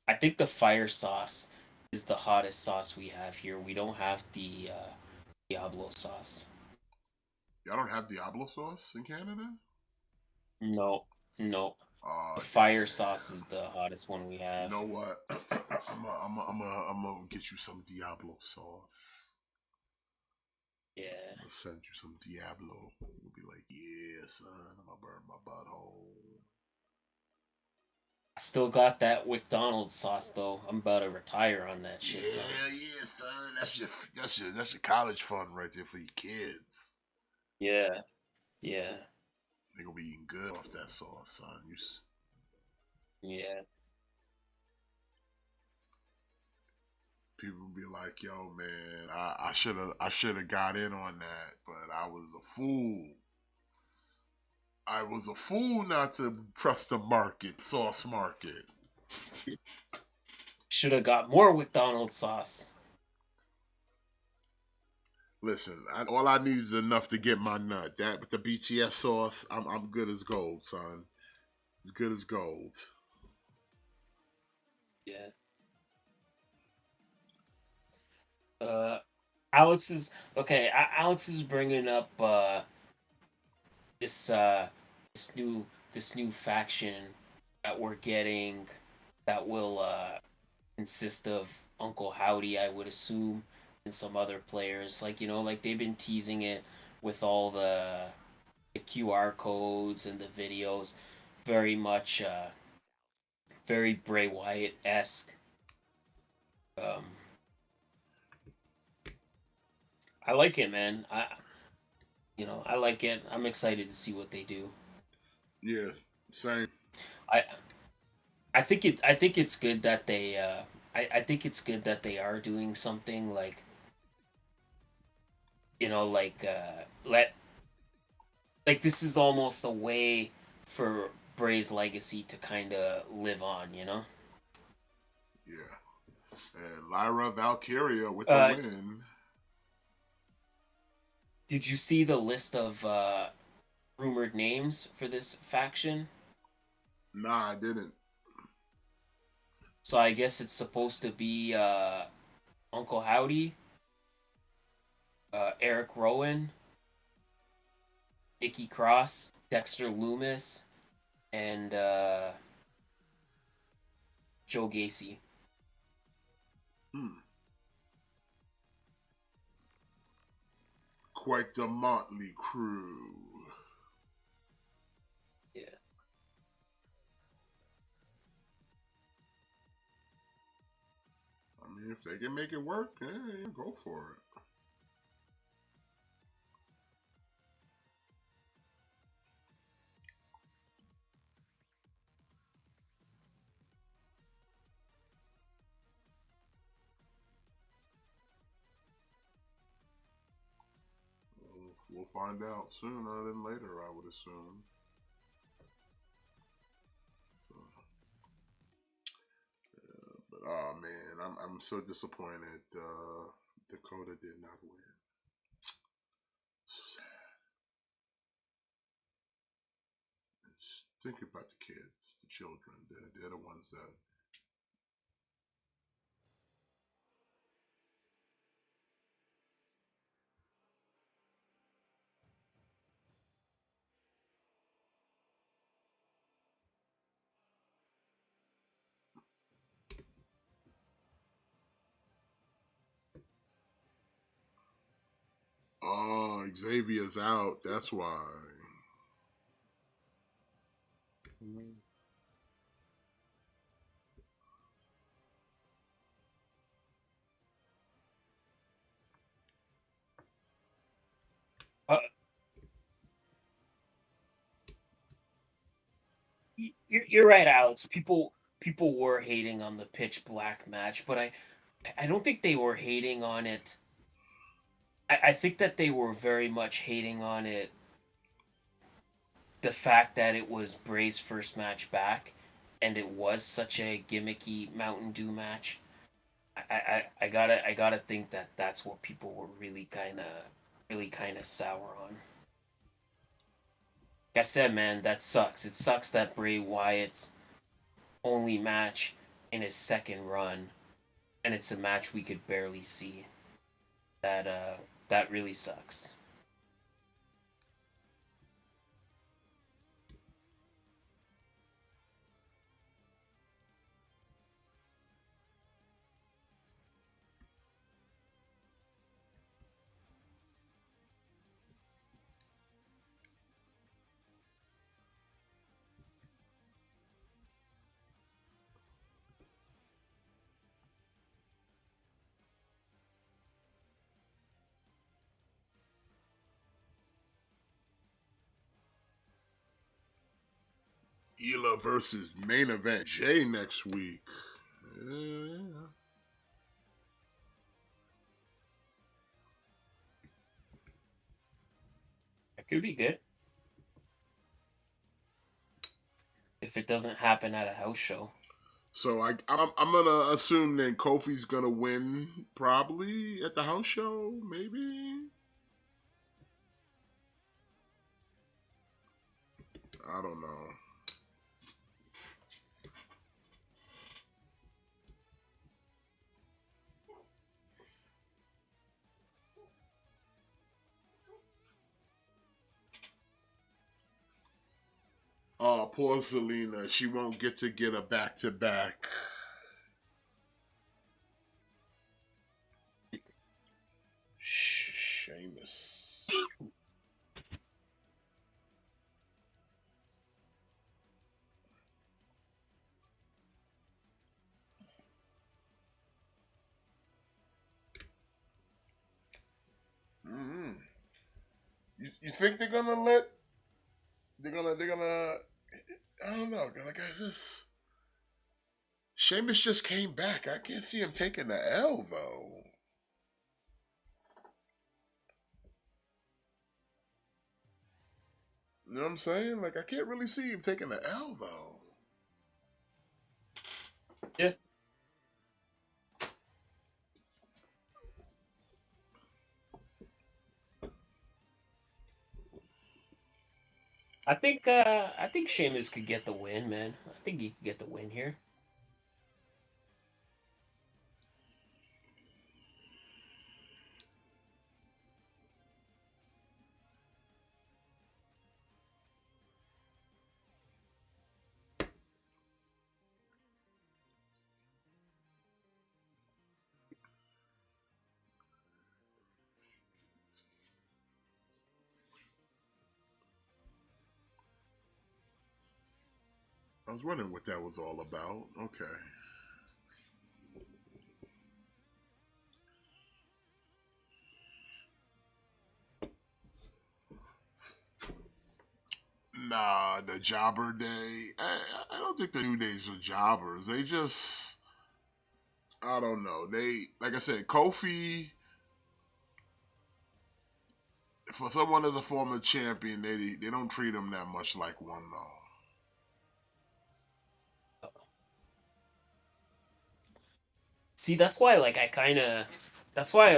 I think the fire sauce is the hottest sauce we have here. We don't have the Diablo sauce. Y'all don't have Diablo sauce in Canada? No, no. Oh, The fire sauce damn. is the hottest one we You have. know what? I'm gonna get you some Diablo sauce. Yeah. I'll send you some Diablo. You'll be like, yeah, son, I'm gonna burn my butthole. I still got that McDonald's sauce though. I'm about to retire on that Yeah, shit, son. yeah, son. That's your college fund right there for your kids. Yeah. Yeah. They gonna be eating good off that sauce, son. Yeah. People be like, yo, man, I should have got in on that, but I was a fool. I was a fool not to trust the market, sauce market. Should have got more McDonald's sauce. Listen, all I need is enough to get my nut. That with the BTS sauce, I'm good as gold, son. As good as gold. Yeah. Uh, Alex is okay. Alex is bringing up this this new faction that we're getting that will consist of Uncle Howdy, I would assume, and some other players. Like like they've been teasing it with all the QR codes and the videos, very much very Bray Wyatt esque. Um, I like it, man. I like it. I'm excited to see what they do. Yeah, same. I I think it's good that they I think it's good that they are doing something like like like this is almost a way for Bray's legacy to kind of live on, you know? Yeah. And Lyra Valkyria with the Uh win. did you see the list of rumored names for this faction? Nah, I didn't. So I guess it's supposed to be Uncle Howdy, Eric Rowan, Nikki Cross, Dexter Loomis, and Joe Gacy. Hmm. Quite the motley crew. Yeah. I mean, if they can make it work, yeah, go for it. We'll find out sooner than later, I would assume. So, but oh man, I'm so disappointed. Dakota did not win. So sad. Just think about the kids, the children. They're the ones that. Xavier's out. That's why. Uh, you're right, Alex. People were hating on the pitch black match, but I don't think they were hating on it. I think that they were very much hating on it. The fact that it was Bray's first match back, and it was such a gimmicky Mountain Dew match. I gotta think that that's what people were really kind of sour on. Like I said, man, that sucks. It sucks that Bray Wyatt's only match in his second run, and it's a match we could barely see. That really sucks. Ela versus main event Jay next week. Yeah. It could be good if it doesn't happen at a house show. So I'm gonna assume then Kofi's gonna win probably at the house show, maybe. I don't know. Oh, poor Selena. She won't get a back to back. Sheamus. Mm-hmm. You think they're gonna let? They're gonna. I don't know. Like, is this? Sheamus just came back. I can't see him taking the L though. You know what I'm saying? Like, I can't really see him taking the L though. Yeah. I think Sheamus could get the win, man. I think he could get the win here. I was wondering what that was all about. Okay. Nah, the jobber day. I don't think the New Days are jobbers. They just, I don't know. They, like I said, Kofi, for someone as a former champion, they don't treat him that much like one though. See, that's why I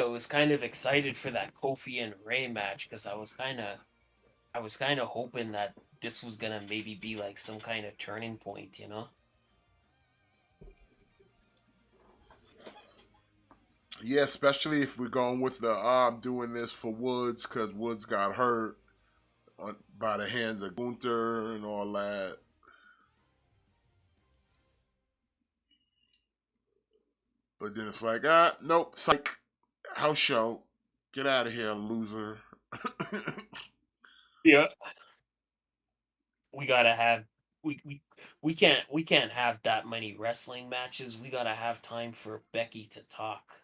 was kind of excited for that Kofi and Ray match because I was kind of hoping that this was gonna maybe be like some kind of turning point, you know? Yeah, especially if we're going with the I'm doing this for Woods because Woods got hurt by the hands of Gunther and all that. But then it's like, nope, psych, house show, get out of here, loser. Yeah. We gotta have we we can't have that many wrestling matches. We gotta have time for Becky to talk.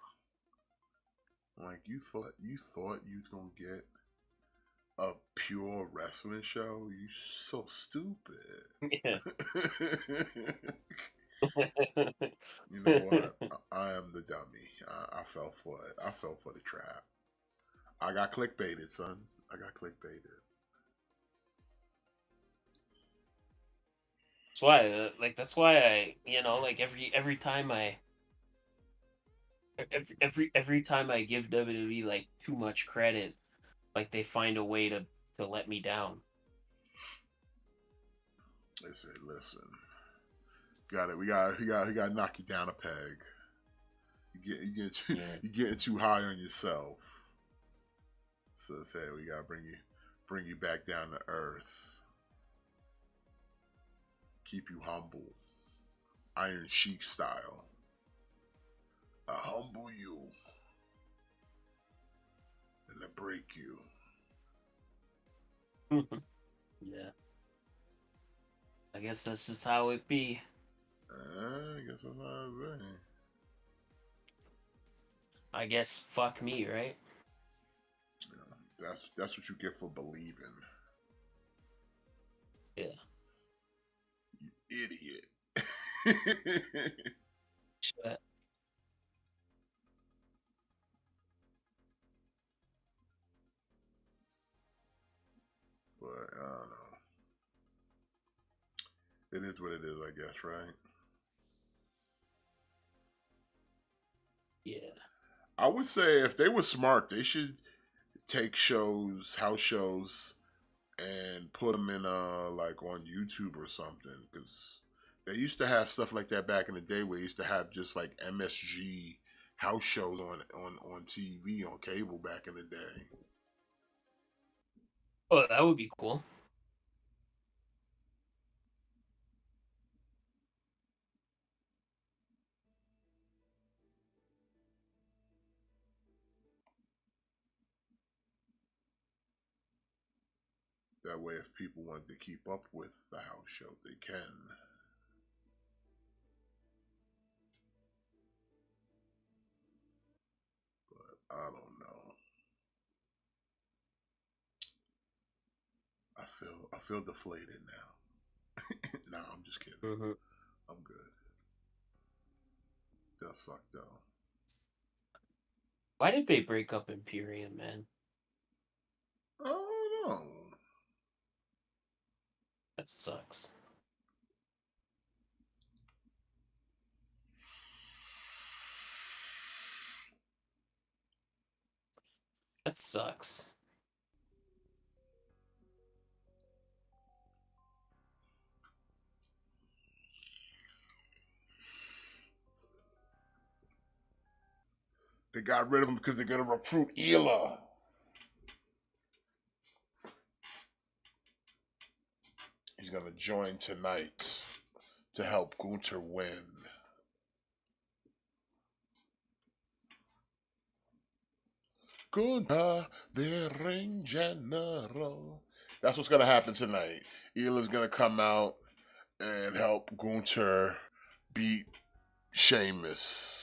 Like you thought you was gonna get a pure wrestling show? You so stupid. Yeah. You know what? I am the dummy. I fell for it. I fell for the trap. I got clickbaited, son. I got clickbaited. That's why, that's why like every time I give WWE like too much credit, like they find a way to let me down. They say, listen, got it. We got to knock you down a peg. Yeah. You getting too high on yourself. So it's, hey, we gotta bring you back down to earth. Keep you humble, Iron Sheik style. I humble you and I break you. Yeah. I guess that's just how it be. I guess that's how it be. I guess fuck me, right? That's what you get for believing. Yeah. You idiot. Shit. But I don't know. It is what it is, I guess, right? Yeah. I would say if they were smart, they should take house shows, and put them in like on YouTube or something, because they used to have stuff like that back in the day, where they used to have just like MSG house shows on TV on cable back in the day. Oh, that would be cool. That way, if people wanted to keep up with the house show, they can. But I don't know. I feel deflated now. No, I'm just kidding. Mm-hmm. I'm good. That sucked though. Why did they break up Imperium, man? I don't know. That sucks. That sucks. They got rid of him because they're gonna recruit Ela. He's gonna join tonight to help Gunther win. Gunther, the ring general. That's what's gonna happen tonight. Ela's gonna come out and help Gunther beat Sheamus.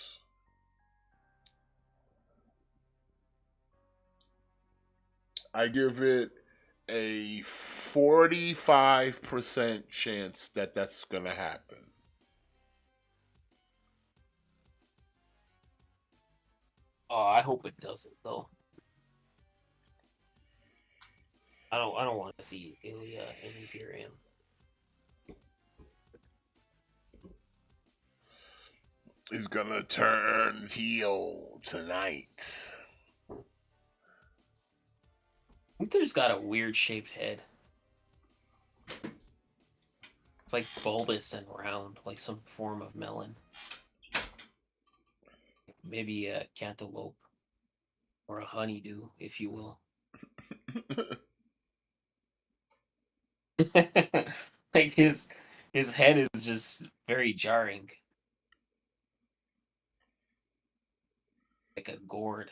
I give it a 45% chance that that's gonna happen. Oh, I hope it doesn't though. I don't want to see Ilya and Imperium. He's gonna turn heel tonight. Gunther's got a weird shaped head. It's like bulbous and round, like some form of melon. Maybe a cantaloupe. Or a honeydew, if you will. Like his head is just very jarring. Like a gourd.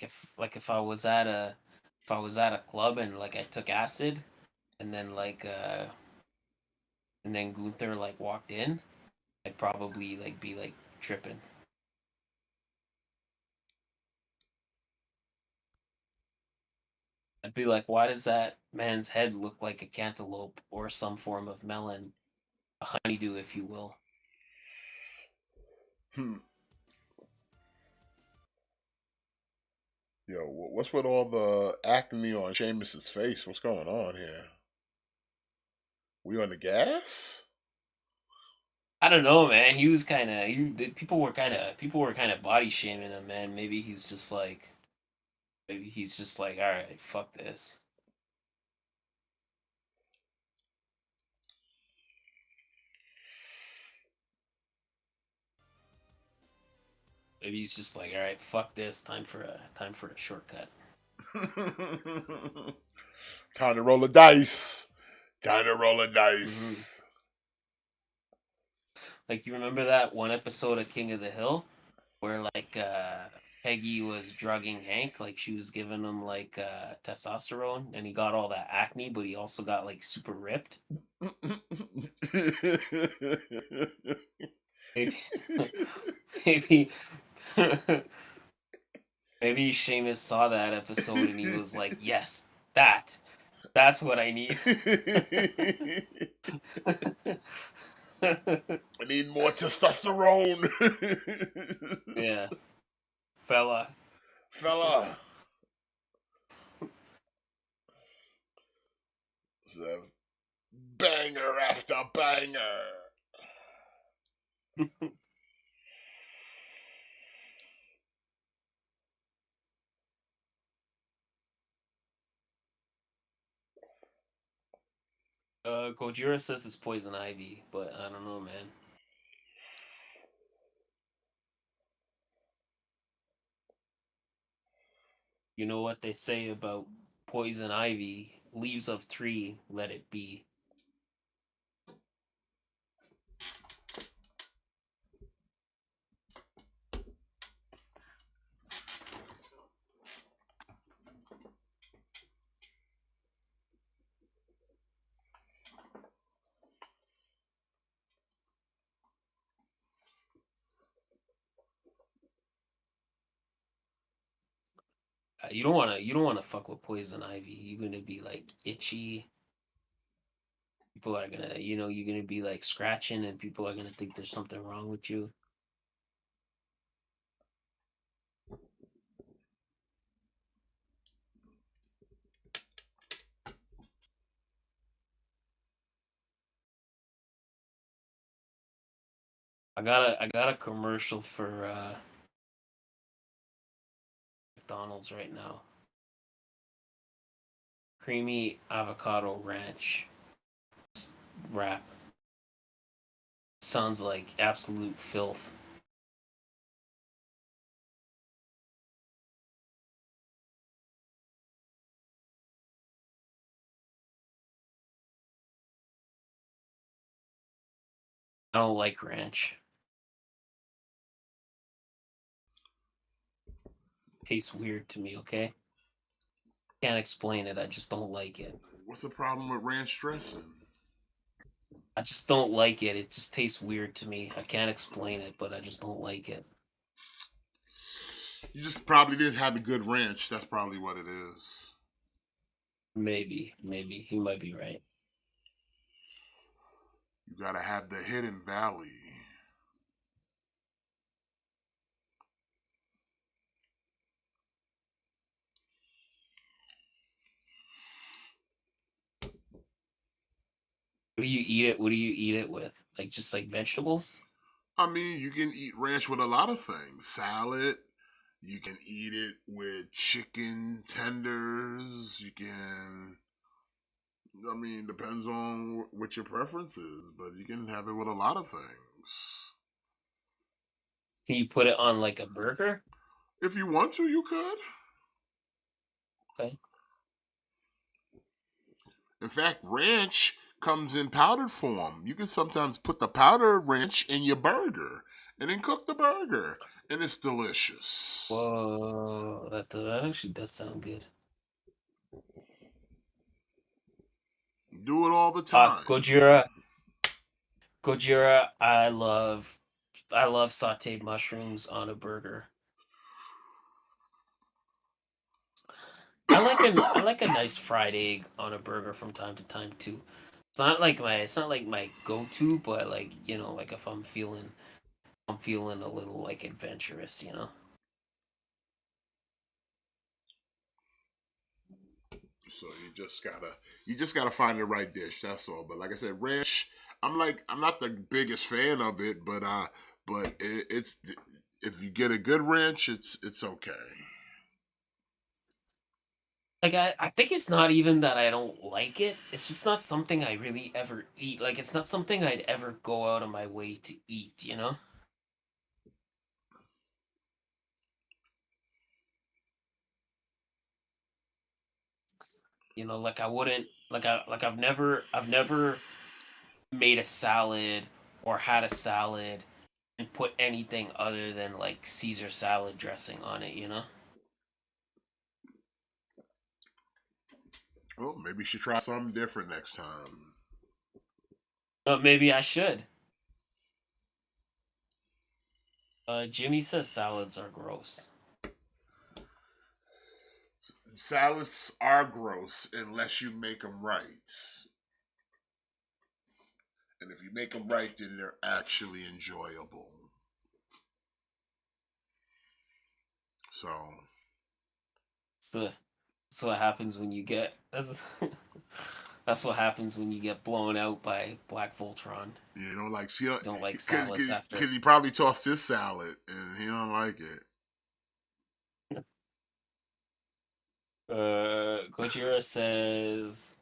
if I was at a club and like I took acid and then and then Gunther like walked in, I'd probably like be like tripping. I'd be like, why does that man's head look like a cantaloupe or some form of melon, a honeydew, if you will? Hmm. Yo, what's with all the acne on Sheamus's face? What's going on here? We on the gas? I don't know, man. He was kind of people were kind of body shaming him, man. Maybe he's just like, all right, fuck this. Maybe he's just like, all right, fuck this. Time for a shortcut. Time to roll the dice. Time to roll the Hmm. dice. Like you remember that one episode of King of the Hill where Peggy was drugging Hank, like she was giving him testosterone, and he got all that acne, but he also got like super ripped. Maybe, maybe, maybe Seamus saw that episode and he was like, "Yes, that's what I need." I need more testosterone. Yeah, fella. Fella. So, banger after banger. Gojira says it's poison ivy, but I don't know, man. You know what they say about poison ivy? Leaves of tree, let it be. You don't wanna fuck with poison ivy. You're gonna be like itchy. People are gonna, you're gonna be like scratching, and people are gonna think there's something wrong with you. I got a commercial for McDonald's right now. Creamy avocado ranch wrap. Sounds like absolute filth. I don't like ranch. Tastes weird to me, okay? Can't explain it. I just don't like it. What's the problem with ranch dressing? I just don't like it. It just tastes weird to me. I can't explain it, but I just don't like it. You just probably didn't have a good ranch. That's probably what it is. Maybe. You might be right. You gotta have the hidden valley. What do you eat it with? Like just like vegetables? I mean, you can eat ranch with a lot of things. Salad. You can eat it with chicken tenders. You can. I mean, depends on what your preference is, but you can have it with a lot of things. Can you put it on like a burger? If you want to, you could. Okay. In fact, ranch comes in powdered form. You can sometimes put the powdered ranch in your burger and then cook the burger. and it's delicious. Whoa, that actually does sound good. Do it all the time. Gojira, I love sautéed mushrooms on a burger. I like a nice fried egg on a burger from time to time too. It's not like my go-to, but like, like if I'm feeling a little like adventurous. So you just gotta find the right dish. That's all. But like I said, ranch. I'm not the biggest fan of it, but it's if you get a good ranch, it's okay. Like I think it's not even that I don't like it. It's just not something I really ever eat. Like it's not something I'd ever go out of my way to eat. Like I wouldn't like I've never made a salad or had a salad and put anything other than like Caesar salad dressing on it. Well, maybe you should try something different next time. But maybe I should. Jimmy says salads are gross. Salads are gross unless you make them right, and if you make them right, then they're actually enjoyable. So So that's what happens when you get that's what happens when you get blown out by Black Voltron. you know, like she don't, Don't like because salads after. he probably tossed his salad and he don't like it. Gojira says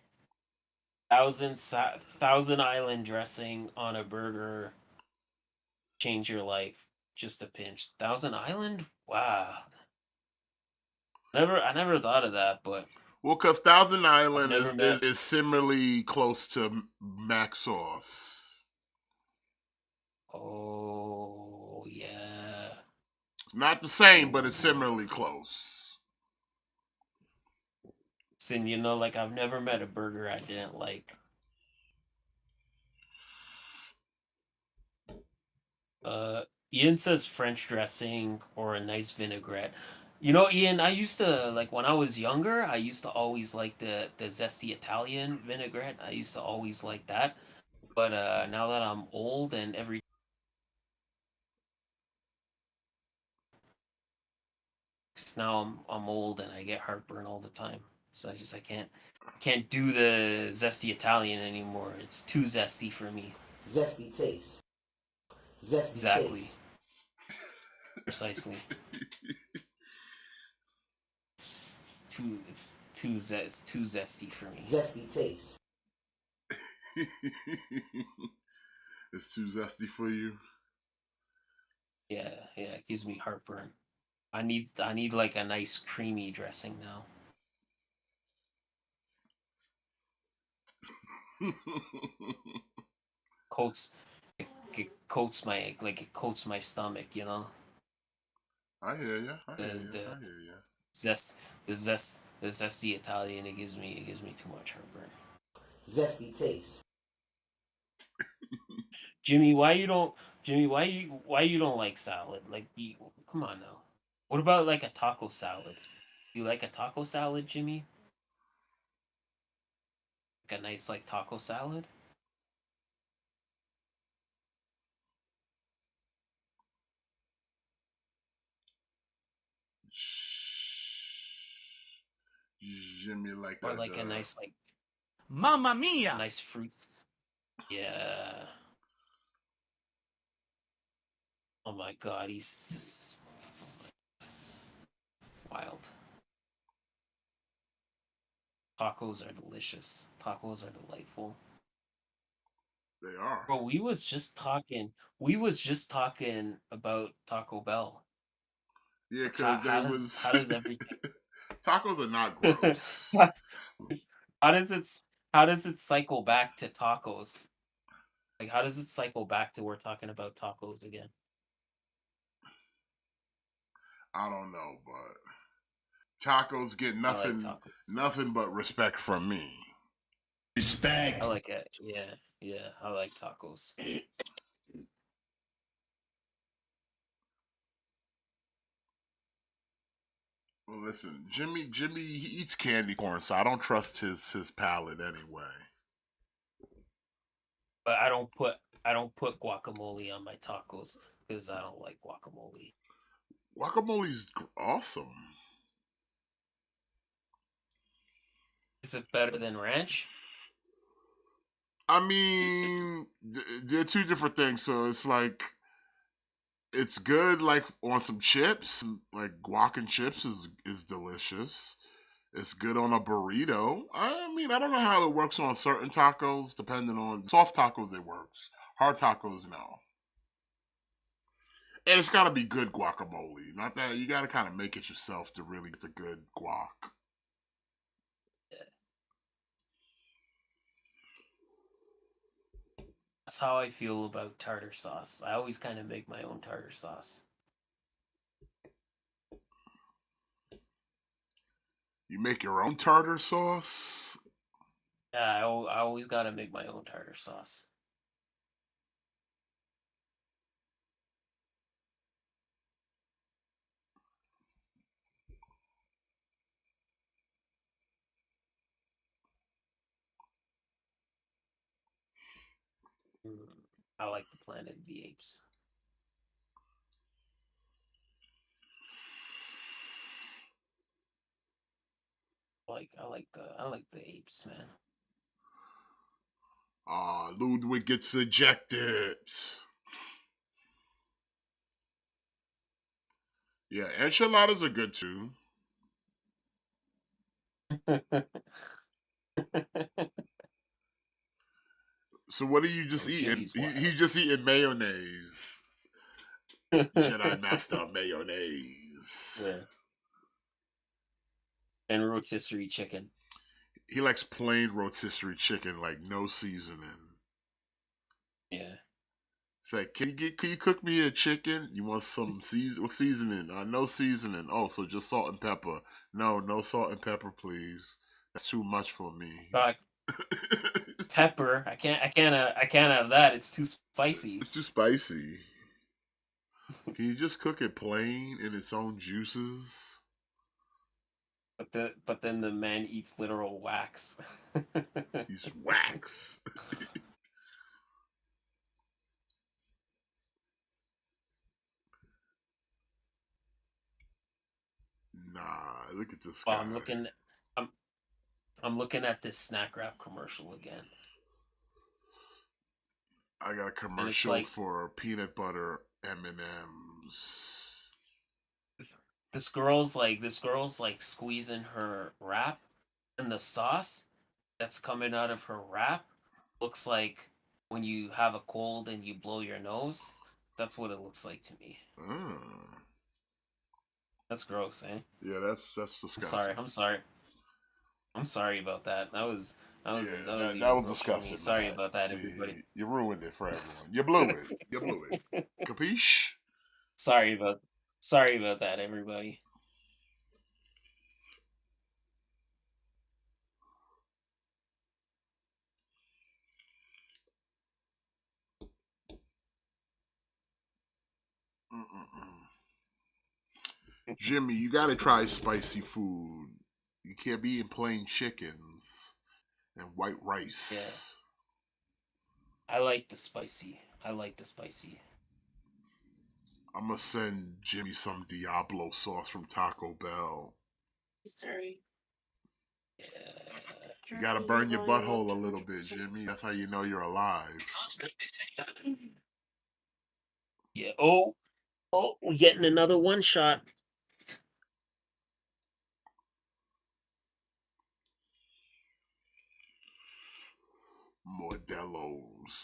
Thousand Island dressing on a burger change your life. Just a pinch. Thousand Island? Wow. I never thought of that, but Well, because Thousand I've Island never is, met. is similarly close to Mac Sauce. Oh yeah. Not the same, but it's Ooh. similarly close. Sin, like I've never met a burger I didn't like. Uh, Ian says French dressing or a nice vinaigrette. Ian, I used to like when I was younger. I used to always like the zesty Italian vinaigrette. I used to always like that. But now that I'm old and 'cause now I'm old and I get heartburn all the time. So I can't do the zesty Italian anymore. It's too zesty for me. Zesty taste. Zesty Exactly. taste. Precisely. It's too zesty for me. Zesty taste. It's too zesty for you. Yeah, yeah, it gives me heartburn. I need like a nice creamy dressing now. Coats it coats my stomach. I hear you. I hear The you. the I hear you. the zesty Italian it gives me too much heartburn. Zesty taste. Jimmy, why you don't like salad? Like come on now. What about like a taco salad? You like a taco salad, Jimmy? Like a nice like taco salad? Jimmy like Or that. like a nice like Mamma mia! nice fruits. Yeah. Oh my god, it's wild. Tacos are delicious. Tacos are delightful. They are. Bro, we was just talking about Taco Bell. It's Yeah, like how because they how does was how does everything tacos are not gross. how does it how does it cycle back to tacos? Like how does it cycle back to we're talking about tacos again? I don't know, but tacos get I like nothing, tacos. nothing but respect from me. I Respect. like it. Yeah, yeah. I like tacos. Well, listen, Jimmy, he eats candy corn, so I don't trust his palate anyway. But I don't put guacamole on my tacos because I don't like guacamole. Guacamole's awesome. Is it better than ranch? I mean, they're two different things. So it's like it's good, like on some chips, like guac and chips is delicious. It's good on a burrito. I mean, I don't know how it works on certain tacos, depending on soft tacos. It works. Hard tacos, no. And it's got to be good guacamole. Not that you got to kind of make it yourself to really get the good guac. Yeah. That's how I feel about tartar sauce. I always kind of make my own tartar sauce. You make your own tartar sauce. Yeah, I always gotta make my own tartar sauce. Mm, I like the Planet of the Apes. I like the apes, man. Ludwig gets ejected. Yeah, enchiladas are good too. So what are you just Oh, eating? Jimmy's He's wild. just eating mayonnaise. Jedi Master mayonnaise. Yeah. And rotisserie chicken. He likes plain rotisserie chicken, like no seasoning. Yeah. It's like, can you cook me a chicken? You want some seasoning? No seasoning. Oh, so just salt and pepper. No, no salt and pepper, please. That's too much for me. God, pepper. I can't have that. It's too spicy. It's too spicy. Can you just cook it plain in its own juices? But then the man eats literal wax. He's wax. Nah, look at this Well, guy. I'm I'm looking at this snack wrap commercial again. I got a And it's commercial like for peanut butter M&Ms. this, this girl's like squeezing her wrap, and the sauce that's coming out of her wrap looks like when you have a cold and you blow your nose. That's what it looks like to me. Mm. That's gross, eh? Yeah, that's I'm sorry. disgusting. I'm sorry. I'm sorry about that. Yeah, That was that even was gross for me. disgusting, Sorry man. about that, everybody. See, you ruined it for everyone. You blew it. You blew it. Capiche? sorry about sorry about that, everybody. Mm-mm-mm. Jimmy, you gotta try spicy food. You can't be eating plain chickens and white Yeah, rice. I like the spicy. I like the spicy. I'm gonna send Jimmy some Diablo sauce from Taco Bell. Sorry. Yeah. You gotta burn your butthole a little bit, Jimmy. That's how you know you're alive. Yeah. Oh, oh, we're getting another one shot. Modelo's.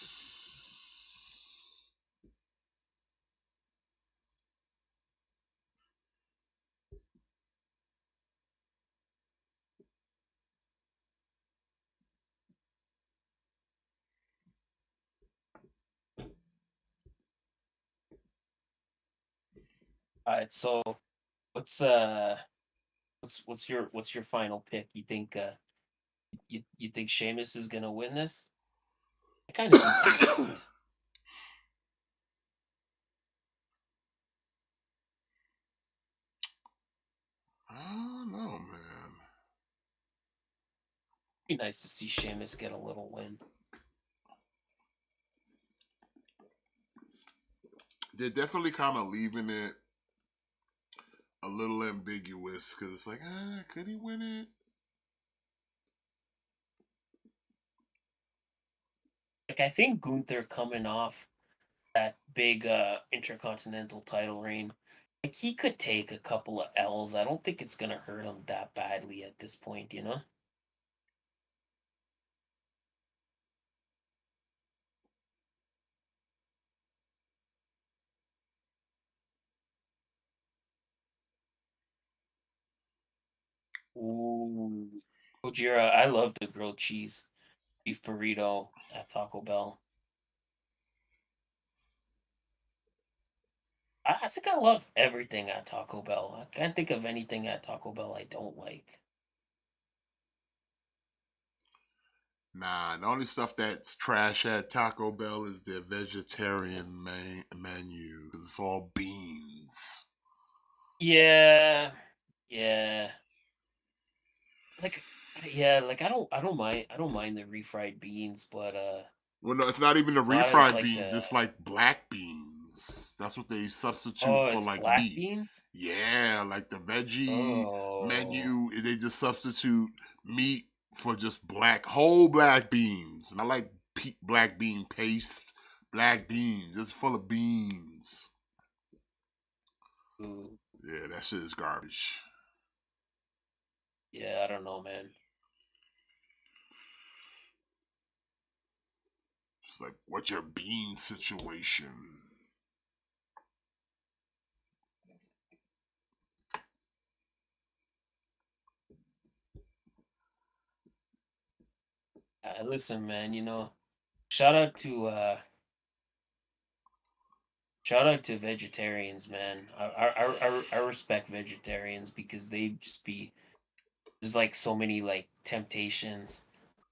All right, so What's what's your final pick? You think you think Sheamus is gonna win this? I kind of think he might. I don't know, man. Be nice to see Sheamus get a little win. They're definitely kind of leaving it a little ambiguous because it's like, could he win it? Like I think Gunther coming off that big intercontinental title reign, like he could take a couple of L's. I don't think it's gonna hurt him that badly at this point, you know? Ooh. Gojira, I love the grilled cheese beef burrito at Taco Bell. I think I love everything at Taco Bell. I can't think of anything at Taco Bell I don't like. Nah, the only stuff that's trash at Taco Bell is their vegetarian menu. 'Cause it's all beans. Yeah, yeah. Like, yeah, like I don't mind the refried beans, but Well, no, it's not even the a lot of it's refried like beans. It's like black beans. That's what they substitute oh, for it's like black meat. beans. Yeah, like the veggie Oh, menu, they just substitute meat for just whole black beans. And I like black bean paste, black beans, just full of beans. ooh, Yeah, that shit is garbage. yeah, I don't know, man. It's like, what's your bean situation? Listen, man, shout out to shout out to vegetarians, man. I respect vegetarians because there's like so many like temptations.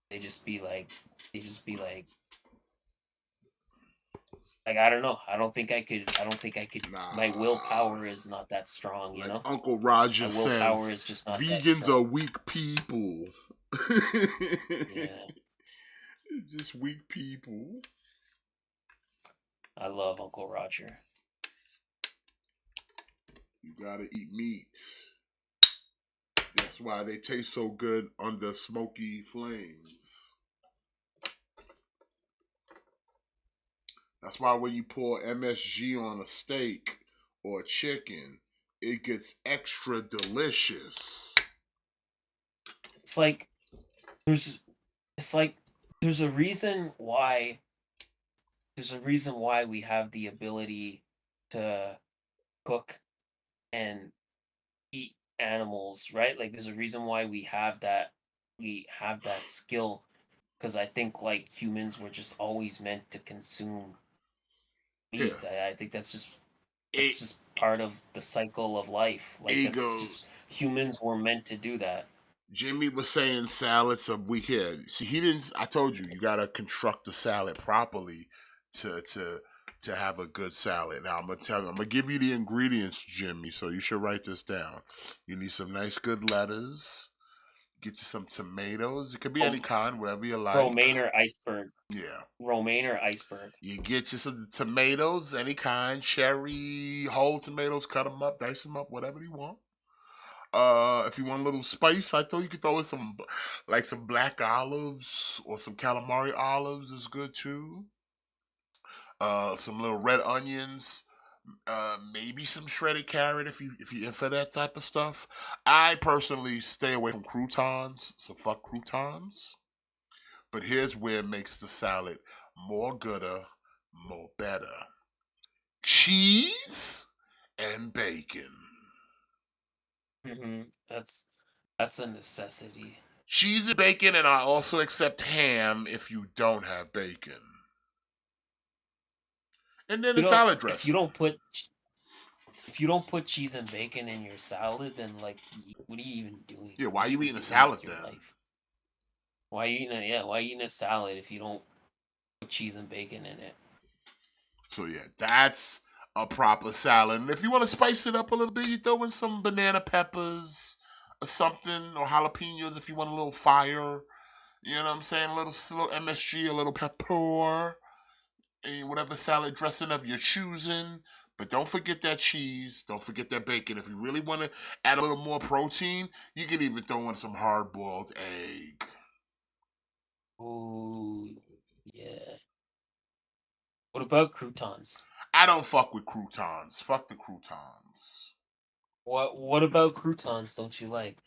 They just be like they just be like I don't know. I don't think I could my Nah. willpower is not that strong, you Like know? Uncle My Roger willpower says, is just not that vegans are strong. weak people. Yeah. Just weak people. I love Uncle Roger. You gotta eat meat. That's why they taste so good under smoky flames. That's why when you pour MSG on a steak or a chicken, it gets extra delicious. It's like there's it's like there's a reason why we have the ability to cook and eat animals, right? Like there's a reason why we have that skill because I think like humans were just always meant to consume Here, meat. I think it, that's just part of the cycle of life. Like that's ego. just humans were meant to do that. Jimmy was saying salads are weak here. See, he didn't. I told you, you gotta construct the salad properly to to to have a good salad. Now I'm gonna tell you, I'm gonna give you the ingredients, Jimmy. So you should write this down. You need some nice, good lettuce. Get you some tomatoes. It could be any Ro- kind, whatever you like. Romaine or iceberg. Yeah. Romaine or iceberg. You get you some tomatoes, any kind, cherry, whole tomatoes. Cut them up, dice them up, whatever you want. If you want a little spice, I thought you could throw in some black olives or some calamari olives is good too. Some little red onions. Maybe some shredded carrot if you in for that type of stuff. I personally stay away from croutons, so fuck croutons. But here's where it makes the salad more gooder, more better. Cheese and bacon. That's a necessity. Cheese and bacon, and I also accept ham if you don't have bacon. And then You the don't salad if you dressing. don't put if you don't put cheese and bacon in your salad, then like, what are you even doing? Yeah, why What are are you you eating a even doing salad with your then? life? Why are you eating why are you eating a salad if you don't put cheese and bacon in it? So yeah, that's a proper salad. And if you want to spice it up a little bit, you throw in some banana peppers or something, or jalapenos if you want a little fire. You know what I'm saying? A little MSG, a little pepper, and whatever salad dressing of your choosing. But don't forget that cheese. Don't forget that bacon. If you really want to add a little more protein, you can even throw in some hard-boiled egg. Oh, yeah. What about croutons? I don't fuck with croutons. Fuck the croutons. What about croutons don't you like?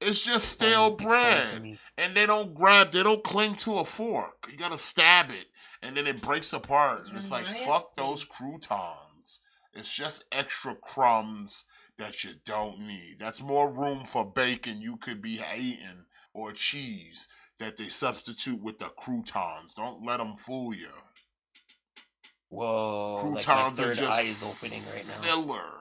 It's just stale Explain to bread. me. And they don't cling to a fork. You gotta stab it. And then it breaks apart. And it's like, fuck those croutons. It's just extra crumbs that you don't need. That's more room for bacon you could be eating or cheese that they substitute with the croutons. Don't let them fool you. Whoa, like my Croutons are third just eye is opening right now. filler.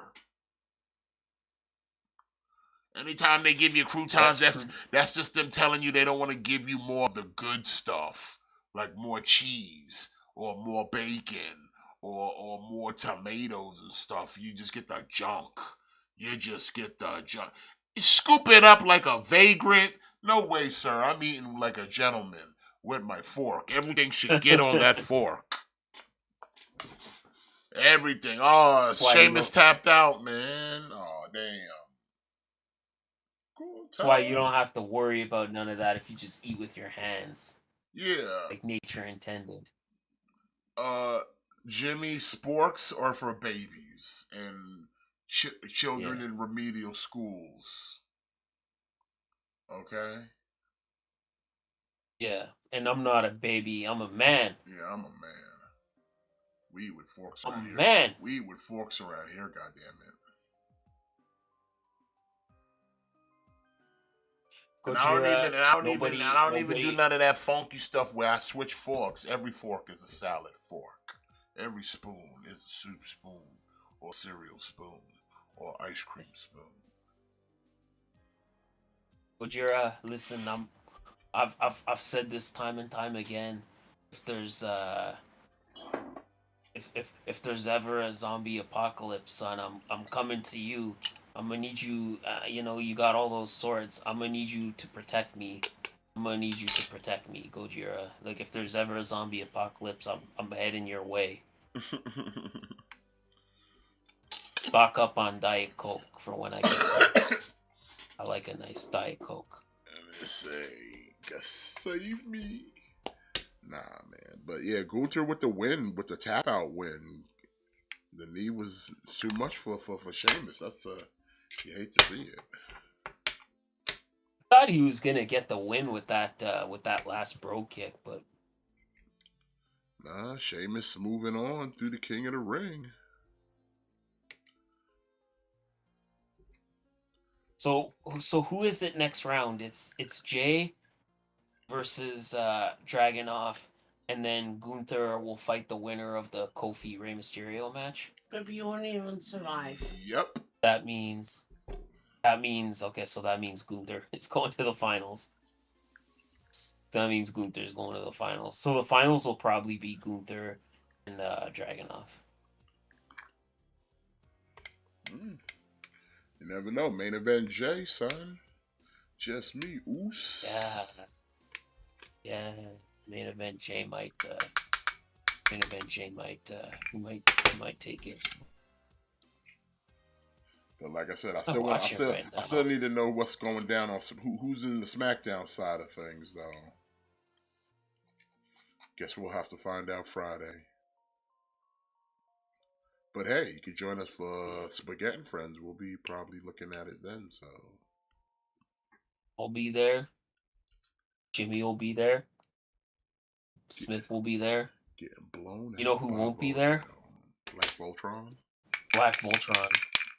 Anytime they give you croutons, Best that's just them telling you they don't want to give you more of the good stuff, like more cheese or more bacon or more tomatoes and stuff. You just get the junk. You just get the junk. Scoop it up like a vagrant. No way, sir. I'm eating like a gentleman with my fork. Everything should get on that fork. Everything. Oh, That's why you Seamus don't. tapped out, man. Oh, damn. Cool That's why you time. don't have to worry about none of that if you just eat with your hands, Yeah. like nature intended. uh Jimmy sporks are for babies and children Yeah, in remedial schools. Okay. yeah. And I'm not a baby. I'm a man. Yeah, I'm a man. We eat with forks I'm around a here. man. We eat with forks around here. Goddamn it. And I don't even. Gojira, And I don't even. nobody, I don't even do nobody. none of that funky stuff where I switch forks. Every fork is a salad fork. Every spoon is a soup spoon, or cereal spoon, or ice cream spoon. Gojira, listen, I've said this time and time again. If there's if there's ever a zombie apocalypse, son, I'm coming to you. I'm gonna need you. You got all those swords. I'm gonna need you to protect me. I'm gonna need you to protect me, Gojira. Like if there's ever a zombie apocalypse, I'm heading your way. Stock up on Diet Coke for when I get there. I like a nice Diet Coke. Let me say, save me. Nah, man. But yeah, Gunther with the win, with the tap out win. The knee was too much for Sheamus. That's you hate to see it. Thought he was gonna get the win with that last bro kick, but Nah, Sheamus moving on through the King of the Ring. so who is it next round? It's Jay versus Dragunov, and then Gunther will fight the winner of the Kofi Rey Mysterio match. But you won't even survive. Yep. That means okay, so that means Gunther is going to the finals. That means Gunther's going to the finals. So the finals will probably be Gunther and Dragunov. You never know. Main event Jay, son. Just me. Oos. Yeah. Yeah. Main event Jay might he might take it. But like I said, I'm watching right I now. still need to know what's going down on who's in the SmackDown side of things, though. Guess we'll have to find out Friday. But hey, you can join us for Spaghetti and Friends. We'll be probably looking at it then. So I'll be there. Jimmy will be there. Smith will be there. getting blown. You know who won't be there? Black Voltron. Black Voltron.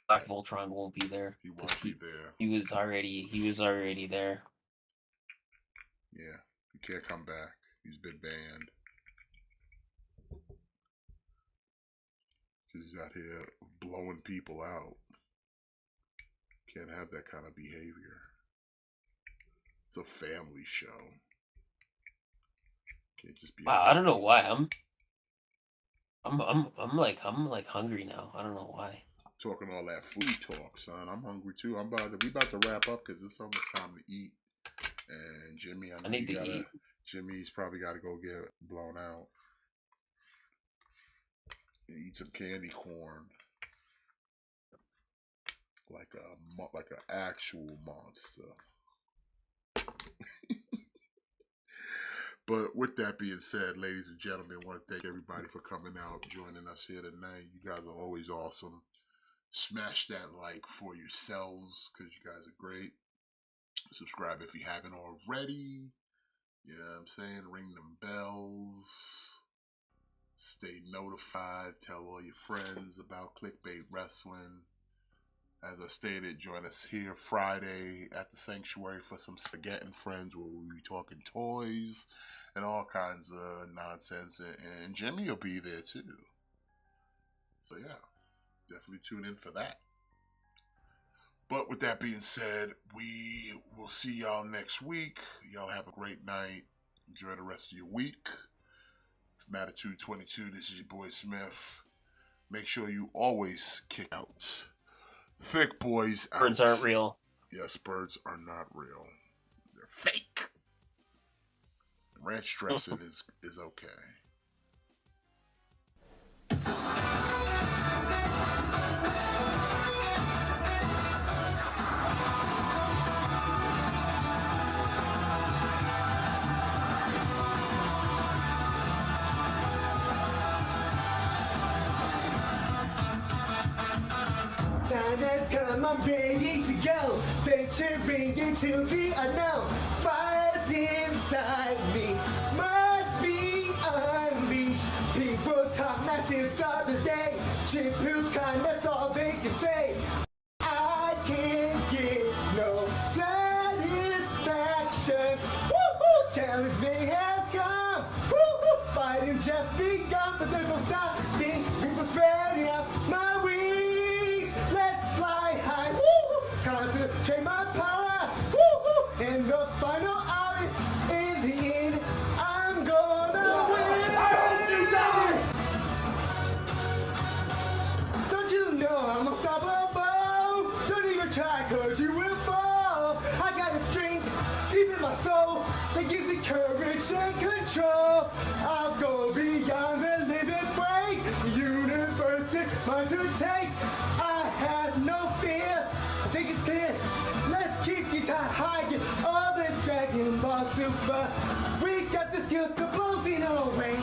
Black Voltron won't be there. He won't be there. He was already there. Yeah, he can't come back. He's been banned. Because he's out here blowing people out. Can't have that kind of behavior. It's a family show. Can't just be. Wow, I don't know why I'm like hungry now. I don't know why. Talking all that food talk, son. I'm hungry too. We about to wrap up because it's almost time to eat. And Jimmy, I need to eat. Jimmy's probably got to go get blown out. And eat some candy corn, like an actual monster. But with that being said, ladies and gentlemen, I want to thank everybody for coming out, joining us here tonight. You guys are always awesome. Smash that like for yourselves because you guys are great. Subscribe if you haven't already. You know what I'm saying? Ring them bells. Stay notified. Tell all your friends about KliqBait Wrestling. As I stated, join us here Friday at the Sanctuary for some Spaghetti and Friends where we'll be talking toys and all kinds of nonsense. And Jimmy will be there too. So yeah, definitely tune in for that. But with that being said, we will see y'all next week. Y'all have a great night. Enjoy the rest of your week. From Attitude 22, this is your boy Smith. Make sure you always kick out. Thick boys out. Birds aren't real. Yes, birds are not real. They're fake. Ranch dressing is okay. Time has come, I'm ready to go. Venturing into the unknown. Fire's inside me, must be unleashed. People talk nonsense all the day. Shampoo kindness, all they can say. I can't get no satisfaction. Woo-hoo! Challenge may have come. Woo-hoo! Fighting just begun, but there's no stopping. People spreading out my wings. Let's fly high. Woo-hoo! Concentrate my power. Woo-hoo! In the final hour, in the end, I'm gonna win. I hope you die. Don't you know I'm unstoppable? Don't even try, cause you will fall. I got a strength deep in my soul that gives me courage and control. I'll go beyond the living way. The universe is mine to take. I have no fear. I think it's clear. Let's keep you tight high. Get all this Dragon Ball Super. We got the skill to blow Xeno rain.